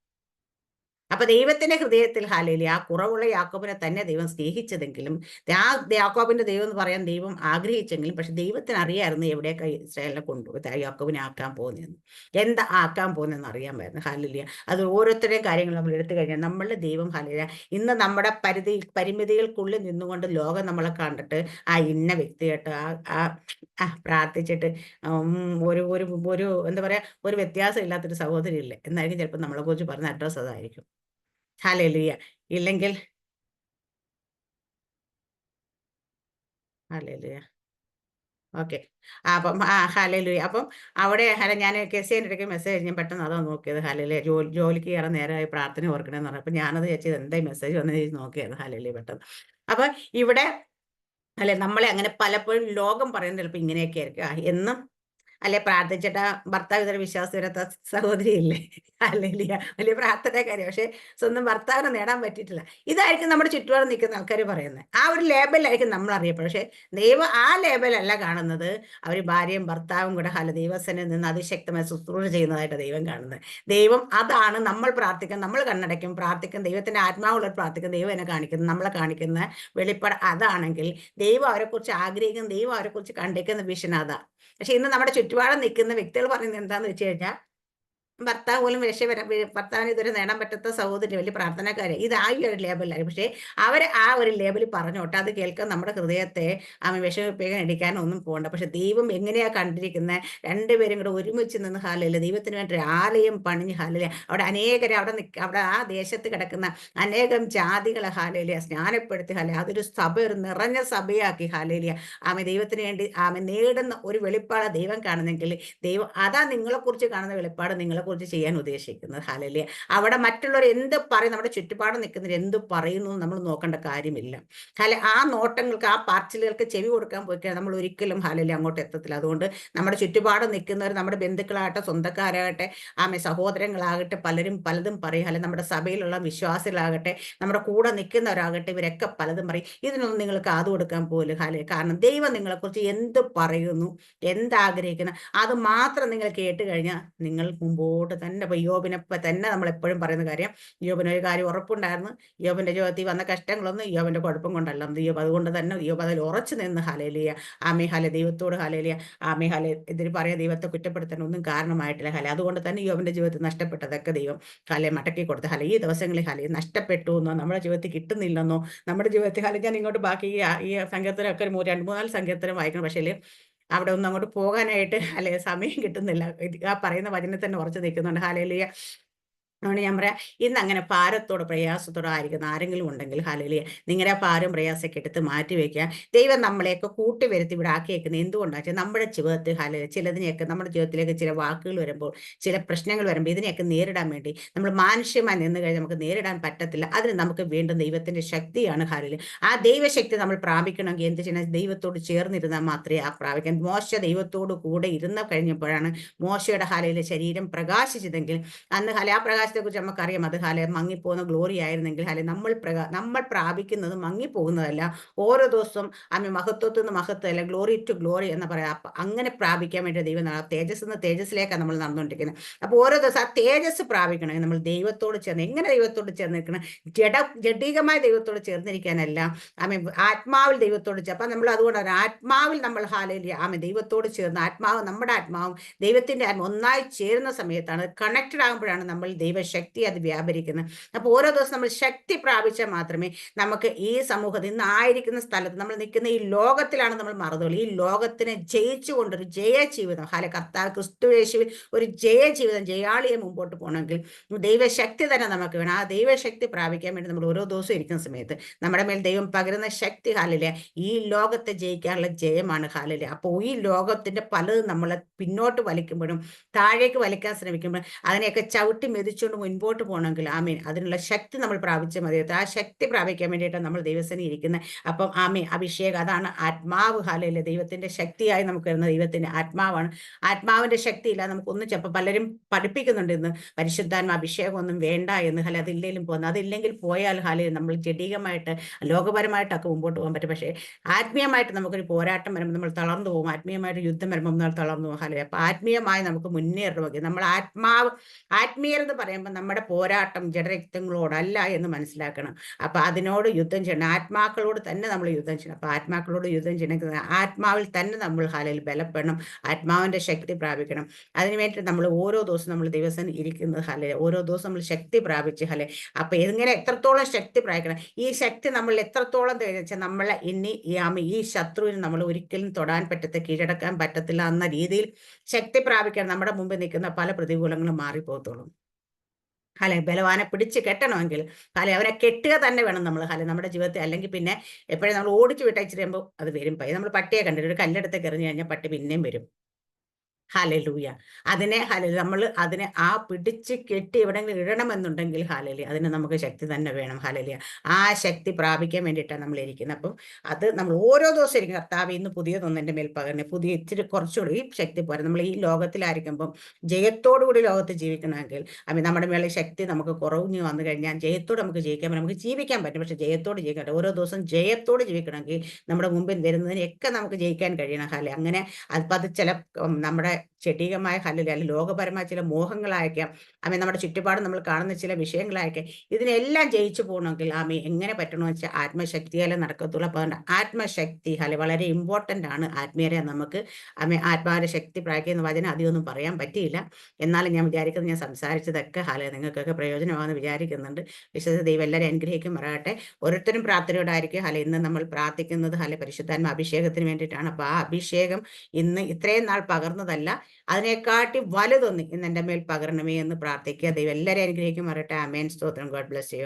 അപ്പൊ ദൈവത്തിന്റെ ഹൃദയത്തിൽ ഹാലേലൂയ ആ കുറവുള്ള യാക്കോബിനെ തന്നെ ദൈവം സ്നേഹിച്ചതെങ്കിലും ആ യാക്കോബിന്റെ ദൈവം എന്ന് പറയാൻ ദൈവം ആഗ്രഹിച്ചെങ്കിലും പക്ഷെ ദൈവത്തിന് അറിയായിരുന്നു എവിടെയൊക്കെ ഇസ്രായേലിനെ യാക്കോബിനെ ആക്കാൻ പോകുന്നതെന്ന്, എന്താ ആക്കാൻ പോകുന്നതെന്ന് അറിയാമായിരുന്നു. ഹാലേലൂയ. അത് ഓരോരുത്തരുടെയും കാര്യങ്ങൾ നമ്മൾ എടുത്തു കഴിഞ്ഞാൽ നമ്മളുടെ ദൈവം ഹാലേലൂയ ഇന്ന് നമ്മുടെ പരിമിതികൾക്കുള്ളിൽ നിന്നുകൊണ്ട് ലോകം നമ്മളെ കണ്ടിട്ട് ആ ഇന്ന വ്യക്തിയായിട്ട് പ്രാർത്ഥിച്ചിട്ട് ഒരു ഒരു ഒരു എന്താ പറയാ ഒരു വ്യത്യാസം ഇല്ലാത്തൊരു സഹോദരി ഇല്ലേ എന്നായിരിക്കും ചിലപ്പോൾ നമ്മളെ കുറിച്ച് പറഞ്ഞ അഡ്രസ്സ് അതായിരിക്കും. ഹല്ലേലൂയ. ഇല്ലെങ്കിൽ ഹല്ലേലൂയ. ഓക്കെ. അപ്പം ഹല്ലേലൂയ. അപ്പം അവിടെ ഞാൻ കെസിന്റെ ഇടയ്ക്ക് മെസ്സേജ് ഞാൻ പെട്ടെന്ന് അതാ നോക്കിയത്. ഹല്ലേലൂയ. ജോലിക്ക് കയറാൻ നേരമായി പ്രാർത്ഥന ഓർക്കണേന്ന് പറഞ്ഞു. അപ്പൊ ഞാനത് വിചാരിച്ചത് എന്തായി മെസ്സേജ് വന്നത് നോക്കിയത്. ഹല്ലേലൂയ പെട്ടെന്ന്. അപ്പൊ ഇവിടെ അല്ലെ നമ്മളെ അങ്ങനെ പലപ്പോഴും ലോകം പറയുന്നത് ചിലപ്പോൾ ഇങ്ങനെയൊക്കെ ആയിരിക്കും. എന്നും അല്ലെ പ്രാർത്ഥിച്ചിട്ട് ഭർത്താവ് ഇതൊരു വിശ്വാസം വരാത്ത സഹോദരിയില്ലേ? ഹല്ലേലൂയ. വലിയ പ്രാർത്ഥനക്കാരി. പക്ഷെ സ്വന്തം ഭർത്താവിനെ നേടാൻ പറ്റിയിട്ടില്ല. ഇതായിരിക്കും നമ്മുടെ ചുറ്റുപാടും നിൽക്കുന്ന ആൾക്കാർ പറയുന്നത്. ആ ഒരു ലേബലിലായിരിക്കും നമ്മൾ അറിയപ്പെടുന്നത്. പക്ഷെ ദൈവം ആ ലേബലല്ല കാണുന്നത്. അവർ ഭാര്യയും ഭർത്താവും കൂടെ ദൈവസന്നിധിയിൽ നിന്ന് അതിശക്തമായി ശുശ്രൂഷ ചെയ്യുന്നതായിട്ട് ദൈവം കാണുന്നത്. ദൈവം അതാണ് നമ്മൾ പ്രാർത്ഥിക്കും, നമ്മൾ കണ്ണടയ്ക്കും, പ്രാർത്ഥിക്കും, ദൈവത്തിന്റെ ആത്മാവുള്ള പ്രാർത്ഥിക്കും, ദൈവം എന്നെ കാണിക്കുന്നു, നമ്മളെ കാണിക്കുന്ന വെളിപ്പാട് അതാണെങ്കിൽ ദൈവം അവരെക്കുറിച്ച് ആഗ്രഹിക്കുന്ന, ദൈവം അവരെക്കുറിച്ച് കണ്ടിരിക്കുന്ന വിഷൻ അതാ. പക്ഷെ ഇന്ന് നമ്മുടെ ചുറ്റുപാടും നിൽക്കുന്ന വ്യക്തികൾ പറയുന്നത് എന്താന്ന് വെച്ച് കഴിഞ്ഞാൽ ഭർത്താവ് പോലും ഭർത്താവിന് ഇതുവരെ നേടാൻ പറ്റാത്ത സഹോദരി വലിയ പ്രാർത്ഥനക്കാരെ ഇത് ആ ഒരു ലേബലിലായി. പക്ഷേ അവര് ആ ഒരു ലേബലിൽ പറഞ്ഞോട്ടെ, അത് കേൾക്കാൻ നമ്മുടെ ഹൃദയത്തെ വിഷമിപ്പിക്കാൻ ഇടിക്കാനോ ഒന്നും പോകണ്ട. പക്ഷെ ദൈവം എങ്ങനെയാ കണ്ടിരിക്കുന്നത്? രണ്ടുപേരും കൂടെ ഒരുമിച്ച് നിന്ന് ഹാലയില്ല ദൈവത്തിന് വേണ്ടി ആലയം പണിഞ്ഞ് ഹാലയില്ല അവിടെ അനേകരെ അവിടെ ആ ദേശത്ത് കിടക്കുന്ന അനേകം ജാതികളെ ഹാലയിലിയ സ്നാനപ്പെടുത്തി ഹാലയ അതൊരു സഭ, ഒരു നിറഞ്ഞ സഭയാക്കി ഹാലയിലിയ ദൈവത്തിന് വേണ്ടി നേടുന്ന ഒരു വെളിപ്പാട് ദൈവം കാണുന്നെങ്കിൽ ദൈവം അതാ നിങ്ങളെക്കുറിച്ച് കാണുന്ന വെളിപ്പാട് കുറിച്ച് ചെയ്യാൻ ഉദ്ദേശിക്കുന്നത്. ഹല്ലേലൂയ. അവിടെ മറ്റുള്ളവർ എന്ത് പറയും, നമ്മുടെ ചുറ്റുപാട് നിൽക്കുന്നവർ എന്ത് പറയുന്നു നമ്മൾ നോക്കേണ്ട കാര്യമില്ല. ആ നോട്ടങ്ങൾക്ക്, ആ പാർച്ചിലുകൾക്ക് ചെവി കൊടുക്കാൻ പോയി കഴിഞ്ഞാൽ നമ്മൾ ഒരിക്കലും ഹല്ലേലൂയ അങ്ങോട്ട് എത്തത്തില്ല. അതുകൊണ്ട് നമ്മുടെ ചുറ്റുപാട് നിൽക്കുന്നവർ, നമ്മുടെ ബന്ധുക്കളാകട്ടെ, സ്വന്തക്കാരാകട്ടെ, സഹോദരങ്ങളാകട്ടെ, പലതും പറയും. അല്ലെങ്കിൽ നമ്മുടെ സഭയിലുള്ള വിശ്വാസികളാകട്ടെ, നമ്മുടെ കൂടെ നിൽക്കുന്നവരാകട്ടെ, ഇവരൊക്കെ പലതും പറയും. ഇതിനൊന്നും നിങ്ങൾ കാതു കൊടുക്കാൻ പോലും ഹല്ലേലൂയ. കാരണം ദൈവം നിങ്ങളെക്കുറിച്ച് എന്ത് പറയുന്നു, എന്താഗ്രഹിക്കുന്നു, അത് മാത്രം നിങ്ങൾ കേട്ട് കഴിഞ്ഞാൽ നിങ്ങൾ മുമ്പോട്ട് തന്നെ. ഇപ്പൊ യോബിനെപ്പോ തന്നെ നമ്മൾ എപ്പോഴും പറയുന്ന കാര്യം, യോബിന് ഒരു കാര്യം ഉറപ്പുണ്ടായിരുന്നു, യോബിന്റെ ജീവിതത്തിൽ വന്ന കഷ്ടങ്ങളൊന്നും യോബിന്റെ കുഴപ്പം കൊണ്ടല്ല. യോബ് അതുകൊണ്ട് തന്നെ യോബ് അതിൽ ഉറച്ചു നിന്ന് ഹല്ലേലൂയ ദൈവത്തോട് ഹല്ലേലൂയ ഇതിന് പറയാൻ ദൈവത്തെ കുറ്റപ്പെടുത്താൻ ഒന്നും കാരണമായിട്ടില്ല. അതുകൊണ്ട് തന്നെ യോബിന്റെ ജീവിതത്തിൽ നഷ്ടപ്പെട്ടതൊക്കെ ദൈവം മടക്കി കൊടുത്ത് ഈ ദിവസങ്ങളിൽ നഷ്ടപ്പെട്ടു എന്നോ നമ്മുടെ ജീവിതത്തിൽ കിട്ടുന്നില്ലെന്നോ നമ്മുടെ ജീവിതത്തിൽ ഞാൻ ഇങ്ങോട്ട് ബാക്കി ഈ സങ്കീർത്തനമൊക്കെ 2-3 സങ്കീർത്തനം വായിക്കണം. പക്ഷേ അവിടെ ഒന്നും അങ്ങോട്ട് പോകാനായിട്ട് സമയം കിട്ടുന്നില്ല. ആ പറയുന്ന വചനത്തിൽ തന്നെ ഉറച്ചു നിൽക്കുന്നുണ്ട്. ഹല്ലേലൂയ. അതുകൊണ്ട് ഞാൻ പറയാം, ഇന്ന് അങ്ങനെ ഭാരത്തോടെ പ്രയാസത്തോടെ ആയിരിക്കുന്ന ആരെങ്കിലും ഉണ്ടെങ്കിൽ ഹല്ലേലൂയ നിങ്ങളുടെ ഭാരം പ്രയാസമൊക്കെ എടുത്ത് മാറ്റി വയ്ക്കുക. ദൈവം നമ്മളെയൊക്കെ കൂട്ടി വരുത്തി ഇവിടെ ആക്കിയേക്കുന്നത് എന്തുകൊണ്ടാണെന്ന് വെച്ചാൽ നമ്മുടെ ജീവിതത്തിൽ ഹല്ലേലൂയ ചിലതിനെയൊക്കെ നമ്മുടെ ജീവിതത്തിലേക്ക് ചില വാക്കുകൾ വരുമ്പോൾ, ചില പ്രശ്നങ്ങൾ വരുമ്പോൾ ഇതിനെയൊക്കെ നേരിടാൻ വേണ്ടി നമ്മൾ മാനുഷ്യമായി നിന്ന് കഴിഞ്ഞാൽ നമുക്ക് നേരിടാൻ പറ്റത്തില്ല. അതിന് നമുക്ക് വീണ്ടും ദൈവത്തിന്റെ ശക്തിയാണ് ഹല്ലേലൂയ. ആ ദൈവശക്തി നമ്മൾ പ്രാപിക്കണമെങ്കിൽ എന്ത് ചെയ്യണം? ദൈവത്തോട് ചേർന്നിരുന്നാൽ മാത്രമേ ആ പ്രാപിക്കാൻ. മോശ ദൈവത്തോട് കൂടെ ഇരുന്ന കഴിഞ്ഞപ്പോഴാണ് മോശയുടെ ഹല്ലേലൂയ ശരീരം പ്രകാശിച്ചതെങ്കിൽ അന്ന് ആ പ്രകാശത്തെക്കുറിച്ച് നമുക്കറിയാം. അത് മങ്ങിപ്പോകുന്ന ഗ്ലോറി ആയിരുന്നെങ്കിൽ നമ്മൾ പ്രാപിക്കുന്നത് മങ്ങിപ്പോകുന്നതല്ല. ഓരോ ദിവസവും മഹത്വത്തിൽ നിന്ന് മഹത്വം, അല്ല ഗ്ലോറി ടു ഗ്ലോറി എന്ന് പറയാം. അങ്ങനെ പ്രാപിക്കാൻ വേണ്ടി ദൈവം തേജസ് നിന്ന് തേജസ്സിലേക്കാണ് നമ്മൾ നടന്നുകൊണ്ടിരിക്കുന്നത്. അപ്പോൾ ഓരോ ദിവസം ആ തേജസ് പ്രാപിക്കണമെങ്കിൽ നമ്മൾ ദൈവത്തോട് ചേർന്ന്, എങ്ങനെ ദൈവത്തോട് ചേർന്നിരിക്കണം? ജഡികമായ ദൈവത്തോട് ചേർന്നിരിക്കാനല്ല, ആത്മാവിൽ ദൈവത്തോട് അപ്പൊ നമ്മൾ അതുകൊണ്ടാണ് ആത്മാവിൽ നമ്മൾ ഹല്ലേലൂയ ദൈവത്തോട് ചേർന്ന് നമ്മുടെ ആത്മാവും ദൈവത്തിന്റെ ആത്മാവും ഒന്നായി ചേരുന്ന സമയത്താണ്, കണക്റ്റഡ് ആകുമ്പോഴാണ് നമ്മൾ ദൈവശക്തി അത് വ്യാപരിക്കുന്നത്. അപ്പോൾ ഓരോ ദിവസം നമ്മൾ ശക്തി പ്രാപിച്ചാൽ മാത്രമേ നമുക്ക് ഈ സമൂഹത്തിൽ ഇന്ന് ആയിരിക്കുന്ന സ്ഥലത്ത്, നമ്മൾ നിൽക്കുന്ന ഈ ലോകത്തിലാണ് നമ്മൾ മറന്നുള്ളൂ. ഈ ലോകത്തിനെ ജയിച്ചുകൊണ്ടൊരു ജയ ജീവിതം കർത്താവ് ക്രിസ്തുയേശുവിൽ ഒരു ജയ ജീവിതം, ജയാളിയെ മുമ്പോട്ട് പോകണമെങ്കിൽ ദൈവശക്തി തന്നെ നമുക്ക് വേണം. ആ ദൈവശക്തി പ്രാപിക്കാൻ വേണ്ടി നമ്മൾ ഓരോ ദിവസവും ഇരിക്കുന്ന സമയത്ത് നമ്മുടെ മേൽ ദൈവം പകരുന്ന ശക്തി ഹല്ലേലൂയ ഈ ലോകത്തെ ജയിക്കാനുള്ള ജയമാണ് ഹല്ലേലൂയ. അപ്പോൾ ഈ ലോകത്തിന്റെ പലതും നമ്മളെ പിന്നോട്ട് വലിക്കുമ്പോഴും താഴേക്ക് വലിക്കാൻ ശ്രമിക്കുമ്പോൾ അതിനെയൊക്കെ ചവിട്ടി മെതിച്ചുകൊണ്ട് മുൻപോട്ട് പോകണമെങ്കിൽ അതിനുള്ള ശക്തി നമ്മൾ പ്രാപിച്ച മതി. ആ ശക്തി പ്രാപിക്കാൻ വേണ്ടിയിട്ടാണ് നമ്മൾ ദൈവസേനയിൽ ഇരിക്കുന്നത്. അപ്പം അഭിഷേകം, അതാണ് ആത്മാവ്. ഹല്ലേലൂയ ദൈവത്തിന്റെ ശക്തിയായി നമുക്ക് വരുന്ന ദൈവത്തിന്റെ ആത്മാവാണ്. ആത്മാവിന്റെ ശക്തി ഇല്ല നമുക്കൊന്നും. ചിലപ്പോൾ പലരും പഠിപ്പിക്കുന്നുണ്ട് ഇന്ന് പരിശുദ്ധാത്മ അഭിഷേകം ഒന്നും വേണ്ട എന്ന്. അതില്ലെങ്കിലും പോകുന്നത്, അതില്ലെങ്കിൽ പോയാൽ നമ്മൾ ജഡികമായിട്ട് ലോകപരമായിട്ടൊക്കെ മുമ്പോട്ട് പോകാൻ പറ്റും. പക്ഷേ ആത്മീയമായിട്ട് നമുക്കൊരു പോരാട്ടം വരുമ്പോൾ നമ്മൾ തളർന്നു പോകും. ആത്മീയമായിട്ട് യുദ്ധം വരുമ്പോൾ നമ്മൾ തളർന്നു പോകും. അപ്പൊ ആത്മീയമായി നമുക്ക് മുന്നേറണമെങ്കിൽ നമ്മൾ ആത്മീയരെന്ന് പറയാൻ പറയുമ്പോൾ നമ്മുടെ പോരാട്ടം ജഡരക്തങ്ങളോടല്ല എന്ന് മനസ്സിലാക്കണം. അപ്പൊ അതിനോട് യുദ്ധം ചെയ്യണം, ആത്മാക്കളോട് തന്നെ നമ്മൾ യുദ്ധം ചെയ്യണം. അപ്പൊ ആത്മാക്കളോട് യുദ്ധം ചെയ്യണമെങ്കിൽ ആത്മാവിൽ തന്നെ നമ്മൾ ഹാലയിൽ ബലപ്പെടണം, ആത്മാവിന്റെ ശക്തി പ്രാപിക്കണം. അതിനുവേണ്ടി നമ്മൾ ഓരോ ദിവസവും നമ്മൾ ദിവസം ഇരിക്കുന്നത് ഹലെ, ഓരോ ദിവസം നമ്മൾ ശക്തി പ്രാപിച്ച് ഹലെ. അപ്പൊ എങ്ങനെ എത്രത്തോളം ശക്തി പ്രാപിക്കണം, ഈ ശക്തി നമ്മൾ എത്രത്തോളം വെച്ചാൽ നമ്മളെ ഈ ശത്രുവിന് നമ്മൾ ഒരിക്കലും തൊടാൻ പറ്റത്ത, കീഴടക്കാൻ പറ്റത്തില്ല എന്ന രീതിയിൽ ശക്തി പ്രാപിക്കാൻ നമ്മുടെ മുമ്പിൽ നിൽക്കുന്ന പല പ്രതികൂലങ്ങളും മാറിപ്പോകത്തുള്ളൂ. ഹലെ, ബലവാനെ പിടിച്ച് കെട്ടണമെങ്കിൽ ഹലെ അവനെ കെട്ടുക തന്നെ വേണം നമ്മൾ ഹലെ നമ്മുടെ ജീവിതത്തിൽ. അല്ലെങ്കിൽ പിന്നെ എപ്പോഴും നമ്മൾ ഓടിച്ചു വിട്ടയച്ചിരുമ്പോൾ അത് വരും. നമ്മൾ പട്ടിയെ കണ്ടിട്ട് ഒരു കല്ലെടുത്ത് എറിഞ്ഞു കഴിഞ്ഞാൽ പട്ടി പിന്നെയും വരും. ഹല്ലേലൂയ. നമ്മൾ അതിനെ പിടിച്ച് കെട്ടി എവിടെയെങ്കിലും ഇടണമെന്നുണ്ടെങ്കിൽ ഹല്ലേലൂയ അതിന് നമുക്ക് ശക്തി തന്നെ വേണം. ഹല്ലേലൂയ. ആ ശക്തി പ്രാപിക്കാൻ വേണ്ടിയിട്ടാണ് നമ്മൾ ഇരിക്കുന്നത്. അപ്പം അത് നമ്മൾ ഓരോ ദിവസം ഇരിക്കും, കർത്താവ് ഇന്ന് പുതിയതൊന്നും എൻ്റെ മേൽ പകരണേ, പുതിയ ഇച്ചിരി കുറച്ചുകൂടി ഈ ശക്തി പോരാ. നമ്മൾ ഈ ലോകത്തിലായിരിക്കുമ്പം ജയത്തോടുകൂടി ലോകത്ത് ജീവിക്കണമെങ്കിൽ നമ്മുടെ മേലെ ശക്തി നമുക്ക് കുറഞ്ഞു വന്നു കഴിഞ്ഞാൽ ജയത്തോട് നമുക്ക് ജീവിക്കാൻ പറ്റും, നമുക്ക് ജീവിക്കാൻ പറ്റും. പക്ഷെ ജയത്തോട് ജീവിക്കാൻ ഓരോ ദിവസം ജയത്തോട് ജീവിക്കണമെങ്കിൽ നമ്മുടെ മുമ്പിൽ വരുന്നതിനെയൊക്കെ നമുക്ക് ജയിക്കാൻ കഴിയണം. അങ്ങനെ അത് ചില നമ്മുടെ ചെടികമായ അല്ലെങ്കിൽ ലോകപരമായ ചില മോഹങ്ങളായിരിക്കാം, നമ്മുടെ ചുറ്റുപാട് നമ്മൾ കാണുന്ന ചില വിഷയങ്ങളായിരിക്കാം. ഇതിനെല്ലാം ജയിച്ചു പോകണമെങ്കിൽ എങ്ങനെ പറ്റണമെന്ന് വെച്ചാൽ ആത്മശക്തിയാലേ നടക്കത്തുള്ളൂ. അപ്പോൾ അതുകൊണ്ട് ആത്മശക്തി വളരെ ഇമ്പോർട്ടൻ്റ് ആണ്. ആത്മീയരെ നമുക്ക് ആത്മാവിന്റെ ശക്തി പ്രാപിക്കുന്ന വചനം അധികമൊന്നും പറയാൻ പറ്റിയില്ല. എന്നാലും ഞാൻ വിചാരിക്കുന്നത്, ഞാൻ സംസാരിച്ചതൊക്കെ നിങ്ങൾക്കൊക്കെ പ്രയോജനമാണെന്ന് വിചാരിക്കുന്നുണ്ട്. വിശുദ്ധ ദൈവം എല്ലാവരും അനുഗ്രഹിക്കും പറയട്ടെ. ഓരോരുത്തരും പ്രാർത്ഥനയോടായിരിക്കും ഇന്ന് നമ്മൾ പ്രാർത്ഥിക്കുന്നത് പരിശുദ്ധാത്മ അഭിഷേകത്തിന് വേണ്ടിയിട്ടാണ്. അപ്പോൾ ആ അഭിഷേകം ഇന്ന് ഇത്രയും നാൾ പകർന്നതല്ല, അതിനെക്കാട്ടി വലുതൊന്ന് ഇന്ന് എൻ്റെ മേൽ പകരണമേ എന്ന് പ്രാർത്ഥിക്കുക. ദൈവം എല്ലാവരും അനുഗ്രഹിക്കും പറയട്ടെ. ആമേൻ. സ്തോത്രം. God bless you.